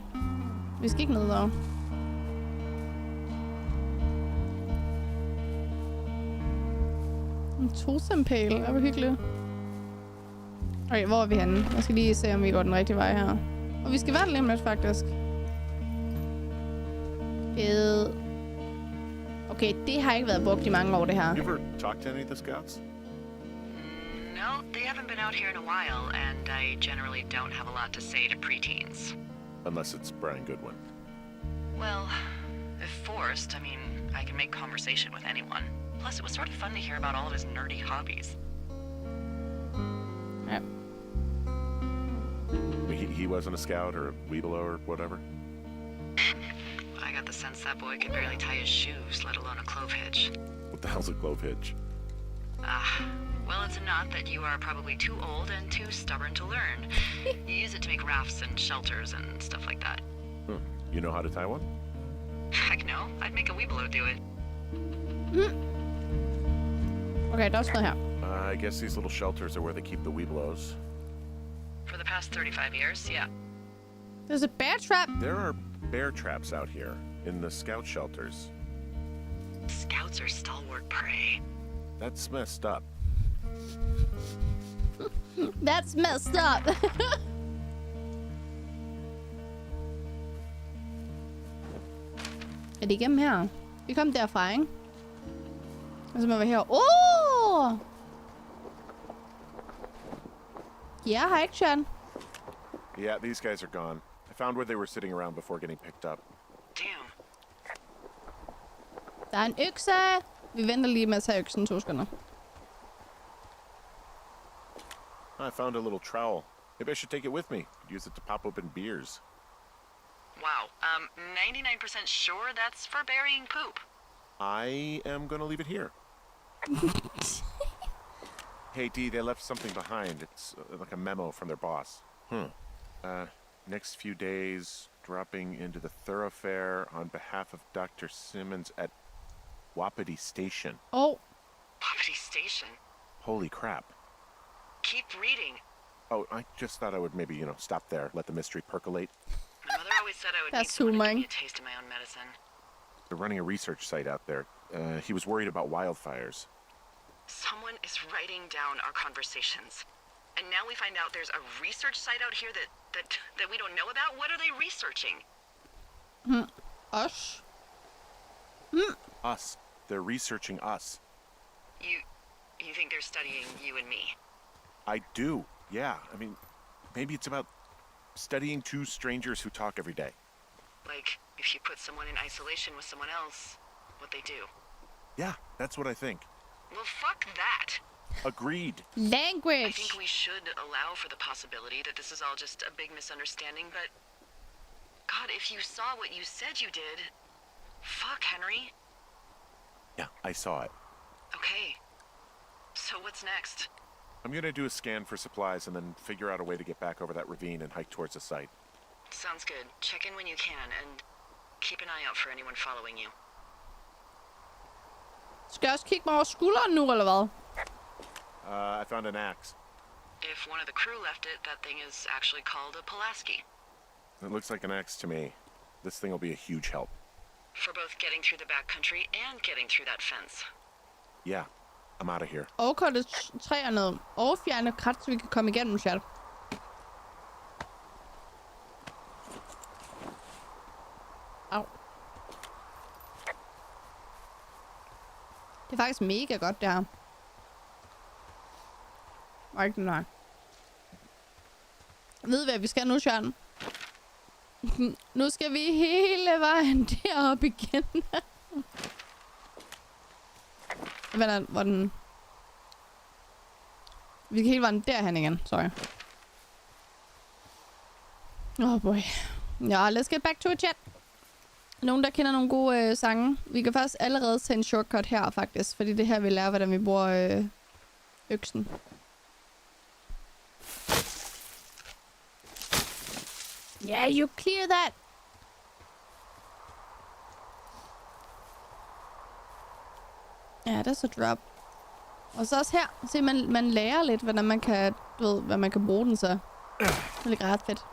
Vi skal ikke ned dog. En totempæl. Det var hyggeligt. Okay, hvor er vi henne? Jeg skal lige se, om vi går den rigtige vej her. Og vi skal være lige om lidt, faktisk. Fed. Okay, det har ikke været brugt i mange år, det her. You ever talked to any of the Scouts? No, they haven't been out here in a while, and I generally don't have a lot to say to preteens. Unless it's Brian Goodwin. Well, if forced, I mean, I can make conversation with anyone. Plus, it was sort of fun to hear about all of his nerdy hobbies. Ja. He wasn't a scout or a weebelo or whatever? I got the sense that boy could barely tie his shoes, let alone a clove hitch. What the hell's a clove hitch? Well, it's a knot that you are probably too old and too stubborn to learn. You use it to make rafts and shelters and stuff like that. You know how to tie one? Heck no, I'd make a weebelo do it. Okay, der er også noget her. I guess these little shelters are where they keep the weebelos. For the past 35 years, yeah. There's a bear trap. There are bear traps out here. in the scout shelters. Scouts are stalwart prey. That's messed up. That's messed up. Er det igennem her? Vi kom derfra, ikke? Og så må vi her. Yeah, action. Yeah, these guys are gone. I found where they were sitting around before getting picked up. Damn. Der er en økse. Vi venter lige med at tage øksen 2 sekunder. I found a little trowel. Maybe I should take it with me. Could use it to pop open beers. Wow. 99% sure that's for burying poop. I am gonna leave it here. Hey, D, they left something behind. It's like a memo from their boss. Next few days, dropping into the thoroughfare on behalf of Dr. Simmons at Wapiti Station. Oh, Wapiti Station? Holy crap. Keep reading. Oh, I just thought I would maybe, stop there, let the mystery percolate. My mother always said I would That's need someone to give human. me a taste of my own medicine. They're running a research site out there. He was worried about wildfires. Someone is writing down our conversations. And now we find out there's a research site out here that we don't know about? What are they researching? us. Us. They're researching us. You think they're studying you and me? I do, yeah. I mean, maybe it's about studying 2 strangers who talk every day. Like, if you put someone in isolation with someone else, what they do. Yeah, that's what I think. Well, fuck that. Agreed. I Language. think we should allow for the possibility that this is all just a big misunderstanding, but... God, if you saw what you said you did... Fuck, Henry. Yeah, I saw it. Okay. So what's next? I'm gonna do a scan for supplies and then figure out a way to get back over that ravine and hike towards the site. Sounds good. Check in when you can, and keep an eye out for anyone following you. Skal jeg også kigge mig over skulderen nu, eller hvad? I found an axe. If one of the crew left it, that thing is actually called a Pulaski. It looks like an axe to me. This thing will be a huge help. For both getting through the backcountry and getting through that fence. Yeah, I'm out of here. Overkorte træerne og fjerne krat, så vi kan komme igennem, Sociale. Au. Det er faktisk mega godt, det her. Ikke nej. Ved hvad vi skal nu, Sociale? Nu skal vi hele vejen derop igen. Hvor den... Vi skal hele vejen derhen igen, sorry. Oh boy. Ja, let's get back to a chat. Nogen, der kender nogle gode sange. Vi kan faktisk allerede tage en shortcut her, faktisk. Fordi det her, vi lærer, hvordan vi bruger øksen. Yeah, you clear that. Ja, det er så drop. Og så også her, se man lærer lidt, hvordan man kan, du ved, hvad man kan bruge den så. Det er ret fedt.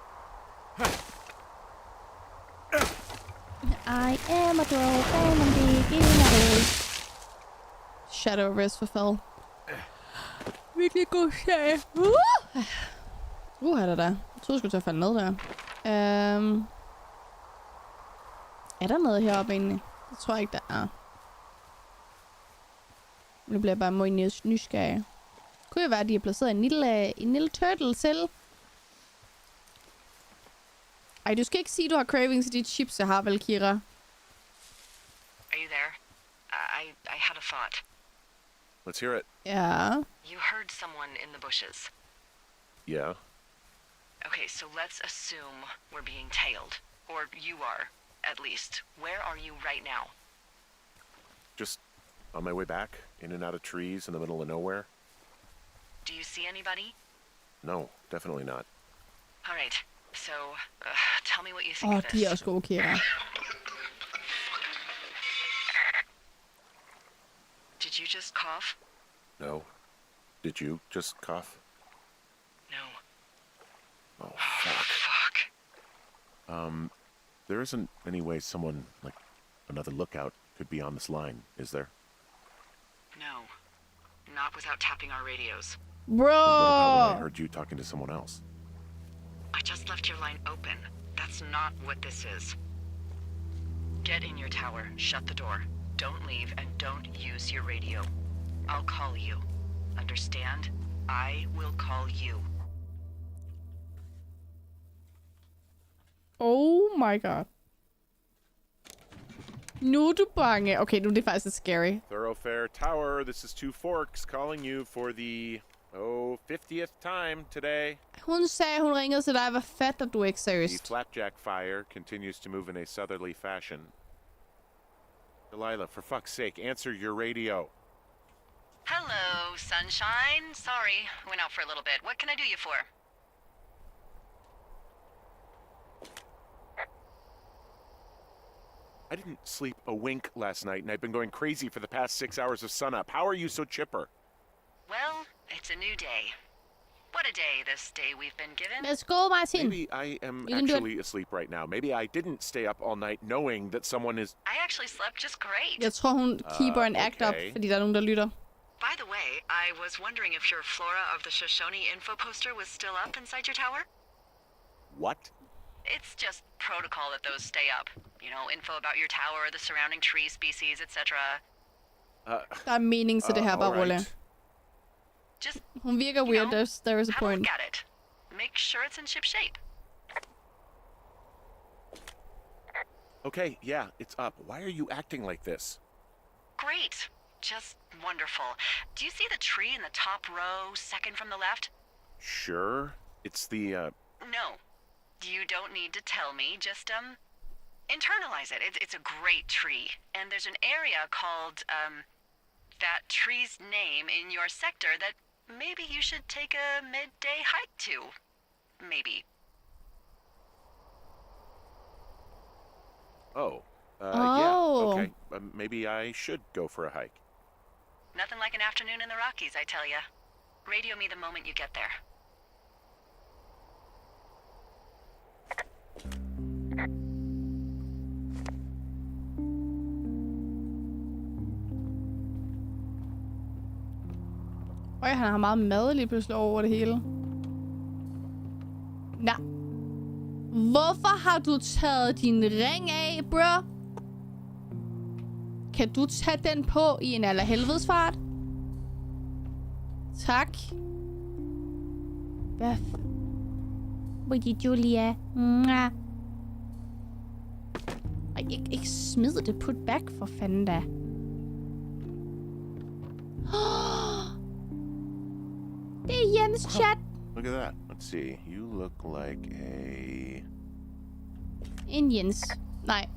I am a dwarf and I'm beginner. Shadow Risk for fell. Virkelig god serie. Er det der? Jeg troede, jeg skulle til at falde ned der. Er der noget heroppe egentlig? Det tror jeg ikke, der er. Nu bliver jeg bare meget nysgerrig. Kunne jo være, at de har placeret en lille turtle selv. Ej, du skal ikke sige, at du har cravings til de chips, jeg har, vel, Kira? Are you there? I had a thought. Let's hear it. Ja. You heard someone in the bushes. Yeah. Okay, so let's assume we're being tailed. Or you are, at least. Where are you right now? Just on my way back, in and out of trees in the middle of nowhere. Do you see anybody? No, definitely not. All right, so tell me what you think of this. De er også gode, Kira. Did you just cough? No. Did you just cough? No. Oh, fuck. Fuck. there isn't any way someone, like another lookout, could be on this line, is there? No. Not without tapping our radios. What about when I Bro! heard you talking to someone else? I just left your line open. That's not what this is. Get in your tower, shut the door. Don't leave, and don't use your radio. I'll call you. Understand? I will call you. Oh my god. Nu er du bange. Okay, nu er det faktisk lidt scary. Thoroughfare Tower, this is Two Forks calling you for the, 50th time today. Hun sagde, hun ringede til dig. Hvad fatter du ikke The seriøst? flapjack fire continues to move in a southerly fashion. Delilah, for fuck's sake, answer your radio. Hello, sunshine. Sorry, went out for a little bit. What can I do you for? I didn't sleep a wink last night, and I've been going crazy for the past 6 hours of sunup. How are you so chipper? Well, it's a new day. What a day, this day we've been given. Let's go, Martin. Maybe I am You can do it. actually asleep right now. Maybe I didn't stay up all night knowing that someone is... I actually slept just great. Jeg tror, hun keeper en act up, okay. fordi der er nogen, der lytter. By the way, I was wondering if your Flora of the Shoshone info poster was still up inside your tower? What? It's just protocol that those stay up. You know, info about your tower, the surrounding tree species, etc. Der er mening til det her, bare rolig. Just, Hun virker you weird, know, there is a have a point. look at it. Make sure it's in ship shape. Okay, yeah, it's up. Why are you acting like this? Great. Just wonderful. Do you see the tree in the top row, second from the left? Sure. It's the, No. You don't need to tell me. Just, internalize it. It's a great tree. And there's an area called, that tree's name in your sector that maybe you should take a midday hike to. Maybe. Oh. Oh. Yeah, okay. Maybe I should go for a hike. Nothing like an afternoon in the Rockies, I tell ya. Radio me the moment you get there. Øj, han har meget mad lige pludselig over det hele. Nej. Hvorfor har du taget din ring af, bro? Kan du tage den på i en allerhelvedesfart? Tak. Hvad Fordi Julia. Mwah. Ej, ikke smid det. Put back for fanden da. Det er Jens chat. Look at that. Let's see. You look like a... En Jens. Nej.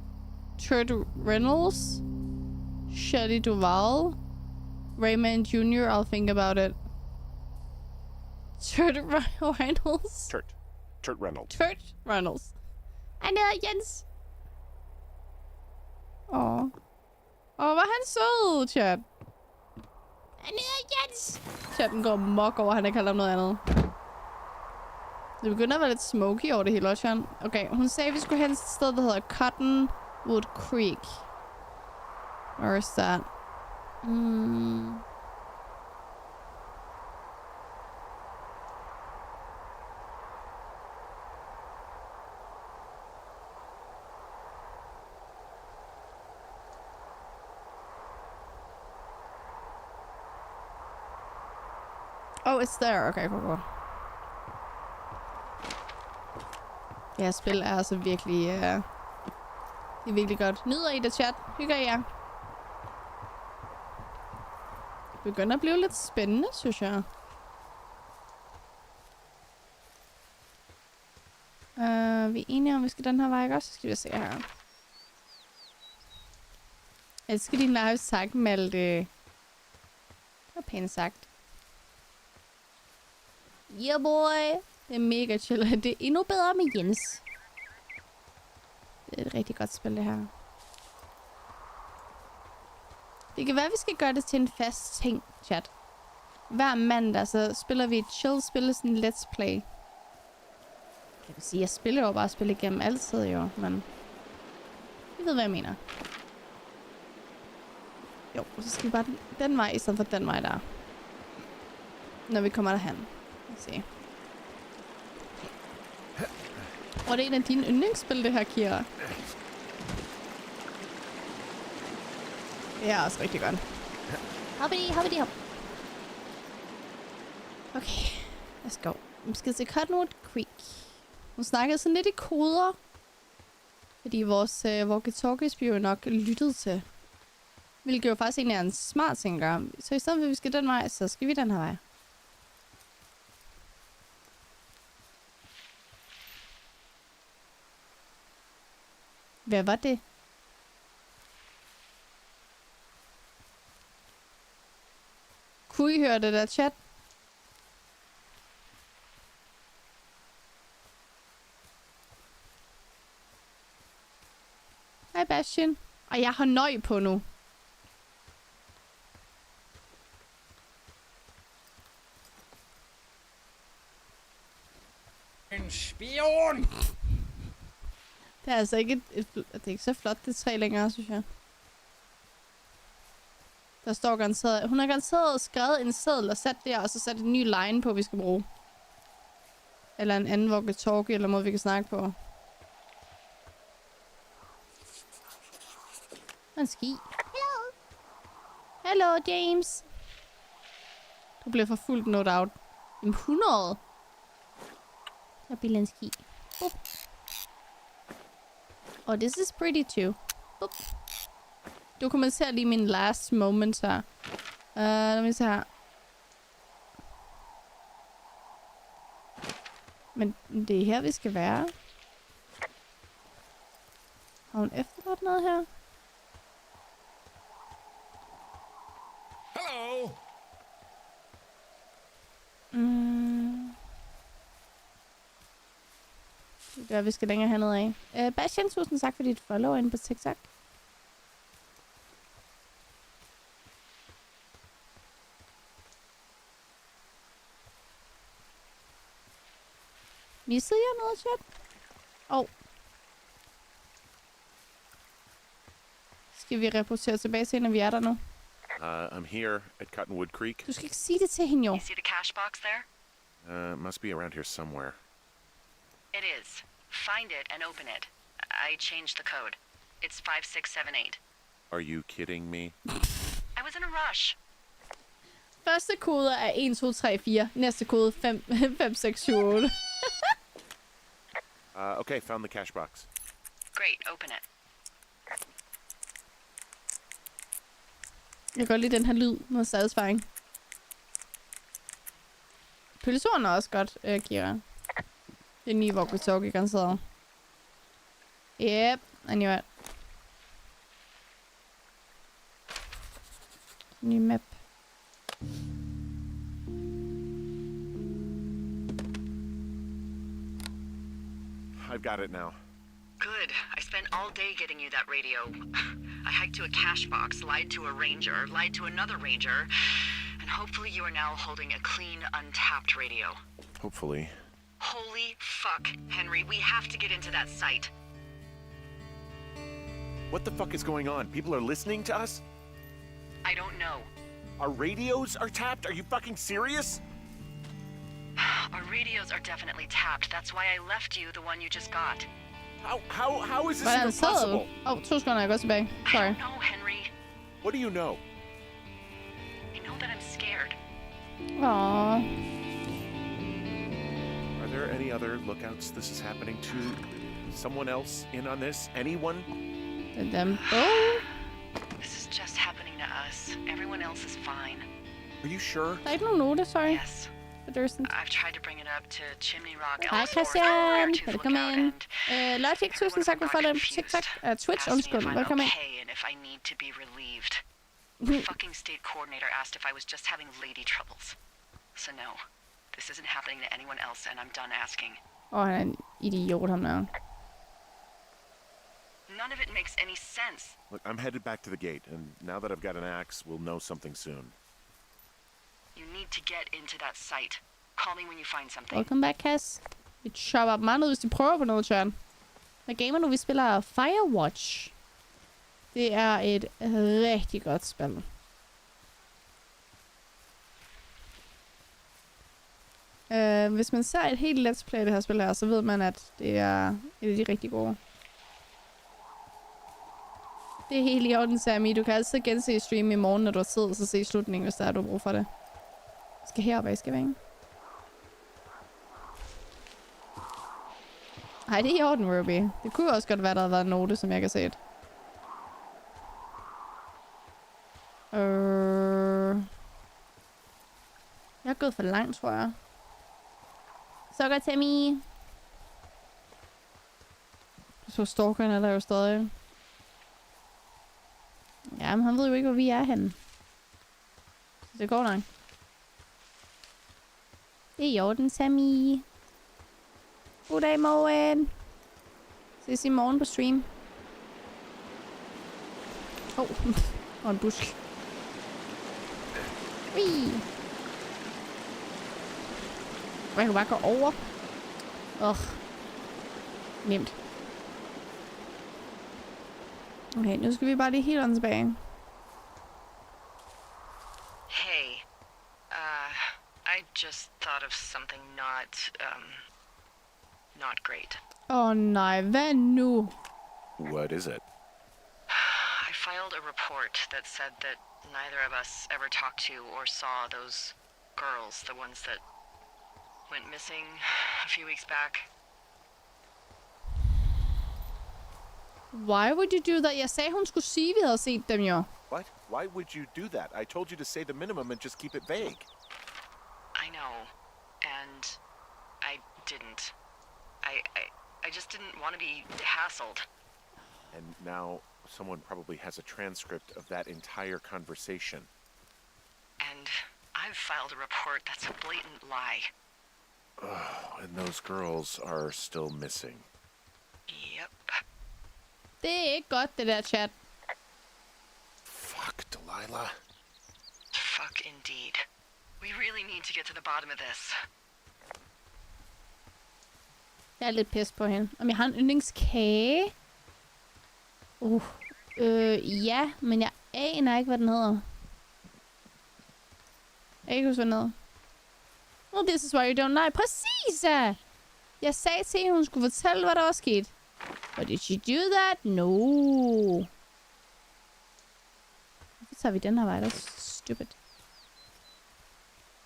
Kurt Reynolds. Shelley Duvall. Raymond Jr. I'll think about it. Kurt Reynolds. Turt Reynolds. Kurt Reynolds. Han hedder Jens. Åh, var han sød, chat. Han hedder Jens. Chatten går mok over, han har kaldt ham noget andet. Det begynder at være lidt smoky over det hele også, chat. Okay, hun sagde, at vi skulle hen til et sted, der hedder Cottonwood Creek. Where is that? Oh, it's there. Okay, cool. Ja, spil er altså virkelig... det er virkelig godt. Nyder I det, chat? Hygger I jer? Det begynder at blive lidt spændende, synes jeg. Vi er enige om, vi skal den her vej, ikke også? Så skal vi se her. Jeg skal din live sagt, Malte. Det var pænt sagt. Yeah, boy. Det er mega chill. Det er endnu bedre med Jens. Det er et rigtig godt spil, det her. Det kan være, at vi skal gøre det til en fast ting, chat. Hver mandag, så spiller vi et chill-spil, sådan en let's play. Kan man sige, jeg spiller jo bare spil igennem altid, jo, men... I ved, hvad jeg mener. Jo, så skal vi bare den vej, i stedet for den vej der. Når vi kommer derhen. Lad os se. Og det er en af dine yndlingsspil, det her, Kira. Det er også rigtig godt. Hoppity, hop. Okay, let's go. Vi skal til Cottonwood Creek. Hun snakkede sådan lidt i koder. Fordi vores walkie-talkies bliver jo nok lyttet til. Hvilket jo faktisk egentlig er en smart ting at gøre. Så i stedet for, at vi skal den vej, så skal vi den her vej. Hvad var det? Kunne I høre det der chat? Hej Bastian. Og jeg har nøj på nu. En spion! Det er altså ikke det er ikke så flot det træ længere, synes jeg. Der står garanteret... Hun har garanteret skrevet en seddel og sat der, og så sat en ny line på, vi skal bruge. Eller en anden walkie-talkie, eller måde, vi kan snakke på. En ski. Hello, James. Du bliver forfulgt, no doubt. 100. Der bliver en ski. Oh, this is pretty too. Dokumenter lige min last moment her. Lad mig se her. Men det er her, vi skal være. Har hun efterladt noget her? Hello! Det er der, vi skal længere hernede af. Bastian, tusind tak for dit follow inde på TikTok. Missede jeg noget, chat? Skal vi rapportere tilbage til, når vi er der nu? I'm here at Cottonwood Creek. Du skal ikke sige det til hende, jo. You see the cash box there? Must be around here somewhere. It is. Find it and open it. I changed the code. It's 5678. Are you kidding me? I was in a rush. Første kode er 1, 2, 3, 4. Næste kode 5, 5 6, 7, 8. Okay, found the cash box. Great, open it. Jeg kan godt lide den her lyd med satisfying. Pølseorden er også godt, Kira. Det er en ny walkie-talkie, garanteret. Yep, I knew it. Ny map. I've got it now. Good. I spent all day getting you that radio. I hiked to a cash box, lied to a ranger, lied to another ranger, and hopefully you are now holding a clean, untapped radio. Hopefully. Holy fuck, Henry, we have to get into that site. What the fuck is going on? People are listening to us? I don't know. Our radios are tapped? Are you fucking serious? Our radios are definitely tapped. That's why I left you the one you just got. How is this Hvordan even sad du? possible? 2 sekunder, jeg går tilbage. I Sorry. don't know, Henry. What do you know? I know that I'm scared. Aww. Are there any other lookouts this is happening to? Someone else in on this? Anyone? Det er dem. Oh. This is just happening to us. Everyone else is fine. Are you sure? Der er ikke nogen note, sorry. Yes. But there isn't. I've tried to bring it up to Chimney Rock. Hej Christian, velkommen. Logic, tusind tak for followen på TikTok. Twitch, undskyld, velkommen. And if I need to be relieved. The fucking state coordinator asked if I was just having lady troubles. So no, this isn't happening to anyone else, and I'm done asking. Han er en idiot, ham der. None of it makes any sense. Look, I'm headed back to the gate, and now that I've got an axe, we'll know something soon. You need to get into that site. Call me when you find something. Welcome back, Cass. Vi chopper dem meget ud, hvis de prøver på noget, Tjørn. Hvad gamer nu? Vi spiller Firewatch. Det er et rigtig godt spil. Hvis man ser et helt let's play det her spil her, så ved man, at det er et af de rigtig gode. Det er helt i orden, Sammy. Du kan altid gense stream i morgen, når du har tid, og så se slutningen, hvis der er du har brug for det. Jeg skal herop, jeg skal være. Ej, det er i orden, Ruby. Det kunne også godt være, der havde været en note, som jeg kan se. Jeg er gået for langt, tror jeg. Så godt, Sammy. Så stalkeren er der jo stadig. Jamen, han ved jo ikke, hvor vi er henne. Så det går nok. Det er i orden, Sammy. Goddag, morgen. Ses i morgen på stream. Og en busk. Ui. Jeg kan bare gå over. Nemt. Okay, nu skal vi bare lige helt on tilbage. Hey, I just thought of something not great. Nej, hvad nu? What is it? I filed a report that said that neither of us ever talked to or saw those girls, the ones that went missing a few weeks back. Why would you do that? Jeg sagde, hun skulle sige, vi havde set dem jo. What? Why would you do that? I told you to say the minimum and just keep it vague. I know, and I didn't. I just didn't want to be hassled. And now someone probably has a transcript of that entire conversation. And I've filed a report that's a blatant lie. And those girls are still missing. Yep. Det er ikke godt, det der chat. Fuck, Delilah. Fuck indeed. We really need to get to the bottom of this. Jeg er lidt pis på hende. Om jeg har en yndlingskage? Ja, men jeg aner ikke, hvad den hedder. Jeg kan ikke huske, hvad den hedder. Well, this is why you don't lie. Præcis! Jeg sagde til hende, hun skulle fortælle, hvad der var sket. But did she do that? No. Hvorfor tager vi den her vej? Det er stupid.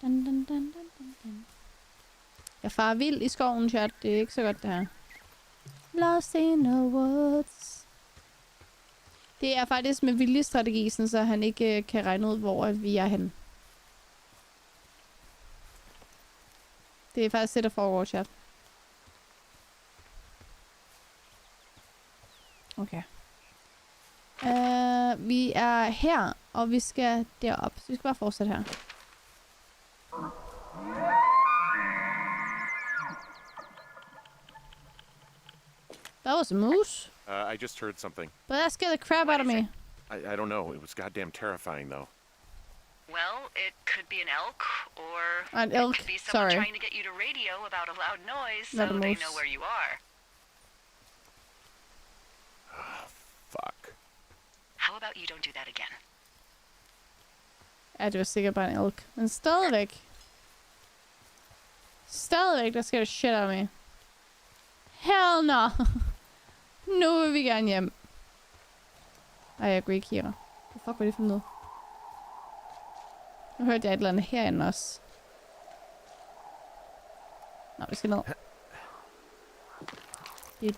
Dun, dun, dun, dun, dun, dun. Jeg farer vild i skoven, chat. Det er ikke så godt, det her. Lost in the woods. Det er faktisk med viljestrategi, så han ikke kan regne ud, hvor vi er henne. Det er faktisk det, der foregår, chat. Okay. Vi er her, og vi skal derop. Så vi skal bare fortsætte her. That was a moose. I just heard something. But that scared the crap out of me. I don't know. It was goddamn terrifying, though. Well, it could be an elk, or An elk, it could be someone sorry. trying to get you to radio about a loud noise Not so a they moose. know where you are. Fuck. How about you don't do that again? Ja, det var sikkert bare en elk. Men stadigvæk. Stadigvæk, der skal shit out of me. Hell no. Nu vil vi gerne hjem. Ej, jeg går ikke her. Hvad fuck var det for noget? Nu hørte jeg et eller andet herinde også. Nå, vi skal ned. Yep.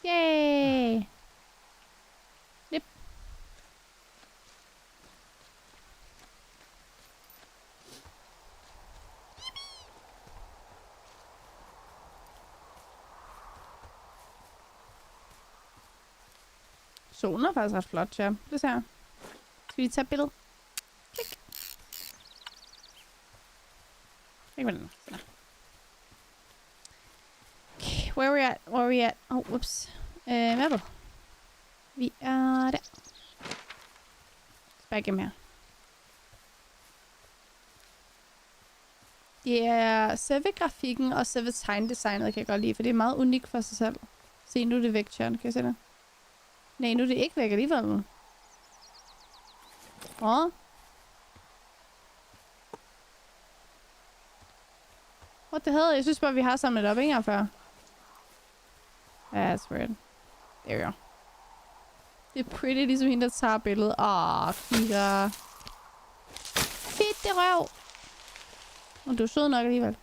Yay! Yep. Solen er faktisk ret flot, ja. Det ser jeg. Skal vi tage et billede? Klik. Ikke med den. Sådan her. Okay, where are we at? Where are we at? Oh, whoops. Hvad er vi er der. Bare igennem her. Det er selve grafikken og selve tegndesignet, kan jeg godt lide, for det er meget unikt for sig selv. Se, nu er det væk, Tjørn. Kan jeg se det? Nej, nu er det ikke væk alligevel. Åh. What the hell? Jeg synes bare, vi har samlet op, ikke her før? That's weird. There we go. Det er pretty, ligesom hende, der tager billedet. Kira. Fedt, det røv. Og du er sød nok alligevel.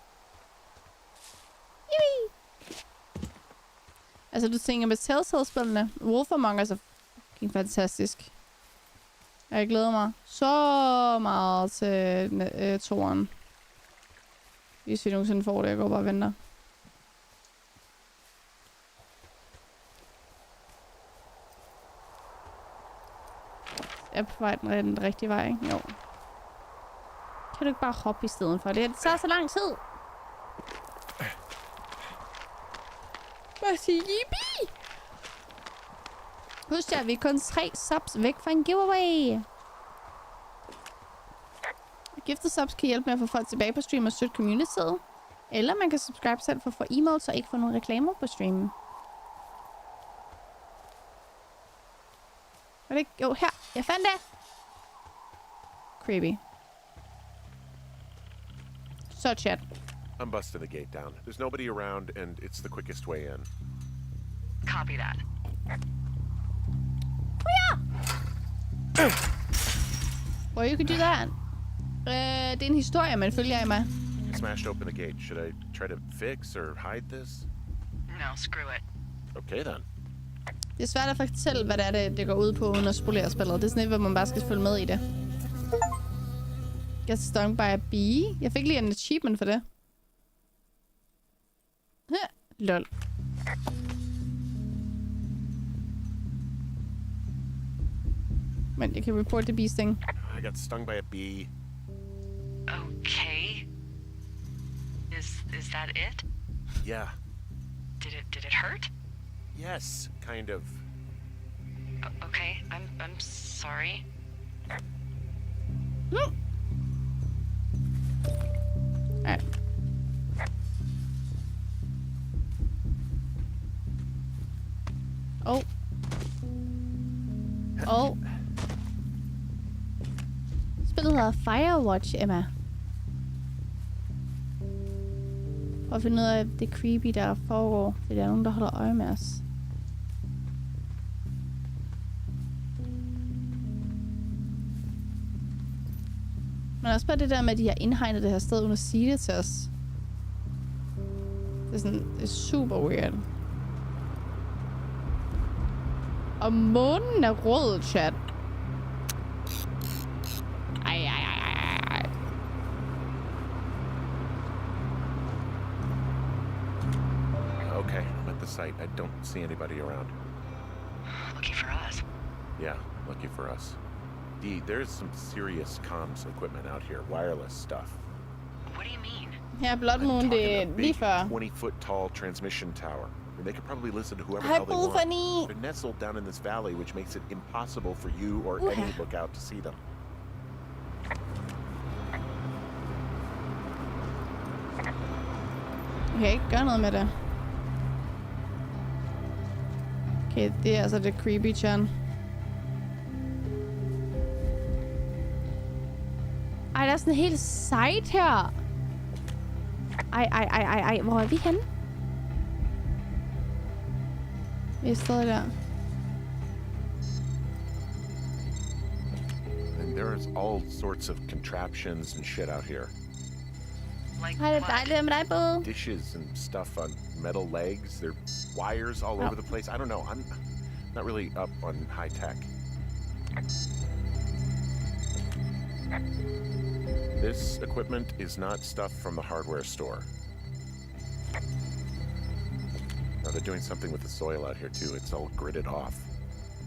Yui. Altså, du tænker med Telltale-spillene. Wolf Among Us er fucking fantastisk. Jeg glæder mig så meget til toren. Hvis vi nogensinde får det, jeg går bare og venter. Jeg er på vej den rigtige vej, ikke? Jo. Kan du ikke bare hoppe i stedet for det? Det tager så lang tid. Bare sige yippie! Husk jer, vi er kun 3 subs væk fra en giveaway. Gifted subs kan hjælpe med at få folk tilbage på stream og støtte communityet. Eller man kan subscribe selv for at få emotes og ikke få nogle reklamer på streamen. Var det ikke? Jo, her. Jeg fandt det. Creepy. Så chat. I'm busting the gate down. There's nobody around, and it's the quickest way in. Copy that. Well, you could do that. Det er en historie, man følger mig. I smashed open the gate. Should I try to fix or hide this? No, screw it. Okay, then. Det er svært at fortælle, hvad det er, det går ud på, uden at spolere spillet. Det er sådan et, hvor man bare skal følge med i det. Get stung by a bee. Jeg fik lige en achievement for det. Lol. Men jeg kan report the bees thing. I got stung by a bee. Okay. Is that it? Yeah. Did it hurt? Yes, kind of. Okay, I'm sorry. Alright. Oh. Spillet hedder Firewatch, Emma. For at finde ud af det creepy, der foregår. Fordi der er nogen, der holder øje med os. Men også bare det der med, at de har indhegnet det her sted, uden at sige det til os. Det er sådan, det er super weird. Og månen er rød, chat. Ej. Okay, I'm at the site. I don't see anybody around. Lucky for us. Yeah, lucky for us. There's some serious comms equipment out here. Wireless stuff. What do you mean? Her er Blood Moon, det er lige før. 20-foot tall transmission tower. And they could probably listen to whoever Hej, hell they want. Bulfani. They're nestled down in this valley, which makes it impossible for you or any lookout to see them. Okay, gør noget med det. Okay, det er altså det creepy, Chan. Ej, der er sådan en helt site her. Ej. Hvor er vi henne? Vi er stadig der. And there's all sorts of contraptions and shit out here. Like Ej, det er what? dejligt med dig, Bud. Dishes and stuff on metal legs. There are wires all over the place. I don't know. I'm not really up on high tech. This equipment is not stuff from the hardware store. Now they're doing something with the soil out here too. It's all gridded off.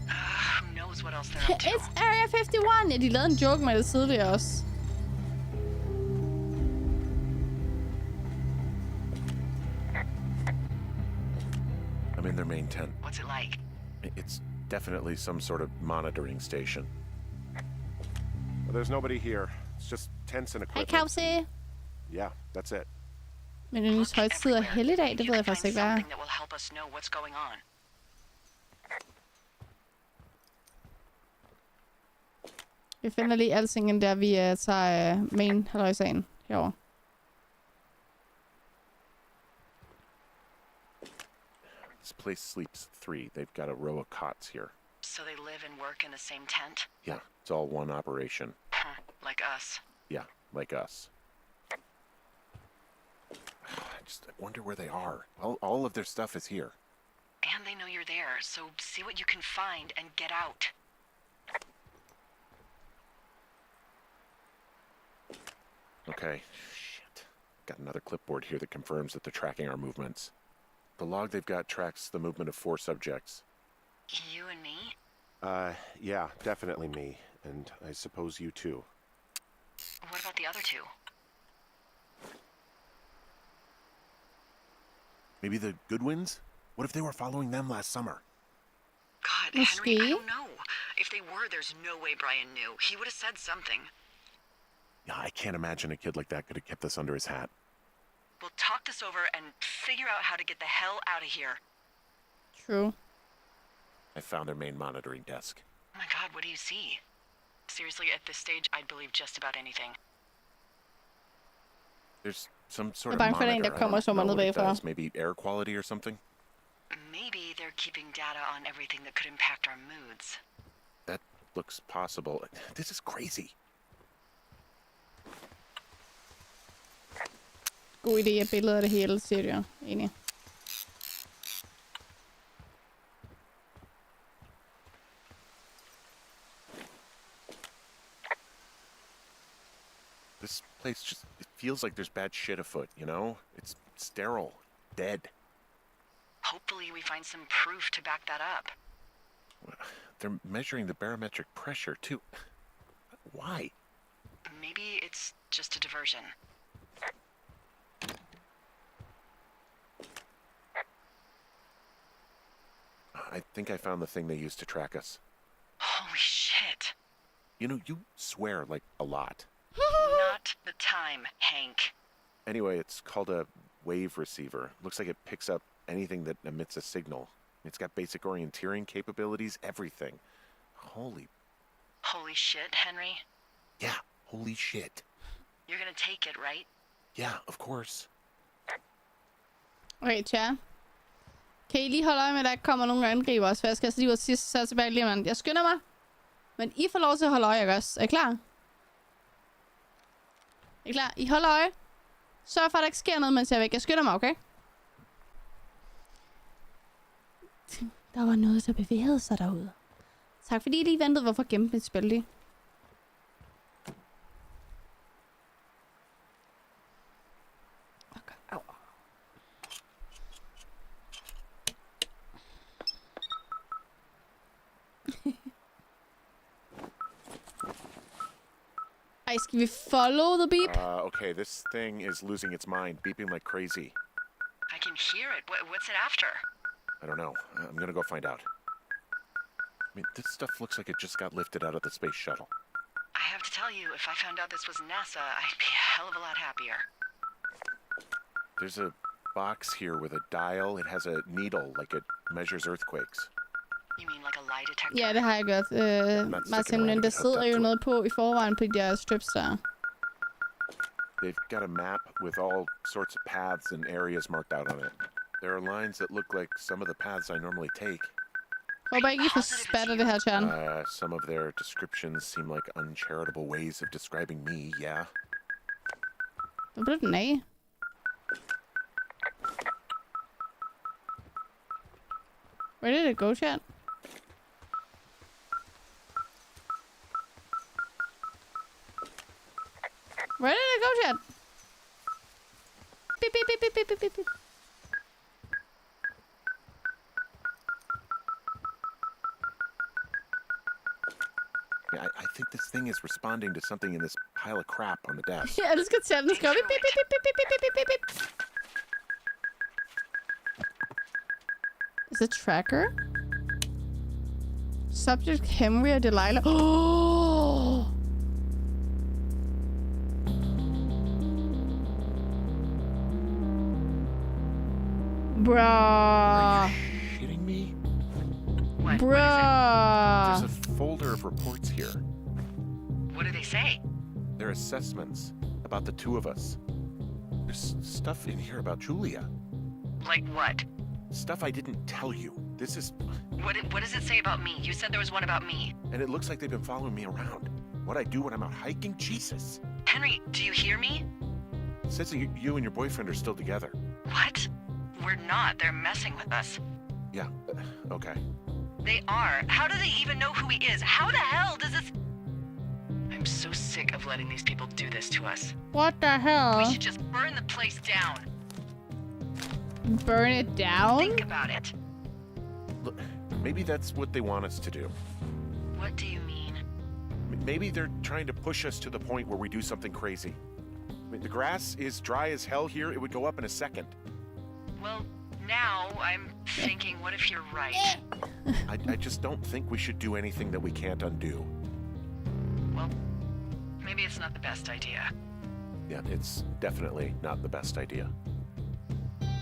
Who knows what else they're up to? It's Area 51. Ja, de lavede en joke med det tidligere også. I'm in their main tent. What's it like? It's definitely some sort of monitoring station. Well, there's nobody here. It's just tents and Hej, equipment. Kausi. Yeah, that's it. Men yndlings højtid og helligdag, det ved jeg faktisk ikke, hvad er. Something that will help us know what's going on. Vi finder lige altingen der, vi tager main halvøjsagen herovre. This place sleeps 3. They've got a row of cots here. So they live and work in the same tent? Yeah, it's all one operation. Huh, like us. Yeah, like us. I wonder where they are. All of their stuff is here. And they know you're there, so see what you can find and get out. Okay, shit. Got another clipboard here that confirms that they're tracking our movements. The log they've got tracks the movement of 4 subjects. You and me? Yeah, definitely me. And I suppose you too. What about the other 2? Maybe the Goodwins? What if they were following them last summer? God, Måske. Henry, I don't know. If they were, there's no way Brian knew. He would have said something. Yeah, I can't imagine a kid like that could have kept this under his hat. We'll talk this over and figure out how to get the hell out of here. True. I found their main monitoring desk. Oh my God, what do you see? Seriously, at this stage, I'd believe just about anything. There's some sort Jeg of er bange for, at der er en, monitor. der I kommer og don't zoomer know ned what it bagfra. does. Maybe air quality or something? Maybe they're keeping data on everything that could impact our moods. That looks possible. This is crazy. God idé af billeder af det hele, siger du jo. Enig. This place just, it feels like there's bad shit afoot, you know? It's sterile, dead. Hopefully we find some proof to back that up. They're measuring the barometric pressure, too. Why? Maybe it's just a diversion. I think I found the thing they used to track us. Holy shit. You know, you swear, like, a lot. Not the time, Hank. Anyway, it's called a wave receiver. Looks like it picks up anything that emits a signal. It's got basic orienteering capabilities, everything. Holy Shit, Henry. Yeah, holy shit. You're gonna take it, right? Yeah, of course. Okay, tja. Kan I lige holde øje med, at der ikke kommer nogen angriber os? For jeg skal altså lige ud og sidst, så tilbage lige om jeg skynder mig. Men I får lov til at holde øje, ikke også? Er I klar? Er I klar? I holder øje. Sørg for, at der ikke sker noget, mens jeg er væk. Jeg skynder mig, okay? Der var noget, der bevægede sig derude. Tak fordi I lige ventede, hvorfor gemte mit spil lige. Okay. Au. Ej, skal vi follow the beep? Okay, this thing is losing its mind, beeping like crazy. I can hear it. What's it after? I don't know. I'm gonna go find out. I mean, this stuff looks like it just got lifted out of the space shuttle. I have to tell you, if I found out this was NASA, I'd be a hell of a lot happier. There's a box here with a dial. It has a needle, like it measures earthquakes. You mean like a lie detector? Ja, det har jeg gjort. Martin, men der sidder jo noget på i forvejen på de der strips der. They've got a map with all sorts of paths and areas marked out on it. There are lines that look like some of the paths I normally take. Håber ikke, I får spattet det her, Chan. Some of their descriptions seem like uncharitable ways of describing me, yeah. Hvor blev den af? Where did it go, Chan? Where did it go, Chan? Beep, beep, beep, beep, beep, beep, beep. Yeah, I think this thing is responding to something in this pile of crap on the desk. Ja, det skal til. Den skal beep, beep, beep, beep, beep, beep, beep, beep, beep. Is it tracker? Subject Henry og Delilah. Oh! Bruh. Kidding me? What? Bruh. There's a folder of reports here. What do they say? They're assessments about the two of us. There's stuff in here about Julia. Like what? Stuff I didn't tell you. This is... What does it say about me? You said there was one about me. And it looks like they've been following me around. What I do when I'm out hiking? Jesus. Henry, do you hear me? It says that you and your boyfriend are still together. What? We're not. They're messing with us. Yeah, okay. They are. How do they even know who he is? How the hell does this... I'm so sick of letting these people do this to us. What the hell? We should just burn the place down. Burn it down? Think about it. Look, maybe that's what they want us to do. What do you mean? Maybe they're trying to push us to the point where we do something crazy. I mean, the grass is dry as hell here. It would go up in a second. Well, now I'm thinking, what if you're right? I just don't think we should do anything that we can't undo. Well, maybe it's not the best idea. Yeah, it's definitely not the best idea.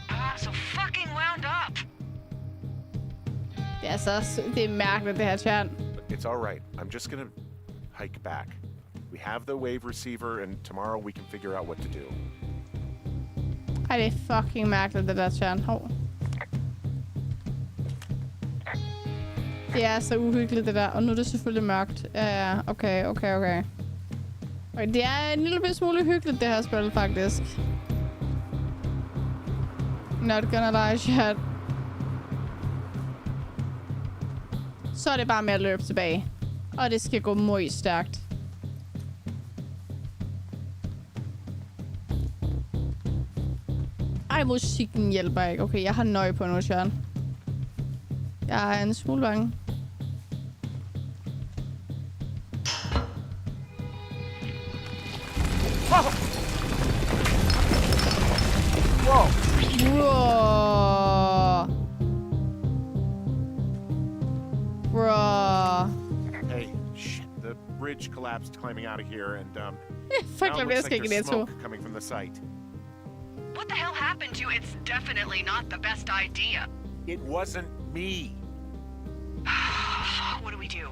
I'm so fucking wound up. Det er mærkeligt, det her, chat. It's all right. I'm just gonna hike back. We have the wave receiver, and tomorrow we can figure out what to do. Ej, det er fucking mærkeligt, det der, chat. Hov. Det er så uhyggeligt, det der. Og nu er det selvfølgelig mørkt. Ja, okay. Okay, det er en lille smule hyggeligt, det her spil, faktisk. Not gonna lie, chat. Så er det bare med at løbe tilbage. Og det skal gå meget stærkt. Ej, musikken hjælper ikke. Okay, jeg har nøje på nu, chat. Jeg er en smule bange. Bro. Hey, shit. The bridge collapsed climbing out of here, and Fuck, now it looks like there's smoke coming from the site. What the hell happened to you? It's definitely not the best idea. It wasn't me. What do we do?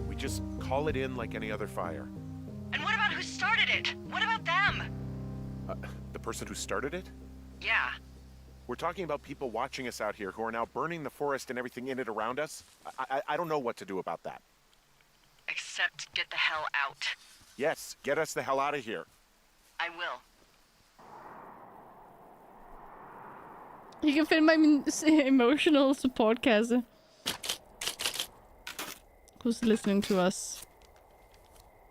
We just call it in like any other fire. And what about who started it? What about them? The person who started it? Yeah. We're talking about people watching us out here who are now burning the forest and everything in it around us. I don't know what to do about that. Except get the hell out. Yes, get us the hell out of here. I will. I kan finde mig i min emotional support-kasse. Who's listening to us?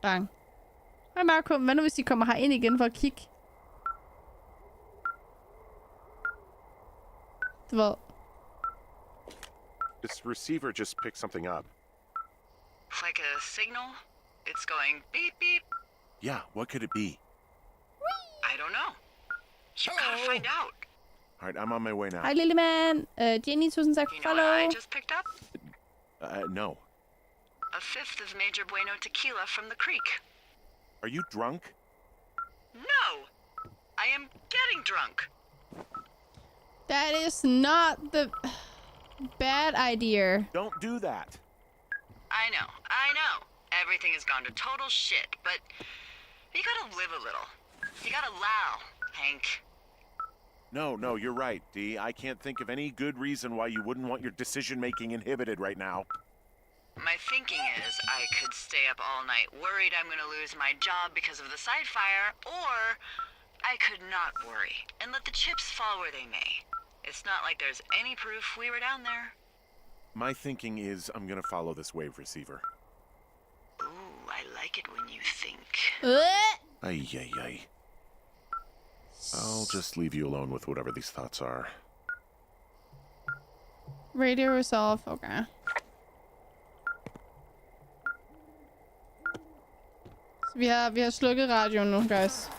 Bang. Hej Marco, hvad nu hvis de kommer herind igen for at kigge? Det var... This receiver just picked something up. Like a signal? It's going beep beep. Yeah, what could it be? I don't know. You gotta find out. All right, I'm on my way now. Hej lille mand. Jenny, tusind tak You for know what follow. I just picked up? No. A fifth of Major Bueno tequila from the creek. Are you drunk? No! I am getting drunk. That is not the bad idea. Don't do that. I know. Everything has gone to total shit, but you gotta live a little. You gotta allow, Hank. No, you're right, Dee. I can't think of any good reason why you wouldn't want your decision-making inhibited right now. My thinking is I could stay up all night worried I'm gonna lose my job because of the side fire, or I could not worry and let the chips fall where they may. It's not like there's any proof we were down there. My thinking is I'm gonna follow this wave receiver. Ooh, I like it when you think. Ay. I'll just leave you alone with whatever these thoughts are. Radio is off. Okay. Så vi har slukket radioen nu, guys.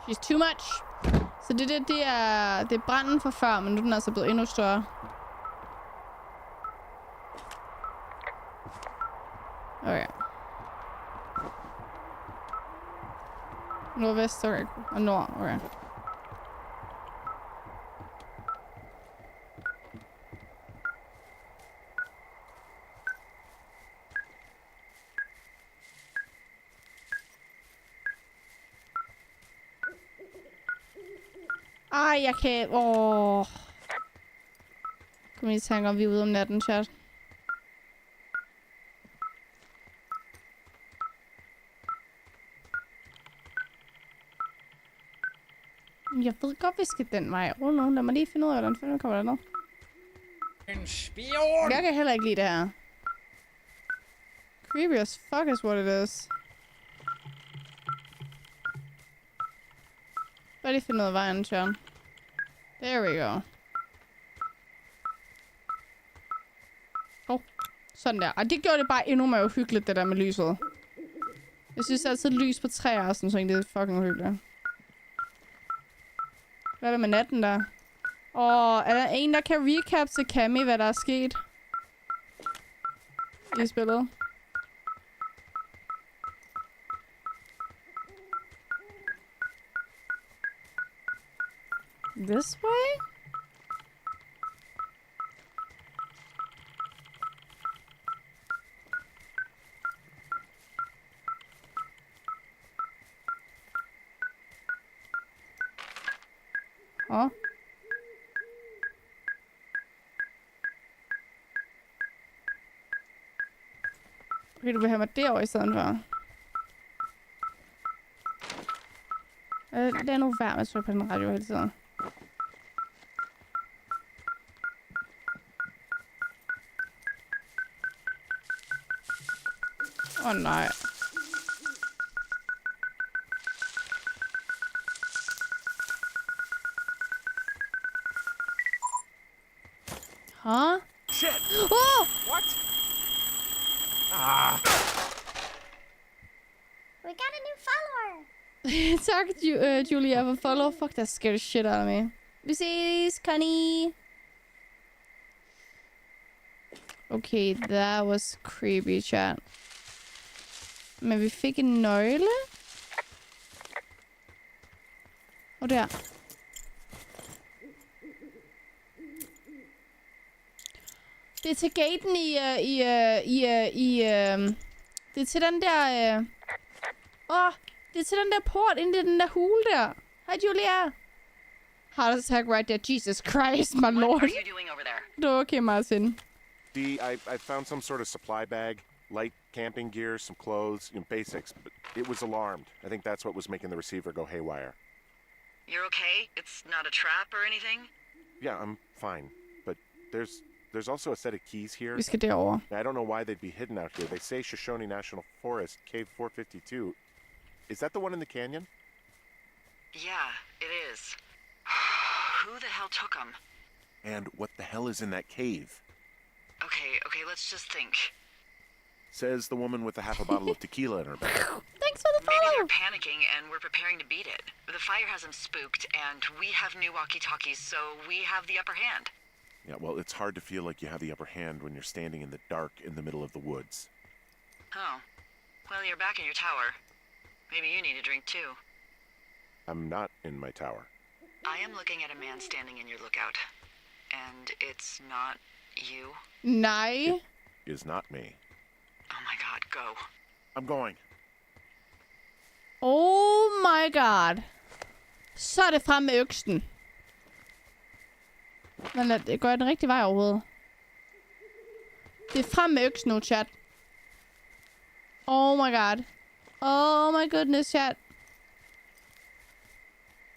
She's too much. Så det er branden fra før, men nu er den altså blevet endnu større. Okay. Nordvest, okay. Og nord, okay. Ej, jeg kan... Kom lige i tanke om, vi er ude om natten, chat. Jeg ved godt, vi skal den vej. Lad mig lige finde ud af, hvordan fanden kommer der ned. En spion! Jeg kan heller ikke lide det her. Creepy as fuck is what it is. Bare lige finde ud af vejen, John. There we go. Sådan der. Og det gjorde det bare endnu mere uhyggeligt, det der med lyset. Jeg synes altid, lys på træer og sådan, så det er fucking uhyggeligt. Hvad er der med natten der? Er der en, der kan recap til Cammy, hvad der er sket? I spillet. This way? Okay, du vil have mig derovre i stedet for. Lad nu være med at trykke på den radio hele tiden. Nej. Huh? Shit! Oh! What? Ah! We got a new follower. Tak, Julia, for follow. Fuck, that scared the shit out of me. Vi ses, Connie. Okay, that was creepy, chat. Men vi fik en nøgle. Og der. Det er til gaten det er til den der... det er til den der port inde i den der hule der. Hej, Julia. Heart attack right there. Jesus Christ, my lord. What are you doing over there? Det er okay, Martin. I found some sort of supply bag, light camping gear, some clothes, basics, but it was alarmed. I think that's what was making the receiver go haywire. You're okay? It's not a trap or anything? Yeah, I'm fine, but there's also a set of keys here. Vi skal derover. I don't know why they'd be hidden out here. They say Shoshone National Forest, Cave 452. Is that the one in the canyon? Yeah, it is. Who the hell took them? And what the hell is in that cave? Okay, let's just think. Says the woman with a half a bottle of tequila in her bag. Thanks for the Maybe follow. they're panicking and we're preparing to beat it. The fire has them spooked and we have new walkie-talkies, so we have the upper hand. Yeah, well, it's hard to feel like you have the upper hand when you're standing in the dark in the middle of the woods. Oh. Well, you're back in your tower. Maybe you need a drink too. I'm not in my tower. I am looking at a man standing in your lookout. And it's not you. Nej. Is not me. Oh my god, go. I'm going. Oh my god. Så er det frem med øksen. Men går jeg den rigtige vej overhovedet? Det er frem med øksen nu, chat. Oh my god. Oh my goodness, chat.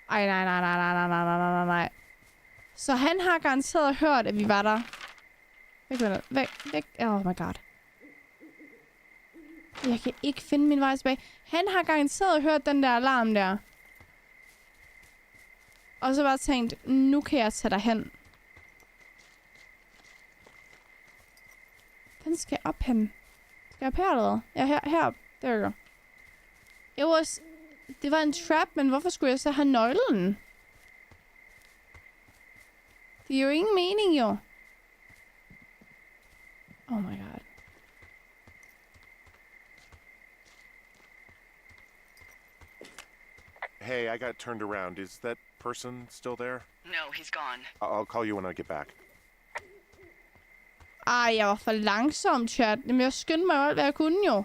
Ej, nej. Så han har garanteret hørt, at vi var der. Væk. Oh my god. Jeg kan ikke finde min vej tilbage. Han har garanteret hørt den der alarm der. Og så bare tænkt, nu kan jeg tage dig hen. Den skal op hen. Skal jeg op her eller hvad? Ja, herop. There we go. Det var en trap, men hvorfor skulle jeg så have nøglen? Det er jo ingen mening, jo. Oh my god. Hey, I got turned around. Is that person still there? No, he's gone. I'll call you when I get back. Ej, jeg var for langsom, chat. Jamen, jeg skyndte mig jo alt, hvad jeg kunne, jo.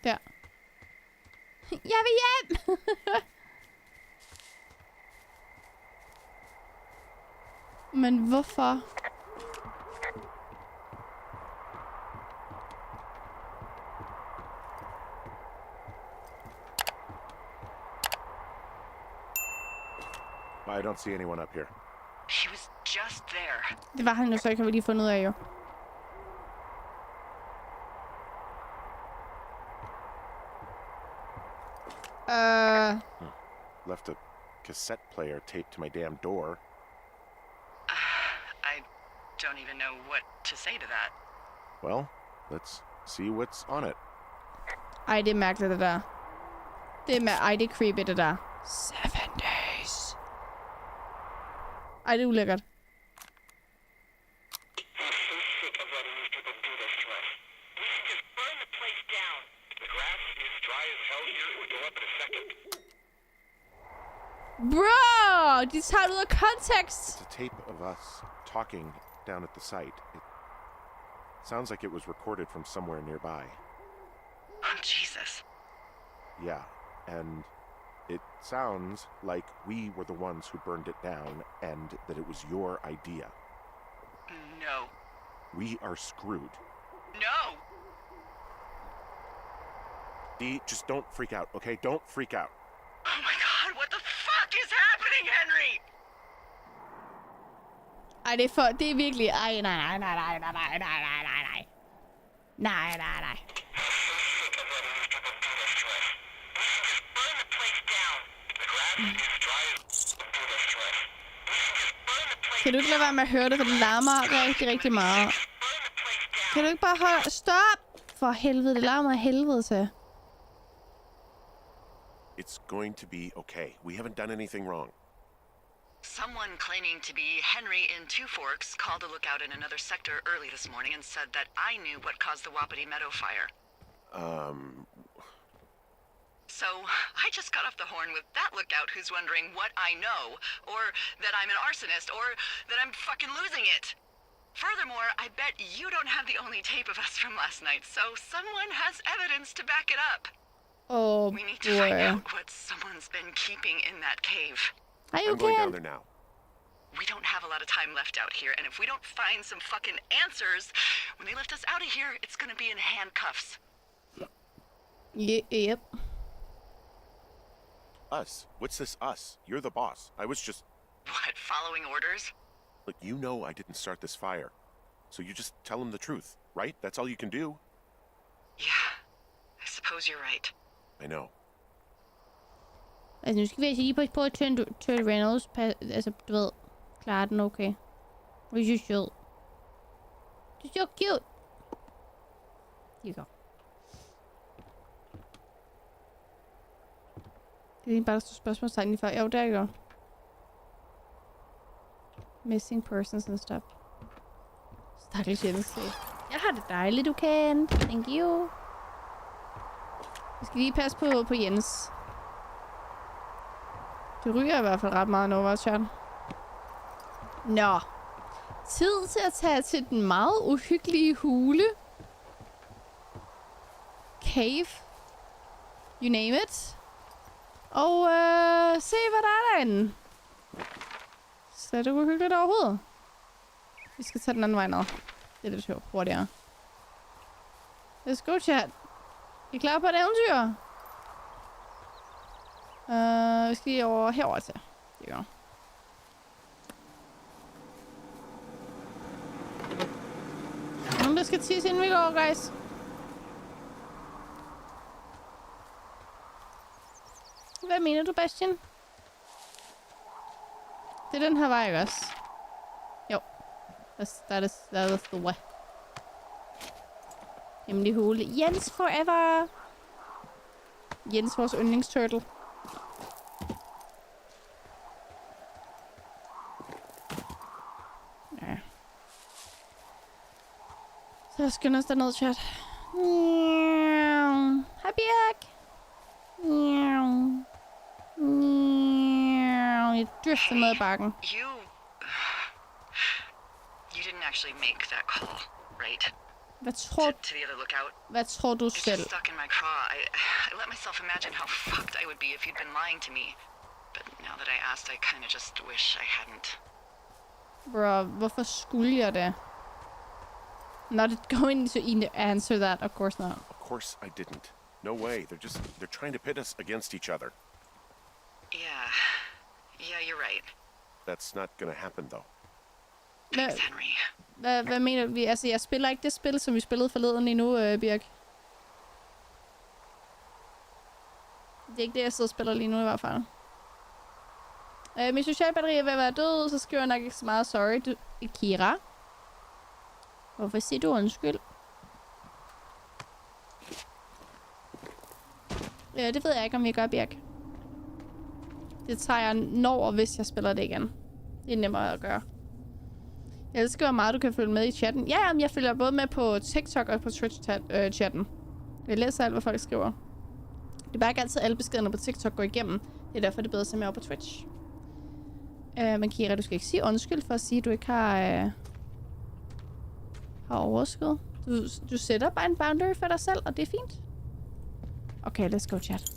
Der. Jeg vil hjem! Men hvorfor? I don't see anyone up here. He was just there. Det var han jo så ikke, har vi lige fundet ud af jo. Left a cassette player taped to my damn door. I don't even know what to say to that. Well, let's see what's on it. Ej, det er mærkeligt, det der. Ej, det er creepy, det der. 7 days. Ej, det er ulækkert. Bro, de tager det ud af kontekst. It's a tape of us talking down at the site. It sounds like it was recorded from somewhere nearby. Oh, Jesus. Yeah, and it sounds like we were the ones who burned it down and that it was your idea. No. We are screwed. No! Dee, just don't freak out, okay? Don't freak out. Oh my god, what the fuck is happening, Henry? Ej, det er virkelig... Ej, nej. Nej. Kan du ikke lade være med at høre det, for det larmer rigtig, rigtig meget. Kan du ikke bare holde... Stop! For helvede, det larmer af helvede til. It's going to be okay. We haven't done anything wrong. Someone claiming to be Henry in Two Forks called a lookout in another sector early this morning and said that I knew what caused the Wapiti Meadow fire. So, I just got off the horn with that lookout who's wondering what I know, or that I'm an arsonist, or that I'm fucking losing it. Furthermore, I bet you don't have the only tape of us from last night, so someone has evidence to back it up. Oh, we need to find out what someone's been keeping in that cave. I'm going down there now. We don't have a lot of time left out here, and if we don't find some fucking answers, when they lift us out of here, it's gonna be in handcuffs. Yep. Us? What's this us? You're the boss. I was just... What, following orders? Look, you know I didn't start this fire. So you just tell them the truth, right? That's all you can do. Yeah, I suppose you're right. I know. Altså, nu skal vi altså lige på at Turn Reynolds, altså, du ved, klare den okay. Which you should. You're so cute. Here you go. Det er lige bare, der står spørgsmålstegn lige før. Jo, der er jo. Missing persons and stuff. Stakkels Jens. Jeg har det dejligt, du kan. Thank you. Vi skal lige passe på Jens. Det ryger i hvert fald ret meget nu, var Charlie. Nå. Tid til at tage til den meget uhyggelige hule. Cave. You name it. Og se, hvad der er derinde. Så er det uhyggeligt overhovedet. Vi skal tage den anden vej ned. Det er lidt hurtigere. Let's go, chat. I klar på et eventyr? Vi skal lige over herover til. Det gør. Nogen, der skal tisse, inden vi går, guys. Hvad mener du, Bastian? Det er den her vej, ikke også? Jo. That is the way. Hemmelig hule. Jens forever! Jens, vores yndlingsturtle. Ja. Så skynder os derned, chat. Hej, Birk! Jeg drifter ned ad bakken. You didn't actually make that call, right? Hvad tror, to the other lookout. hvad tror du It's selv? just stuck in my craw. I let myself imagine how fucked I would be if you'd been lying to me. But now that I asked, I kind of just wish I hadn't. Bro, hvorfor skulle jeg det? Not going to answer that, of course not. Of course I didn't. No way. They're trying to pit us against each other. Yeah, you're right. That's not gonna happen, though. Thanks, Henry. Hvad mener vi? Altså, jeg spiller ikke det spil, som vi spillede forleden endnu, Birk. Det er ikke det, jeg sidder og spiller lige nu i hvert fald. Min sociale batteri er ved at være død, så skriver jeg nok ikke så meget sorry. Kira? Hvorfor siger du undskyld? Det ved jeg ikke, om vi gør, Birk. Det tager jeg når, hvis jeg spiller det igen. Det er nemmere at gøre. Jeg elsker, hvor meget du kan følge med i chatten. Ja, jeg følger både med på TikTok og på Twitch-chatten. Jeg læser alt, hvad folk skriver. Det er bare ikke altid alle beskederne på TikTok går igennem. Det er derfor, det er bedre at se mere på Twitch. Men Kira, du skal ikke sige undskyld for at sige, at du ikke har overskud. Du sætter bare en boundary for dig selv, og det er fint. Okay, let's go, chat.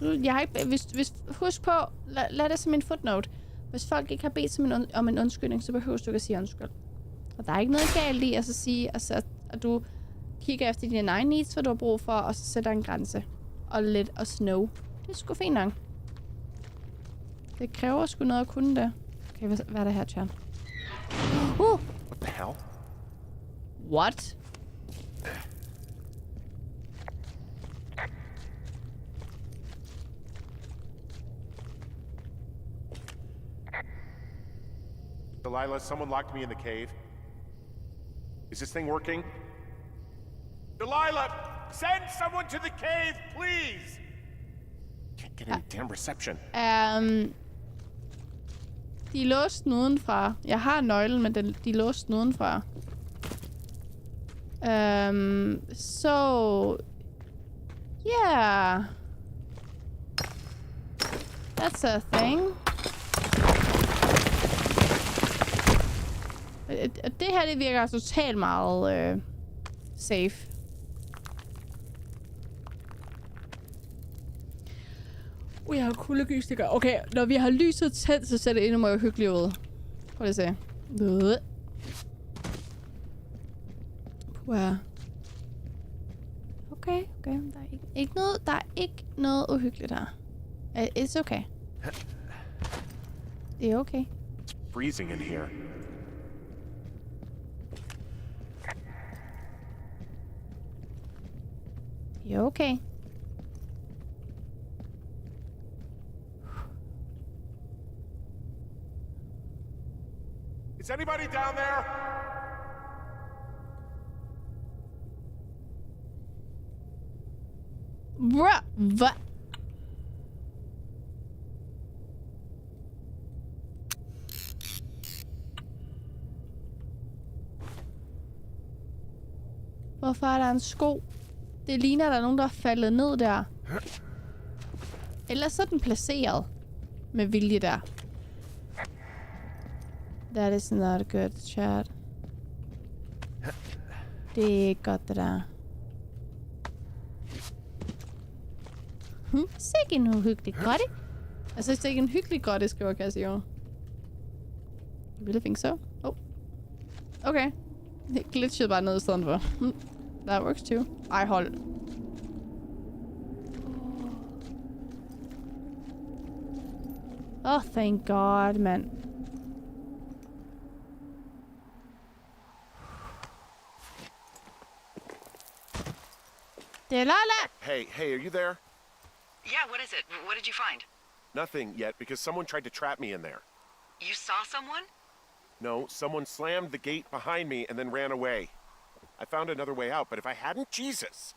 Jeg har ikke... Husk på, lad det som en footnote. Hvis folk ikke har bedt om en undskyldning, så behøver du ikke at sige undskyld. Og der er ikke noget galt i at så sige, at du kigger efter dine egne needs, hvad du har brug for, og så sætter en grænse. Og let us know. Det er sgu fint nok. Det kræver sgu noget at kunne det. Okay, hvad er det her, chat? What the hell? What? Delilah, someone locked me in the cave. Is this thing working? Delilah, send someone to the cave, please! Can't get any damn reception. De er låst udenfra. Jeg har nøglen, men de er låst udenfra. So... Yeah. That's a thing. Det her, det virker totalt meget safe. Jeg har kuldegysninger. Okay, når vi har lyset tændt, så ser det endnu mere hyggeligt ud. Prøv lige at se. Puh. Okay. Der er ikke noget uhyggeligt her. It's okay. Det er okay. It's freezing in here. Det er okay. Is anybody down there? Hvad? Hvorfor er der en sko? Det ligner, at der er nogen, der er faldet ned der. Ellers er den placeret med vilje der. That is not good, chat. Det er ikke godt, det der. Sikke en uhyggelig grotte. Altså, det er ikke en hyggelig grotte, skriver Casio. You really think so? Oh. Okay. Det glitchede bare ned i stedet for. That works too. Ej, hold. Oh, thank God, man. Delilah! Hey, are you there? Yeah, what is it? What did you find? Nothing yet, because someone tried to trap me in there. You saw someone? No, someone slammed the gate behind me and then ran away. I found another way out, but if I hadn't, Jesus!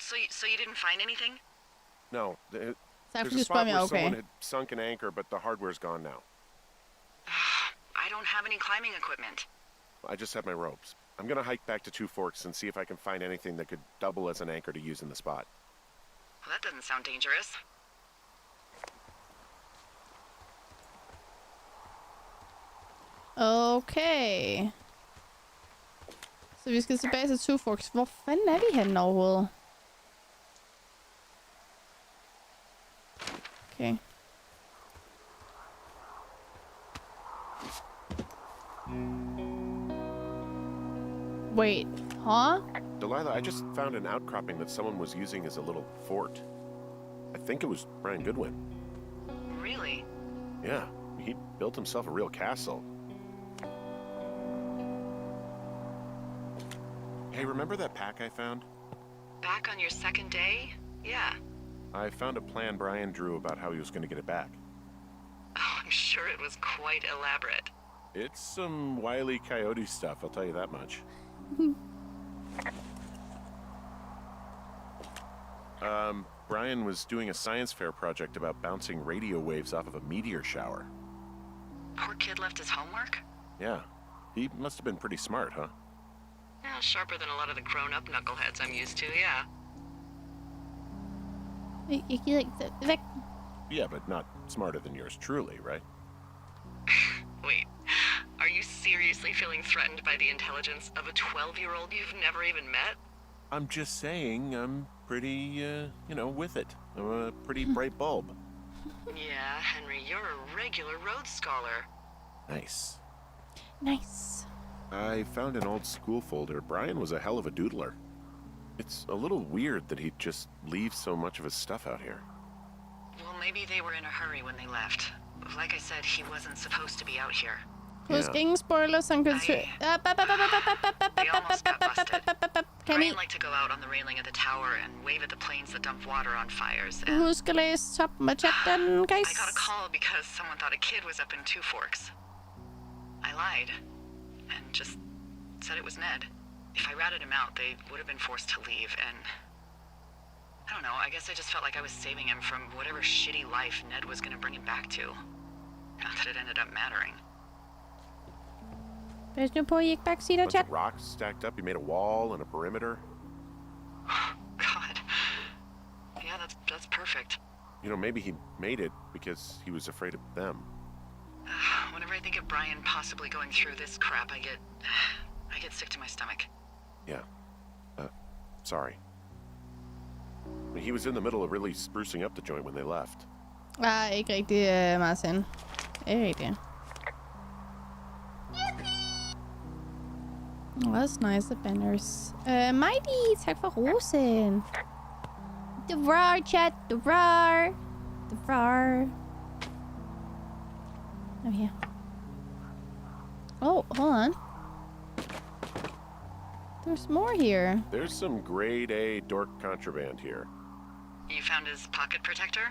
So you didn't find anything? No, Tak there's fordi a du spørger spot mig, where okay. someone had sunk an anchor, but the hardware's gone now. I don't have any climbing equipment. I just have my ropes. I'm gonna hike back to Two Forks and see if I can find anything that could double as an anchor to use in the spot. Well, that doesn't sound dangerous. Okay. Så vi skal tilbage til Two Forks. Hvor fanden er vi henne overhovedet? Okay. Wait, huh? Delilah, I just found an outcropping that someone was using as a little fort. I think it was Brian Goodwin. Really? Yeah, he built himself a real castle. Hey, remember that pack I found? Back on your second day? Yeah. I found a plan Brian drew about how he was going to get it back. Oh, I'm sure it was quite elaborate. It's some Wile E. Coyote stuff, I'll tell you that much. Brian was doing a science fair project about bouncing radio waves off of a meteor shower. Poor kid left his homework? Yeah, he must have been pretty smart, huh? Yeah, sharper than a lot of the grown-up knuckleheads I'm used to, yeah. Jeg gider ikke væk. Yeah, but not smarter than yours truly, right? Wait, are you seriously feeling threatened by the intelligence of a 12-year-old you've never even met? I'm just saying I'm pretty, with it. I'm a pretty bright bulb. Yeah, Henry, you're a regular Rhodes Scholar. Nice. Nice. I found an old school folder. Brian was a hell of a doodler. It's a little weird that he'd just leave so much of his stuff out here. Well, maybe they were in a hurry when they left. Like I said, he wasn't supposed to be out here. Husk ingen spoilers, han kan They almost got busted. Brian liked to go out on the railing of the tower and wave at the planes that dumped water on fires. And Husk at læse toppen af chatten, guys. I got a call because someone thought a kid was up in Two Forks. I lied and just said it was Ned. If I ratted him out, they would have been forced to leave, and I don't know, I guess I just felt like I was saving him from whatever shitty life Ned was going to bring him back to. Not that it ended up mattering. Pas nu på, I ikke backseater, Bunch chat. of rocks stacked up. He made a wall and a perimeter. God. Yeah, that's perfect. Maybe he made it because he was afraid of them. Whenever I think of Brian possibly going through this crap, I get sick to my stomach. Yeah. Sorry. He was in the middle of really sprucing up the joint when they left. Ikke rigtig, Martin. Ikke rigtig. That's nice, the banners. Mighty, tak for rosen. The rar, chat, the rar. The rar. Oh, here. Oh, hold on. There's more here. There's some grade A dork contraband here. You found his pocket protector?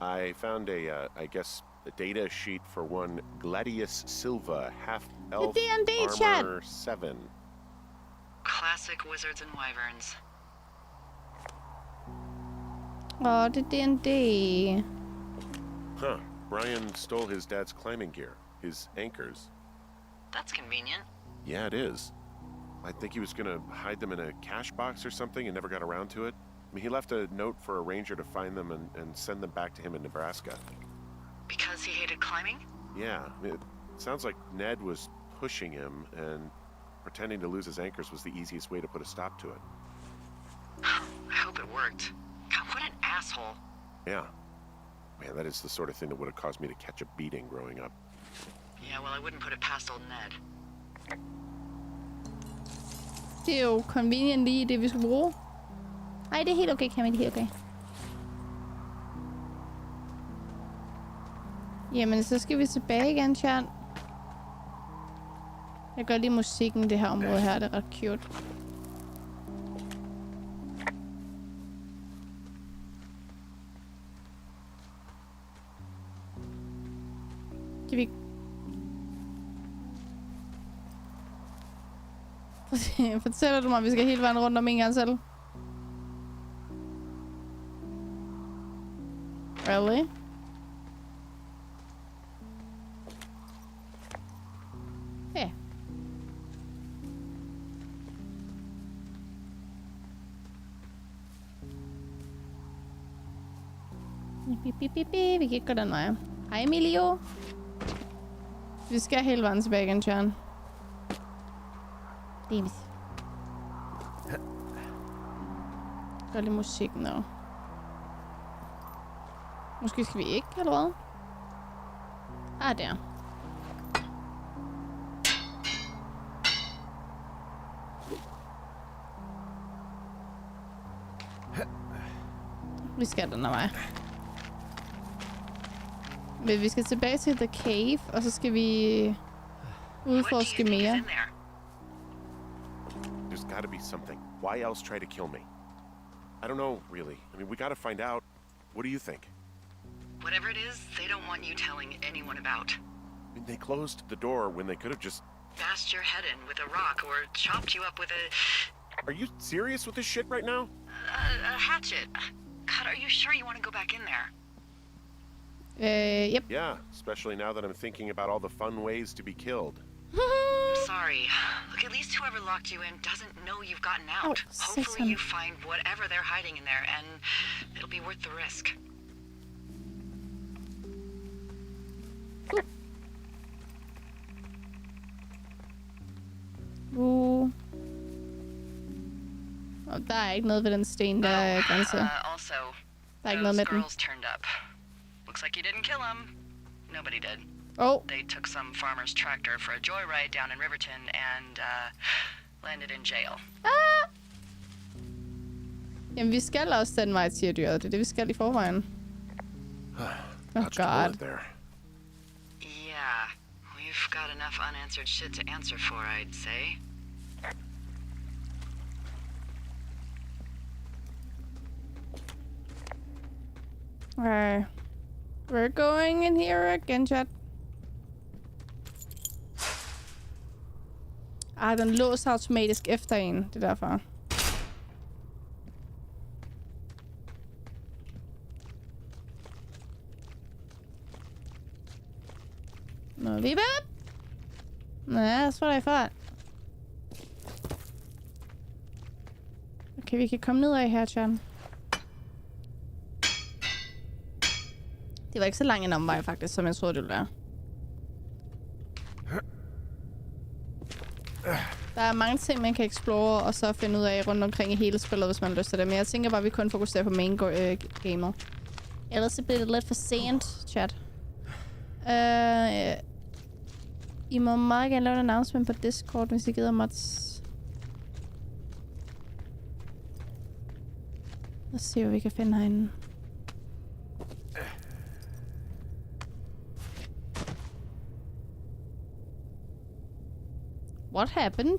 I found a data sheet for one Gladius Silva, half-elf, The D&D chat. armor 7. Classic wizards and wyverns. Oh, the D&D. Huh. Brian stole his dad's climbing gear, his anchors. That's convenient. Yeah, it is. I think he was gonna hide them in a cash box or something and never got around to it. I mean, he left a note for a ranger to find them and send them back to him in Nebraska. Because he hated climbing? Yeah, it sounds like Ned was pushing him, and pretending to lose his anchors was the easiest way to put a stop to it. I hope it worked. God, what an asshole. Yeah. Man, that is the sort of thing that would have caused me to catch a beating growing up. Yeah, well, I wouldn't put it past old Ned. Det er jo convenient lige det, vi skal bruge. Ej, det er helt okay, Cammy. Det er helt okay. Jamen, så skal vi tilbage igen, chat. Jeg gør lige musikken i det her område her. Det er ret cute. Kan vi... Fortæller du mig, at vi skal hele vejen rundt om en gang selv? Really? Ja. Bip, bip, bip, bip. Vi kan ikke gå den vej. Hej, Emilio. Vi skal hele vejen tilbage igen, Tjørn. Det er Gør lige musikken der. Måske skal vi ikke, eller hvad? Der. Vi skal den her vej. Men vi skal tilbage til The Cave, og så skal vi udforske mere. There's gotta be something. Why else try to kill me? I don't know, really. I mean, we gotta find out. What do you think? Whatever it is, they don't want you telling anyone about. I mean, they closed the door when they could have just... Bashed your head in with a rock or chopped you up with a... Are you serious with this shit right now? a hatchet. God, are you sure you want to go back in there? Yep. Yeah, especially now that I'm thinking about all the fun ways to be killed. I'm sorry. Look, at least whoever locked you in doesn't know you've gotten out. Hopefully you find whatever they're hiding in there, and it'll be worth the risk. Der er ikke noget ved den sten, der er grænse. Also, Der er ikke noget med den. girls turned up. Looks like you didn't kill them. Nobody did. They took some farmer's tractor for a joyride down in Riverton and landed in jail. Jamen, vi skal også den vej, siger dyret. Det er det, vi skal i forvejen. Oh, God. Yeah, we've got enough unanswered shit to answer for, I'd say. Okay. We're going in here again, chat. Den låser automatisk efter en. Det er derfor. Nå, vi er Nej, that's what I thought. Okay, vi kan komme ned af her, chat. Det var ikke så lang en omvej, faktisk, som jeg troede, det ville være. Der er mange ting, man kan explore, og så finde ud af rundt omkring i hele spillet, hvis man har lyst til det. Men jeg tænker bare, at vi kun fokuserer på main gamet. Ellers så bliver det lidt for sent, chat. I må meget gerne lave en announcement på Discord, hvis I gider mods. Lad os se, hvad vi kan finde herinde. What happened?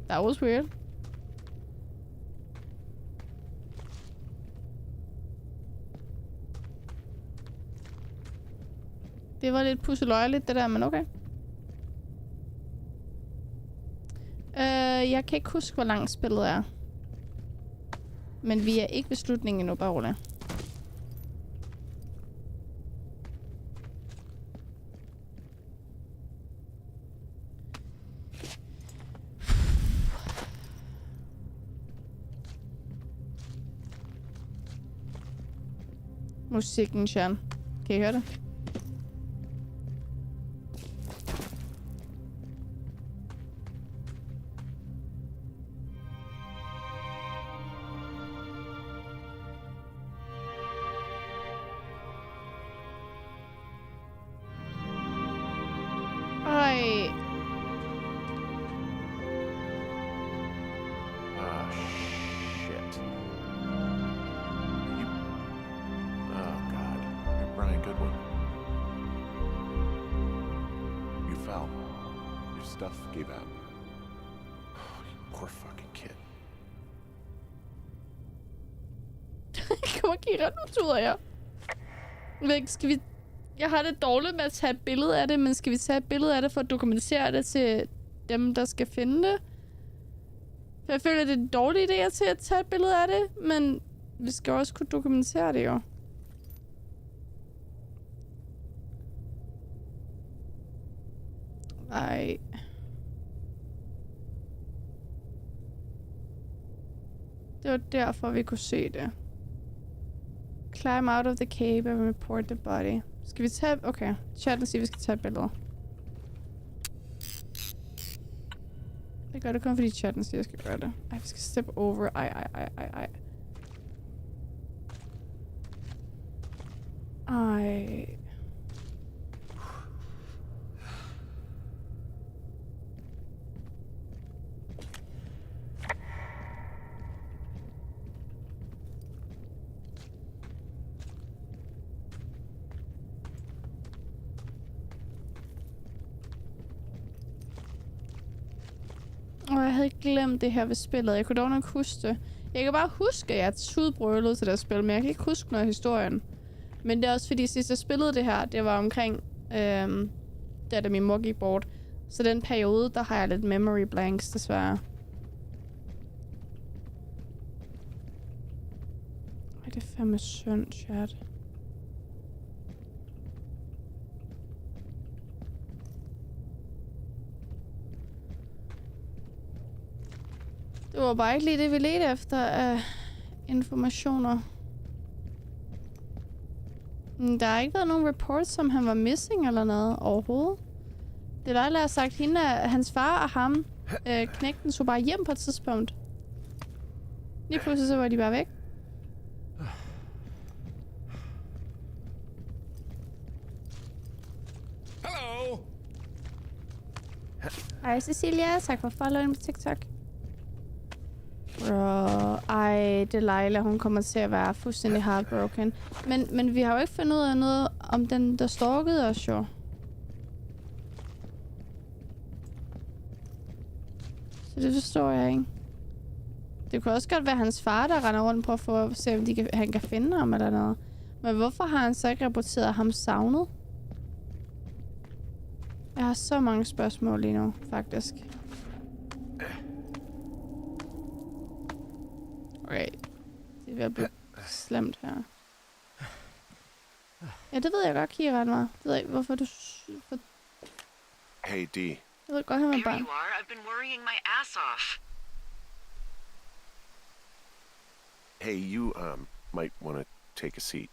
That was weird. Det var lidt pusseløjeligt, det der, men okay. Jeg kan ikke huske, hvor langt spillet er. Men vi er ikke ved slutningen endnu, bare roligt. Musikken, Sean. Kan I høre det? Skal vi... Jeg har det dårligt med at tage et billede af det, men skal vi tage et billede af det for at dokumentere det til dem, der skal finde det? For jeg føler, det er en dårlig idé til at tage et billede af det, men vi skal også kunne dokumentere det jo. Ej. Det var derfor, vi kunne se det. Climb out of the cave and report the body. Skal vi tage... Okay. Chatten siger, vi skal tage et billede. Jeg gør det kun fordi chatten siger, jeg skal gøre det. Ej, vi skal step over. Ej. Ej. Og jeg havde glemt det her ved spillet. Jeg kunne dog nok huske det. Jeg kan bare huske, at jeg tudbrølede til det spil, men jeg kan ikke huske noget af historien. Men det er også fordi, sidst jeg spillede det her, det var omkring, da min mor gik bort. Så den periode, der har jeg lidt memory blanks, desværre. Ej, det er fandme synd, chat. Det var bare ikke lige det, vi ledte efter af informationer. Der har ikke været nogen reports, som han var missing eller noget overhovedet. Det er der har sagt hende, at hans far og ham, knægten, så bare hjem på et tidspunkt. Lige pludselig så var de bare væk. Hello. Hej Cecilia, tak for following på TikTok. Ej, Delilah, hun kommer til at være fuldstændig heartbroken. Men vi har jo ikke fundet ud af noget om den, der stalkede os jo. Så det forstår jeg ikke. Det kunne også godt være hans far, der render rundt på for at se, om han kan finde ham eller noget. Men hvorfor har han så ikke rapporteret ham savnet? Jeg har så mange spørgsmål lige nu, faktisk. Okay. Det er ved at blive slemt her. Ja, det ved jeg godt, Kira mig. Det ved jeg ikke, hvorfor du... Hey, D. Jeg ved godt, han er There barn. you are. I've been worrying my ass off. Hey, you, might want to take a seat.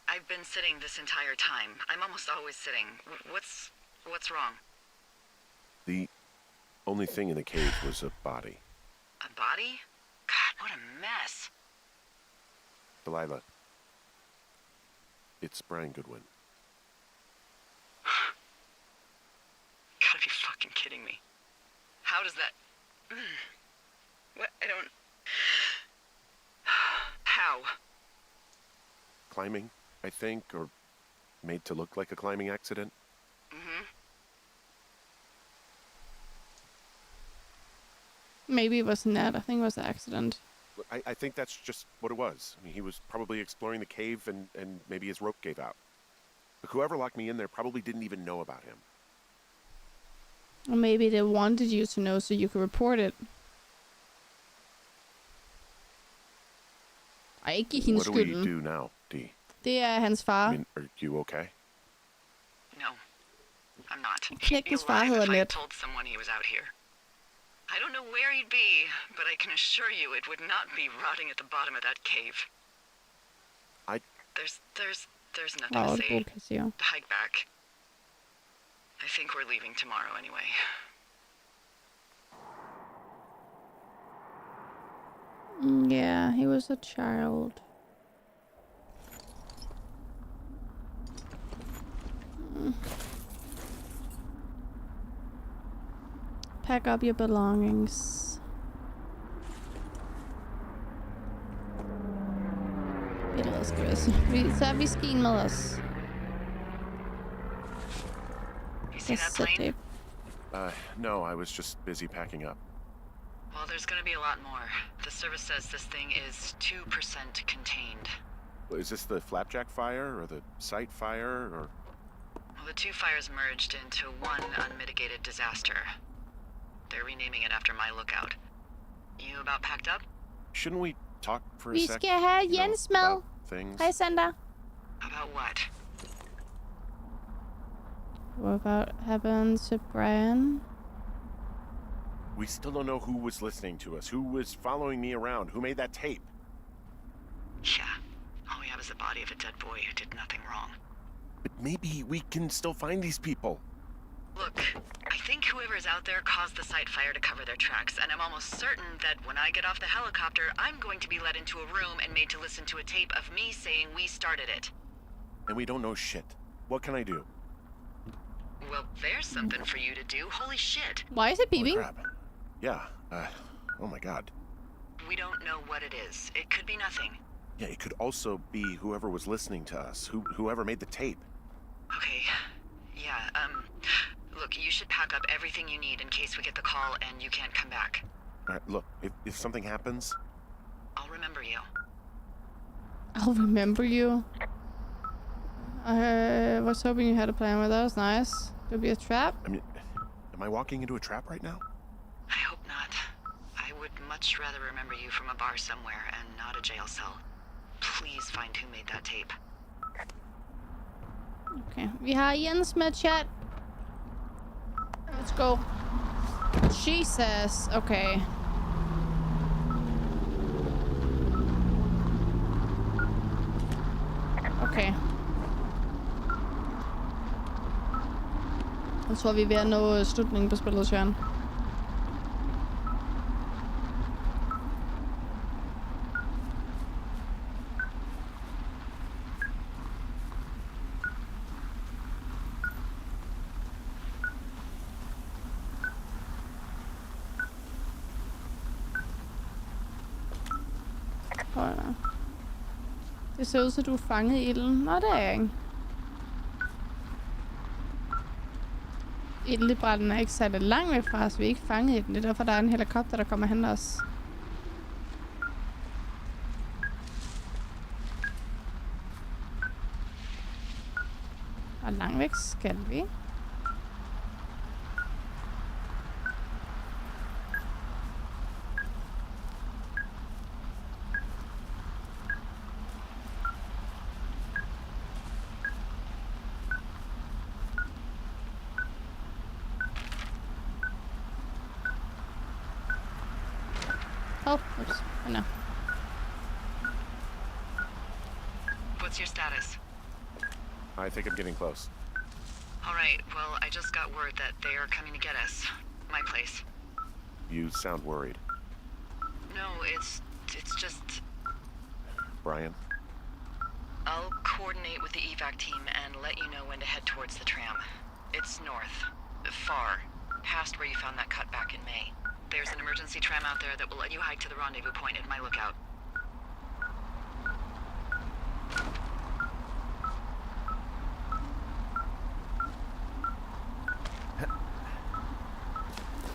I've been sitting this entire time. I'm almost always sitting. What's wrong? The only thing in the cave was a body. A body? God, what a mess. Delilah. It's Brian Goodwin. Gotta be fucking kidding me. How does that... What? I don't... How? Climbing, I think, or made to look like a climbing accident. Mm-hmm. Maybe it wasn't that. I think it was an accident. I think that's just what it was. I mean, he was probably exploring the cave and maybe his rope gave out. But whoever locked me in there probably didn't even know about him. Or maybe they wanted you to know so you could report it. Ej, ikke give hende What do we skylden. do now, D? Det er hans far. I mean, are you okay? No, I'm not. Knægtens He'd far lie hedder if I Ned. told someone he was out here. I don't know where he'd be, but I can assure you it would not be rotting at the bottom of that cave. There's nothing Wow, to det say. gode kassier. Hike back. I think we're leaving tomorrow anyway. Yeah, he was a child. Pack up your belongings. Ellers skal vi tager whiskyen med os. You see that Sæt plane? det. No, I was just busy packing up. Well, there's gonna be a lot more. The service says this thing is 2% contained. Is this the flapjack fire or the site fire or... Well, the two fires merged into one unmitigated disaster. They're renaming it after my lookout. You about packed up? Shouldn't we talk for a Vi sec? skal have you know, Jens med. about things? Hej, Sander. About what? What about happened to Brian? We still don't know who was listening to us, who was following me around, who made that tape. Yeah. All we have is the body of a dead boy who did nothing wrong. But maybe we can still find these people. Look, I think whoever's out there caused the site fire to cover their tracks, and I'm almost certain that when I get off the helicopter, I'm going to be led into a room and made to listen to a tape of me saying we started it. And we don't know shit. What can I do? Well, there's something for you to do. Holy shit. Why is it Holy beeping? crap. Yeah, oh my god. We don't know what it is. It could be nothing. Yeah, it could also be whoever was listening to us, whoever made the tape. Okay. Yeah, look, you should pack up everything you need in case we get the call and you can't come back. All right, look, if something happens... I'll remember you. I'll remember you. I was hoping you had a plan with us. Nice. Could be a trap. I mean, am I walking into a trap right now? I hope not. I would much rather remember you from a bar somewhere and not a jail cell. Please find who made that tape. Okay. Vi har Jens med chat. Let's go. Jesus. Okay. Okay. Jeg tror, vi er ved at nå slutningen på spillet, Søren. Det ser ud, så du er fanget i ilden. Nå, det er jeg ikke. Ildebranden er ikke særlig langt væk fra os. Vi er ikke fanget i den. Det er derfor, der er en helikopter, der kommer hen os. Og langt væk skal vi. Oh, oops. Oh, no. What's your status? I think I'm getting close. All right, well, I just got word that they are coming to get us. My place. You sound worried. No, it's just... Brian? I'll coordinate with the evac team and let you know when to head towards the tram. It's north. Far. Past where you found that cut back in May. There's an emergency tram out there that will let you hike to the rendezvous point at my lookout.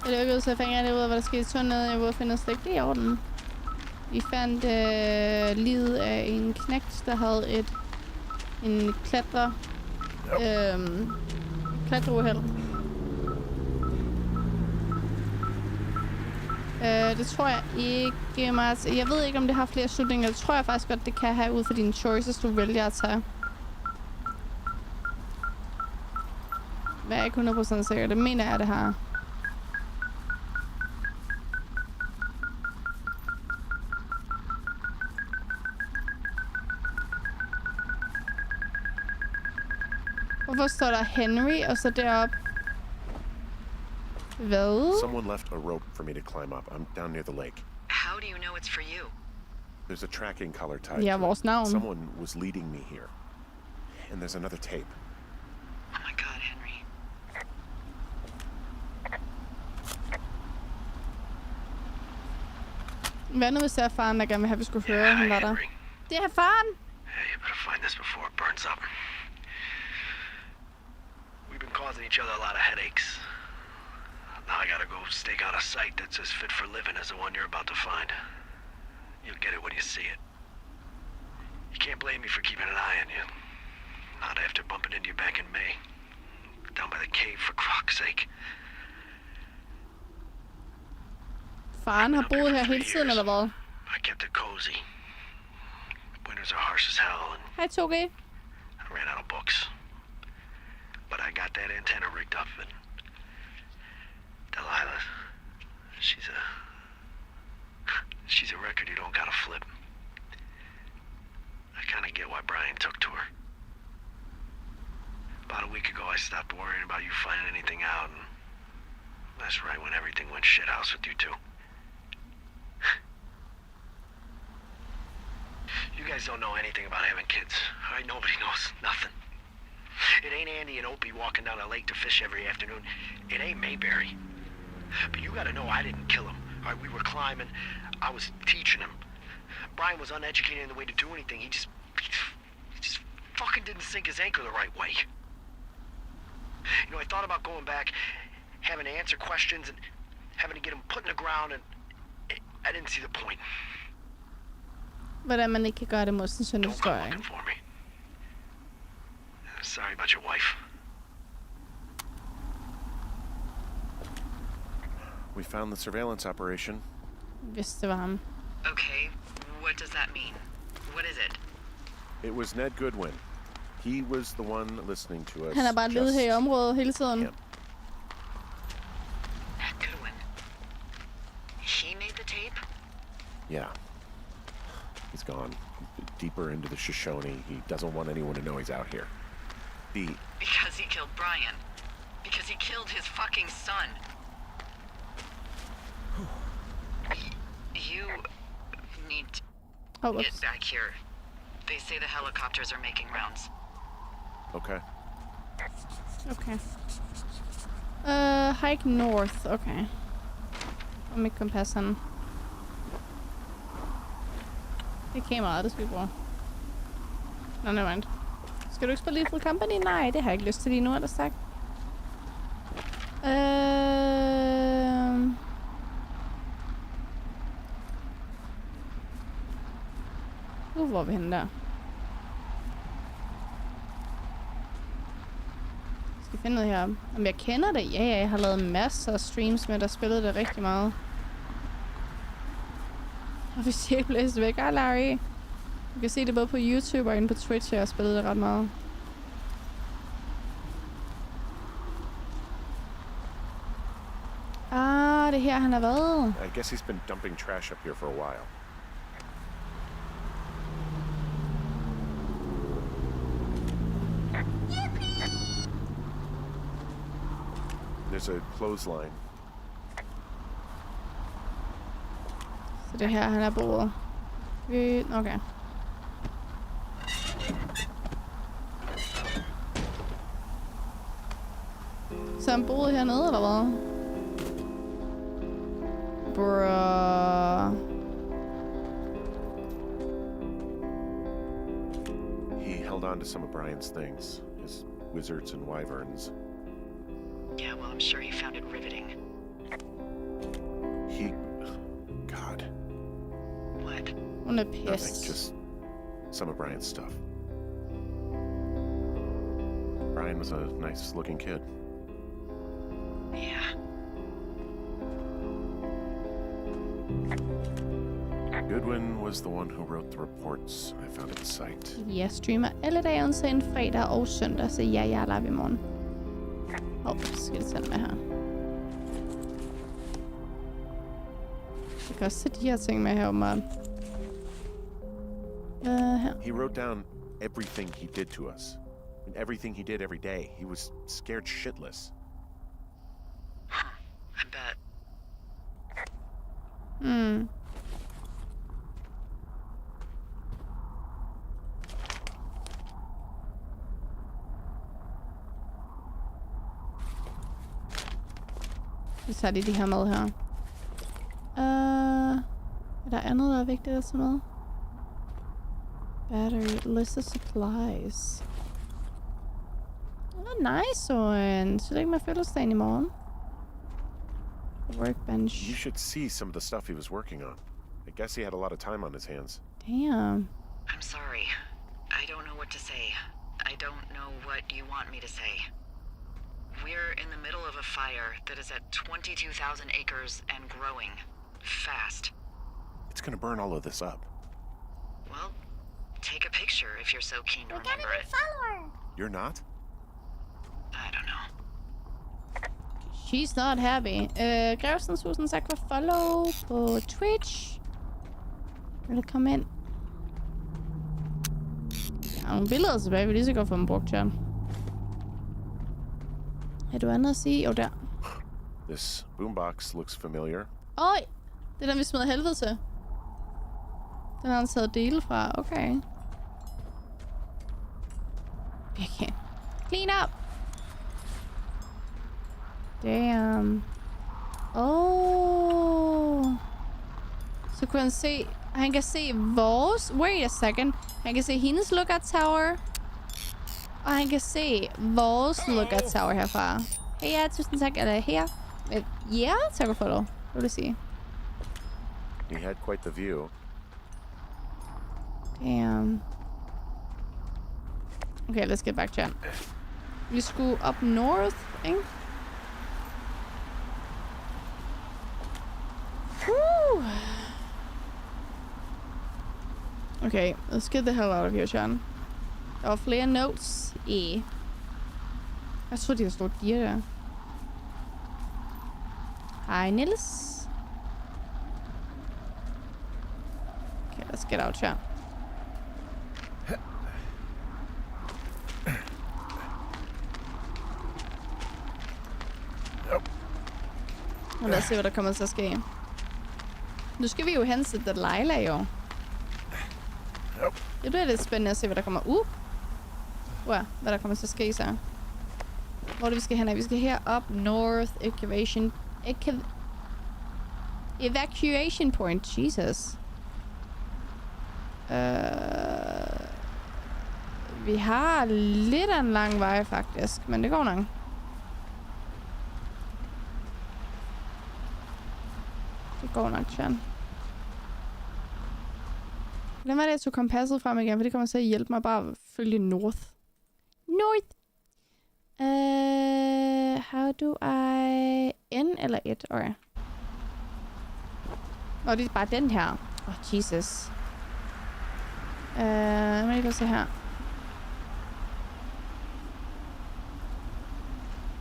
Det lykkedes at finde ud af, hvad der skete i tunnelen. Jeg finder slet ikke det i orden. Vi fandt livet af en knægt, der havde en klatreuheld. Det tror jeg ikke, Marts. Jeg ved ikke, om det har flere slutninger. Det tror jeg faktisk godt, det kan have ud for dine choices, du vælger at tage. Men jeg er ikke 100% sikker. Det mener jeg, det har. Hvorfor står der Henry, og så derop? Hvad? Someone left a rope for me to climb up. I'm down near the lake. How do you know it's for you? There's a tracking color tied Ja, to vores it. navn. Someone was leading me here. And there's another tape. Oh my god, Henry. Hvad nu, hvis det er faren, der gerne vil have, vi skulle høre, han var der? Det er faren! Hey, you better find this before it burns up. We've been causing each other a lot of headaches. Now I gotta go stake out a site that's as fit for living as the one you're about to find. You'll get it when you see it. You can't blame me for keeping an eye on you. Not after bumping into you back in May. Down by the cave, for croc's sake. Faren har boet her hele tiden, eller hvad? I kept it cozy. Winters are harsh as hell, and Hej, Toge. I ran out of books. But I got that antenna rigged up, and Delilah, she's a record you don't gotta flip. I kinda get why Brian took to her. About a week ago, I stopped worrying about you finding anything out, and that's right when everything went shithouse with you two. You guys don't know anything about having kids. All right, nobody knows nothing. It ain't Andy and Opie walking down a lake to fish every afternoon. It ain't Mayberry. But you gotta know I didn't kill him. All right, we were climbing. I was teaching him. Brian was uneducated in the way to do anything. He just fucking didn't sink his anchor the right way. You know, I thought about going back, having to answer questions and having to get him put in the ground, and I didn't see the point. Hvordan man ikke kan gøre det mod sin søn Don't come historie. looking for me. Sorry about your wife. We found the surveillance operation. Hvis det var ham. Okay, what does that mean? What is it? It was Ned Goodwin. He was the one listening to us. Han har bare levet her i området hele tiden. Yeah. Ned Goodwin. He made the tape? Yeah. He's gone deeper into the Shoshone. He doesn't want anyone to know he's out here. Because he killed Brian. Because he killed his fucking son. You need to get back here. They say the helicopters are making rounds. Okay. Okay. Hike north. Okay. Og mit kompas, han... Det er kameraet, det skal vi bruge. Nå, nevermind. Skal du ikke spille Lethal Company? Nej, det har jeg ikke lyst til lige nu, er der sagt. Hvor er vi henne der? Skal vi finde noget her? Om jeg kender det? Ja, jeg har lavet masser af streams med, der spillede det rigtig meget. Og hvis jeg ikke blæser væk, Larry. Du kan se det både på YouTube og inde på Twitch, jeg har spillet det ret meget. Ah, det her han har været. I guess he's been dumping trash up here for a while. There's a clothesline. Så det her han har boet. Okay. Så han boede hernede, eller hvad? Bruh. He held on to some of Brian's things. His wizards and wyverns. Yeah, well, I'm sure he found it riveting. God. What? Hun er Nothing, pissed. just some of Brian's stuff. Brian was a nice-looking kid. Yeah. Goodwin was the one who wrote the reports I found at the site. Jeg streamer alle dage undtagen fredag og søndag, så ja, jeg er live i morgen. Skal det sende med her. Jeg kan også se de her ting med her, åbenbart. Her. He wrote down everything he did to us. And everything he did every day. He was scared shitless. I bet. Vi tager lige de her med her. Er der andet, der er vigtigt at tage med? Battery, list of supplies. Nice one. Så det ikke med fødselsdagen i morgen. Workbench. You should see some of the stuff he was working on. I guess he had a lot of time on his hands. Damn. I'm sorry. I don't know what to say. I don't know what you want me to say. We're in the middle of a fire that is at 22,000 acres and growing. Fast. It's gonna burn all of this up. Well, take a picture if you're so keen to We're gonna remember be it. follower. You're not? I don't know. She's not happy. Grevsen, tusind tak for follow på Twitch. Vil du komme ind? Jeg har nogle billeder tilbage, vi lige så godt få dem brugt, John. Er du andet at sige? Jo, der. This boombox looks familiar. Oj! Det er den, vi smider helvede til. Den har han taget dele fra. Okay. Okay. Clean up! Damn. Oh. Så kunne han se... Han kan se vores... Wait a second. Han kan se hendes lookout tower. Og han kan se vores lookout tower herfra. Hey, ja, tusind tak. Eller her. Ja, tak for det. Hvad vil du sige? He had quite the view. Damn. Okay, let's get back, chat. Vi skulle up north, ikke? Woo! Okay, let's get the hell out of here, chat. Der var flere notes i... Jeg tror, de har stået gear der. Hej, Niels. Okay, let's get out, chat. Og lad os se, hvad der kommer til at ske. Nu skal vi jo hen til Delilah, jo. Det bliver lidt spændende at se, hvad der kommer. Hvad der kommer til at ske, så. Hvor er det, vi skal hen af? Vi skal her up north. Evacuation point. Jesus. Vi har lidt af en lang vej, faktisk. Men det går nok. Det går nok, Chan. Lad mig det, så kompasset frem igen, for det kommer til at hjælpe mig bare at følge north. North! How do I... N eller 1? Okay. Nå, det er bare den her. Jesus. Lad mig lige se her.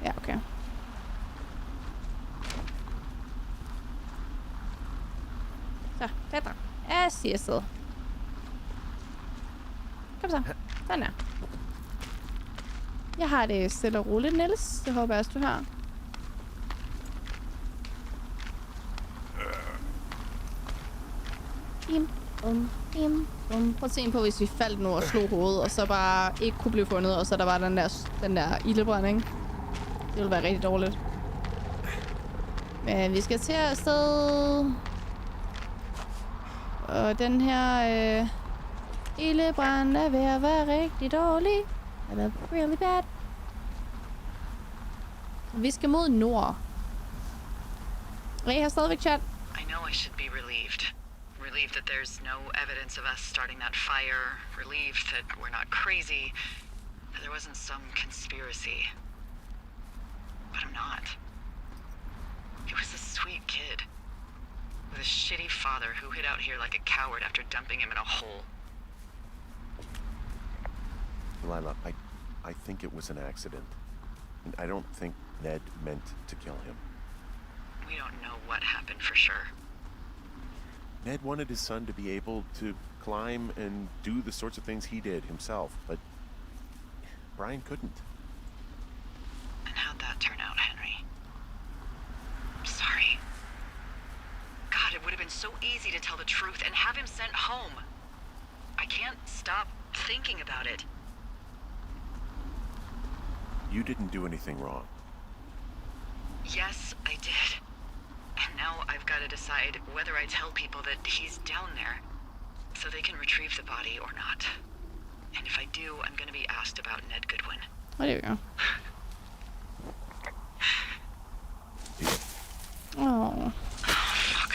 Ja, okay. Så, der. Jeg siger sted. Kom så. Sådan der. Jeg har det stille og roligt, Niels. Det håber jeg også, du har. Prøv at se på, hvis vi faldt nu og slog hovedet, og så bare ikke kunne blive fundet, og så der var den der ildebrande, ikke? Det ville være rigtig dårligt. Men vi skal til afsted. Og den her ildebrand er ved at være rigtig dårlig. Eller really bad. Vi skal mod nord. Og jeg har stadigvæk chat. I know I should be relieved. Relieved that there's no evidence of us starting that fire. Relieved that we're not crazy. That there wasn't some conspiracy. But I'm not. He was a sweet kid. With a shitty father who hid out here like a coward after dumping him in a hole. Delilah, I think it was an accident. And I don't think Ned meant to kill him. We don't know what happened for sure. Ned wanted his son to be able to climb and do the sorts of things he did himself, but Brian couldn't. And how'd that turn out, Henry? I'm sorry. God, it would have been so easy to tell the truth and have him sent home. I can't stop thinking about it. You didn't do anything wrong. Yes, I did. And now I've got to decide whether I tell people that he's down there so they can retrieve the body or not. And if I do, I'm going to be asked about Ned Goodwin. Oh, there we go. Oh. Fuck.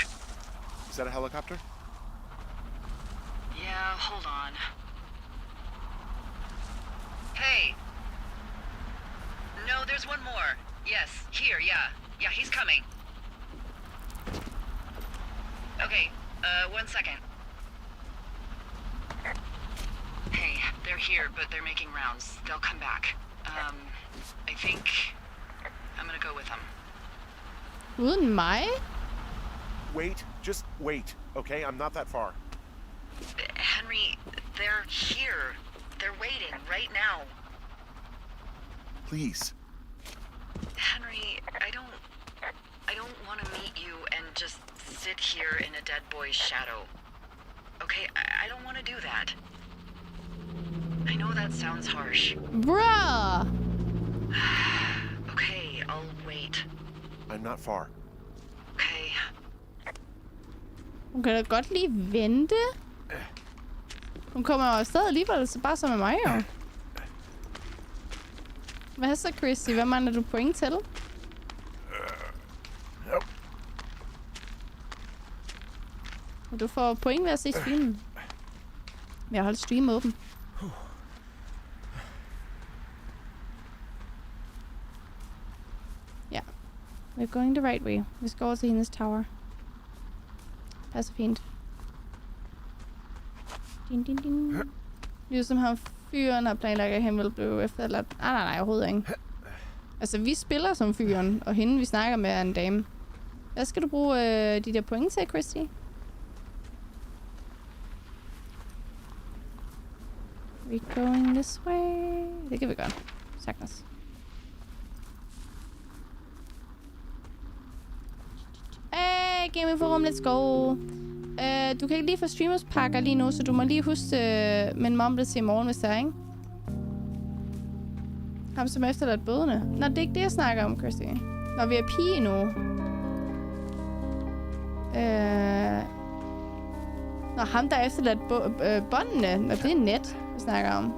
Is that a helicopter? Yeah, hold on. Hey. No, there's one more. Yes, here, yeah. Yeah, he's coming. Okay, 1 second. Hey, they're here, but they're making rounds. They'll come back. I think I'm gonna go with them. Uden mig? Wait, just wait, okay? I'm not that far. Henry, they're here. They're waiting right now. Please. Henry, I don't want to meet you and just sit here in a dead boy's shadow. Okay, I don't want to do that. I know that sounds harsh. Bruh! Okay, I'll wait. I'm not far. Okay. Hun kan da godt lige vente. Hun kommer jo afsted alligevel, så bare som med mig jo. Hvad så, Christy? Hvad mangler du point til? Du får point ved at se streamen. Vi har holdt stream åben. Ja. We're going the right way. Vi skal over til hendes tower. Passer fint. Din, din, din. Ligesom ham fyren har planlagt, at han vil blive efterladt. Nej, overhovedet ikke. Altså, vi spiller som fyren, og hende, vi snakker med, er en dame. Hvad skal du bruge de der point til, Christy? We going this way? Det kan vi godt. Sagtens. Hey, gamingforum, let's go. Du kan ikke lige få streamerspakker lige nu, så du må lige huske min mom det til i morgen, hvis det er, ikke? Ham som efterladt bødene. Nå, det er ikke det, jeg snakker om, Christy. Når vi er pige nu. Nå, ham der er efterladt båndene. Nå, det er net, vi snakker om.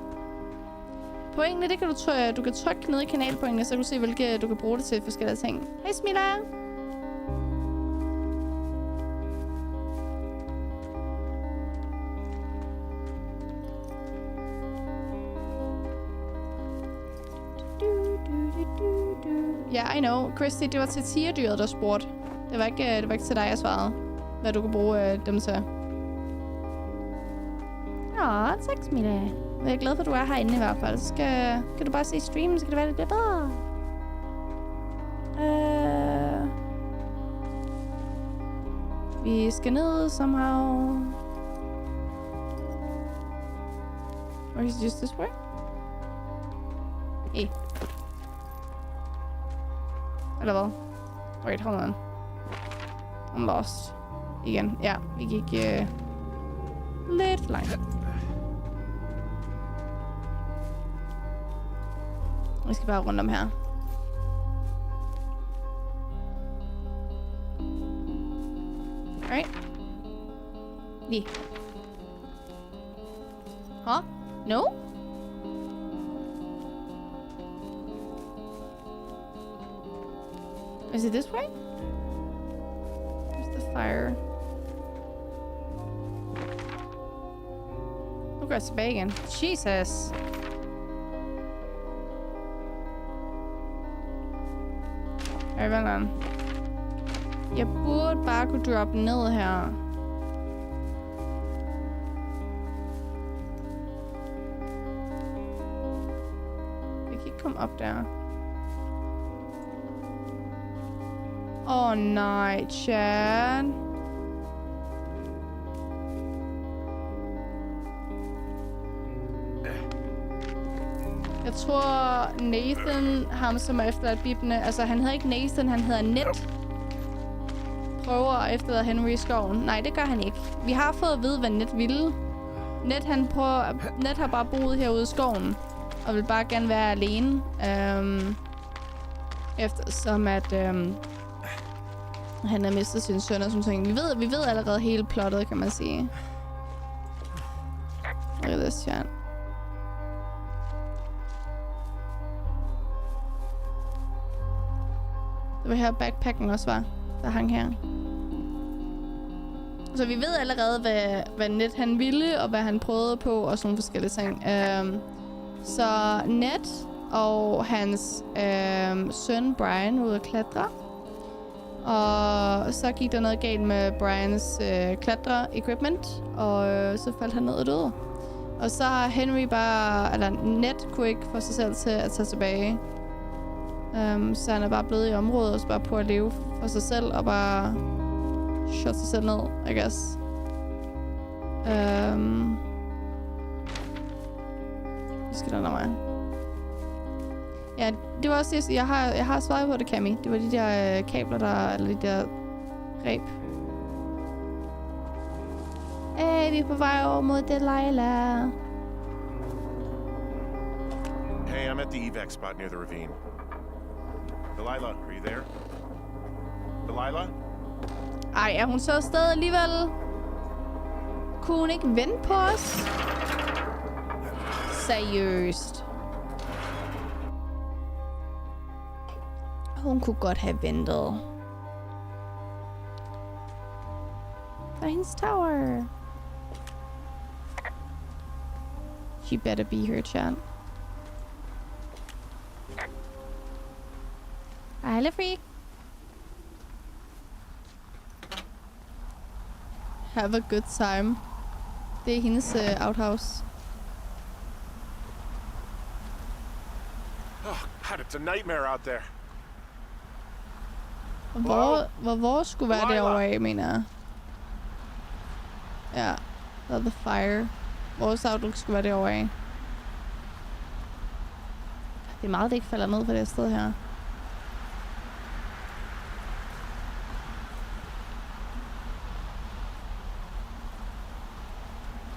Pointene, det kan du kan trykke ned i kanalpointene, så kan du se, hvilke du kan bruge det til forskellige ting. Hej, Smilla! Ja, I know. Christy, det var til tigerdyret, der spurgte. Det var ikke til dig, jeg svarede. Hvad du kan bruge dem til. Nå, tak, Smilla. Jeg er glad for, at du er herinde i hvert fald. Så kan du bare se streamen, så kan det være lidt bedre. Vi skal ned somehow. Or is it just this way? Hey. Eller hvad? Wait, hold on. I'm lost. Igen. Ja, vi gik lidt langt. Vi skal bare rundt om her. Alright. Lige. Huh? No? Is it this way? There's the fire. Nu går jeg tilbage igen. Jesus. Ej, hvad er den? Jeg burde bare kunne droppe ned her. Jeg kan ikke komme op der. Åh nej, Chad. Jeg tror Nathan, ham som er efterladt biblene, altså han hedder ikke Nathan, han hedder Net. Prøver at efterlade Henry i skoven. Nej, det gør han ikke. Vi har fået at vide, hvad Net ville. Net har bare boet herude i skoven, og vil bare gerne være alene. Eftersom at han har mistet sin søn og sådan ting. Vi ved allerede hele plottet, kan man sige. Look at this, chat. Det var her backpacken også var, der hang her. Så vi ved allerede, hvad Net han ville, og hvad han prøvede på, og sådan forskellige ting. Så Net og hans søn Brian var ude at klatre. Og så gik der noget galt med Brians klatre-equipment, og så faldt han ned og døde. Og så har Henry bare, eller Net kunne ikke få sig selv til at tage tilbage. Så han er bare blevet i området og så bare på at leve for sig selv og bare shot sig selv ned, I guess. Vi skal der mig. Ja, det var også det, jeg har svaret på det, Cammy. Det var de der kabler, eller de der reb. Vi er på vej over mod Delilah. Hey, I'm at the evac spot near the ravine. Delilah, are you there? Delilah? Ej, er hun så afsted alligevel? Kunne hun ikke vente på os? Seriøst. Hun kunne godt have ventet. Der er hendes tower. She better be here, chat. Hej, lille freak. Have a good time. Det er hendes outhouse. Oh, God, it's a nightmare out there. Hvor vores skulle være derovre af, mener jeg. Ja, der er the fire. Vores outlook skulle være derovre af. Det er meget, det ikke falder ned på det sted her.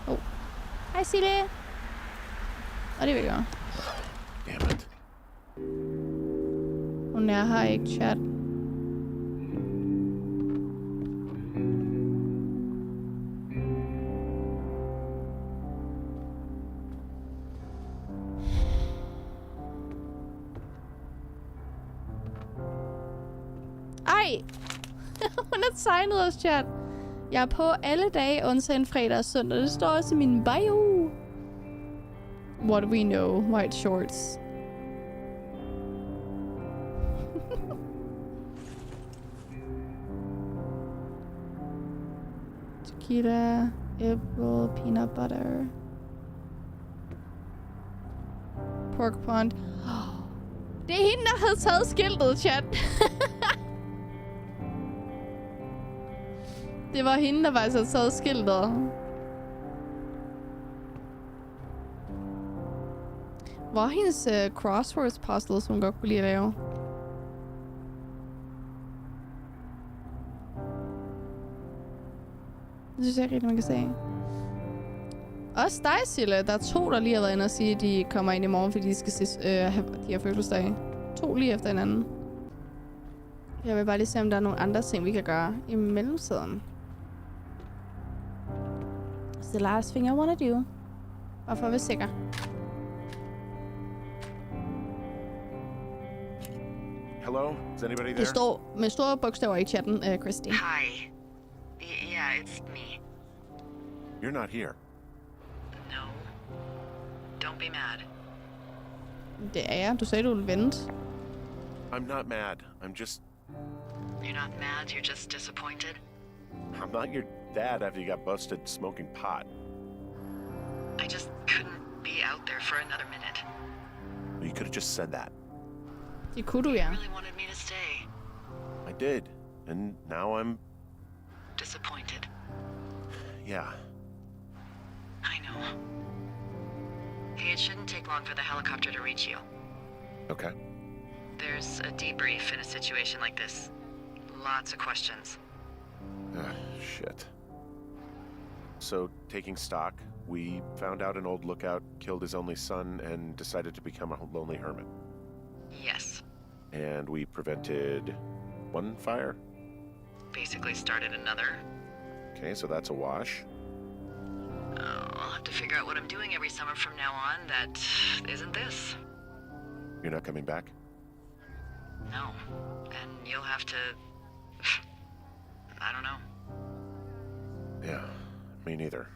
Oh. Hej, Sille. Og det vil jeg. Damn it. Hun er her ikke, chat. Ej! Hun har tegnet os, chat. Jeg er på alle dage, undtagen fredag og søndag. Det står også i min bio. What do we know? White shorts. Tequila, apple, peanut butter. Pork pond. Det er hende, der havde taget skiltet, chat. Det var hende, der faktisk havde taget skiltet. Hvor er hendes crosswords puzzle, som hun godt kunne lide at lave? Det synes jeg ikke rigtig, man kan se. Også dig, Sille. Der er 2, der lige har været inde og sige, at de kommer ind i morgen, fordi de skal have de her fødselsdage. 2 lige efter hinanden. Jeg vil bare lige se, om der er nogle andre ting, vi kan gøre i mellemtiden. It's the last thing I wanna do. Bare for at være sikker. Hello? Is anybody there? Det står med store bogstaver i chatten, Christy. Hi. Yeah, it's me. You're not here. No. Don't be mad. Det er jeg. Du sagde, du ville vente. I'm not mad. I'm just... You're not mad, you're just disappointed? I'm not your dad after you got busted smoking pot. I just couldn't be out there for another minute. You could have just said that. Det kunne du, ja. You really wanted me to stay. I did. And now I'm... Disappointed. Yeah. I know. Hey, it shouldn't take long for the helicopter to reach you. Okay. There's a debrief in a situation like this. Lots of questions. Shit. So, taking stock, we found out an old lookout killed his only son and decided to become a lonely hermit. Yes. And we prevented one fire? Basically started another. Okay, so that's a wash. I'll have to figure out what I'm doing every summer from now on that isn't this. You're not coming back? No. And you'll have to... I don't know. Yeah, me neither.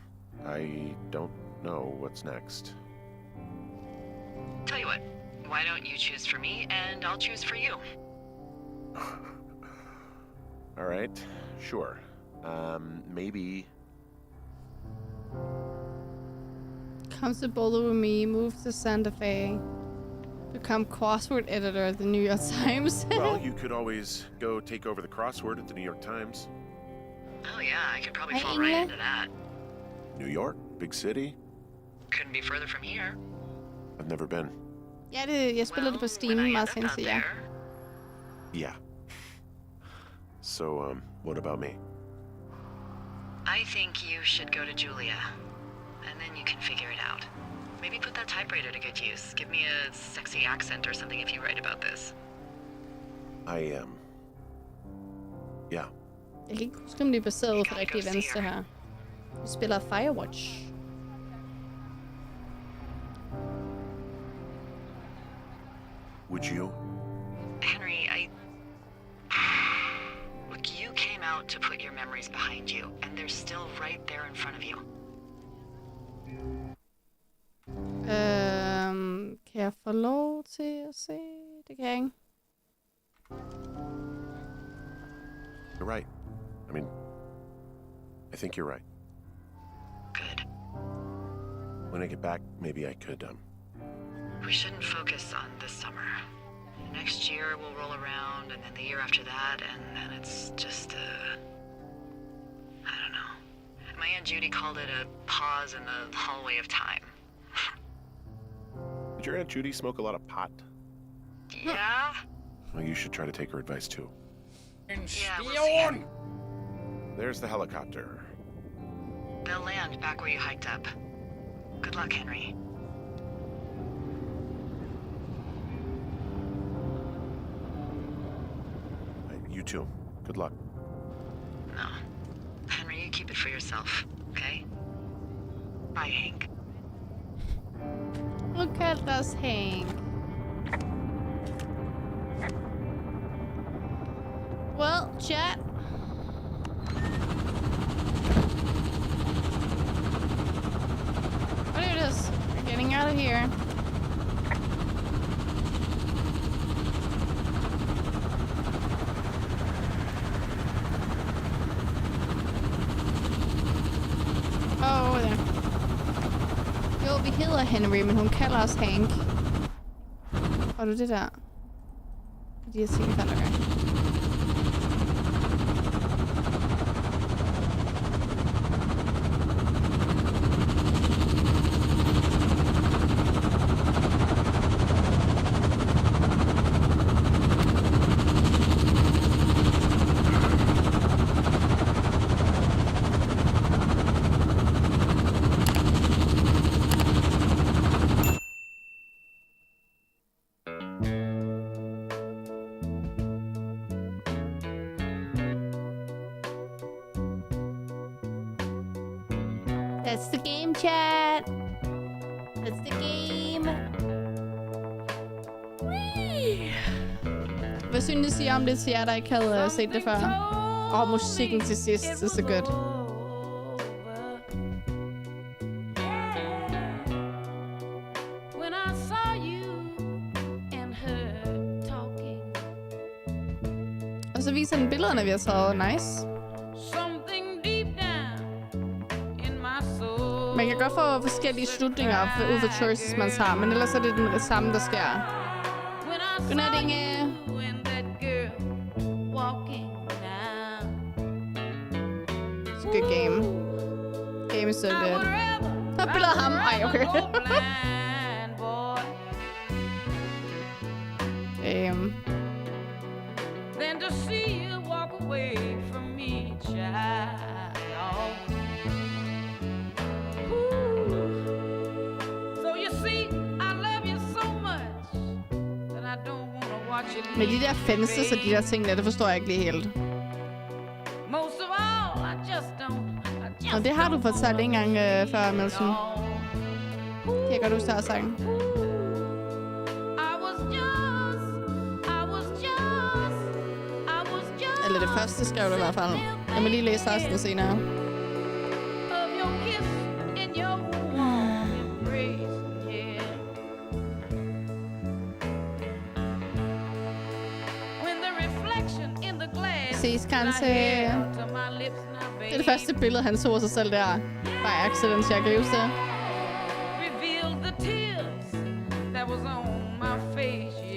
I don't know what's next. Tell you what, why don't you choose for me and I'll choose for you? All right, sure. Maybe... Comfortable with me, move to Santa Fe. Become crossword editor at the New York Times. Well, you could always go take over the crossword at the New York Times. Oh yeah, I could probably Hey, fall right Inge. into that. New York, big city. Couldn't be further from here. I've never been. Ja, jeg spiller det på Steam meget sent, så ja. Yeah. So, what about me? I think you should go to Julia, and then you can figure it out. Maybe put that typewriter to good use. Give me a sexy accent or something if you write about this. Yeah. Jeg kan ikke huske, om det er baseret på rigtige events, det her. Vi spiller Firewatch. Would you? Henry, Look, you came out to put your memories behind you, and they're still right there in front of you. Kan jeg få lov til at se? Det kan jeg ikke. You're right. I think you're right. Good. When I get back, maybe I could, We shouldn't focus on this summer. Next year we'll roll around, and then the year after that, and then it's just I don't know. My Aunt Judy called it a pause in the hallway of time. Did your Aunt Judy smoke a lot of pot? Yeah? Well, you should try to take her advice, too. Yeah, we'll see. There's the helicopter. They'll land back where you hiked up. Good luck, Henry. You too. Good luck. No. Henry, you keep it for yourself, okay? Bye, Hank. Look at us, Hank. Well, chat. What is this? We're getting out of here. Oh, der. Jo, vi hedder Henry, men hun kalder os Hank. Har du det der? De her ting falder gang. That's the game, chat. That's the game. Whee! Hvad synes I om det til jer, der ikke havde set det før? Musikken til sidst er så godt. Og så viser den billederne, vi har taget. Nice. Man kan godt få forskellige slutninger ud for choices, man tager, men ellers er det den samme, der sker. Godnat, Inge. It's a good game. Game is so good. Der er billeder af ham. Ej, okay. Then to see you walk away from me, child. Men de der fences og de der ting der, det forstår jeg ikke lige helt. Og det har du fortalt en gang før, Melson. Kan jeg godt huske, at sangen. Eller det første skrev du i hvert fald. Jeg må lige læse resten senere. Ses kanskje. Det er det første billede, han så af sig selv der. By accident, jeg kan huske det.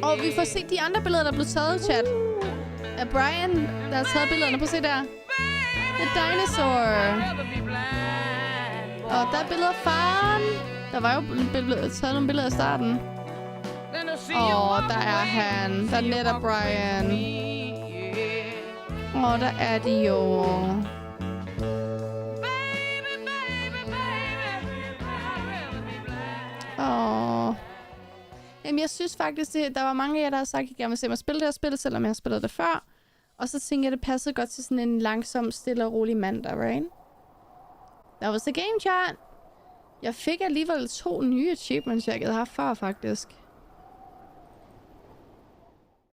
Og vi får set de andre billeder, der blev taget i chat. Af Brian, der har taget billederne. Prøv at se der. The dinosaur. Og der er billeder af faren. Der var jo taget nogle billeder i starten. than to see you walk der er away. han. Der er See you netop walk away Brian. from me, yeah. Der er de jo. Jamen, jeg synes faktisk, der var mange af jer, der har sagt, at jeg gerne vil se mig spille det her spil, selvom jeg har spillet det før. Og så tænkte jeg, det passede godt til sådan en langsom, stille og rolig mandag, right? That was the game, chat. Jeg fik alligevel 2 nye achievements, jeg ikke havde haft før, faktisk.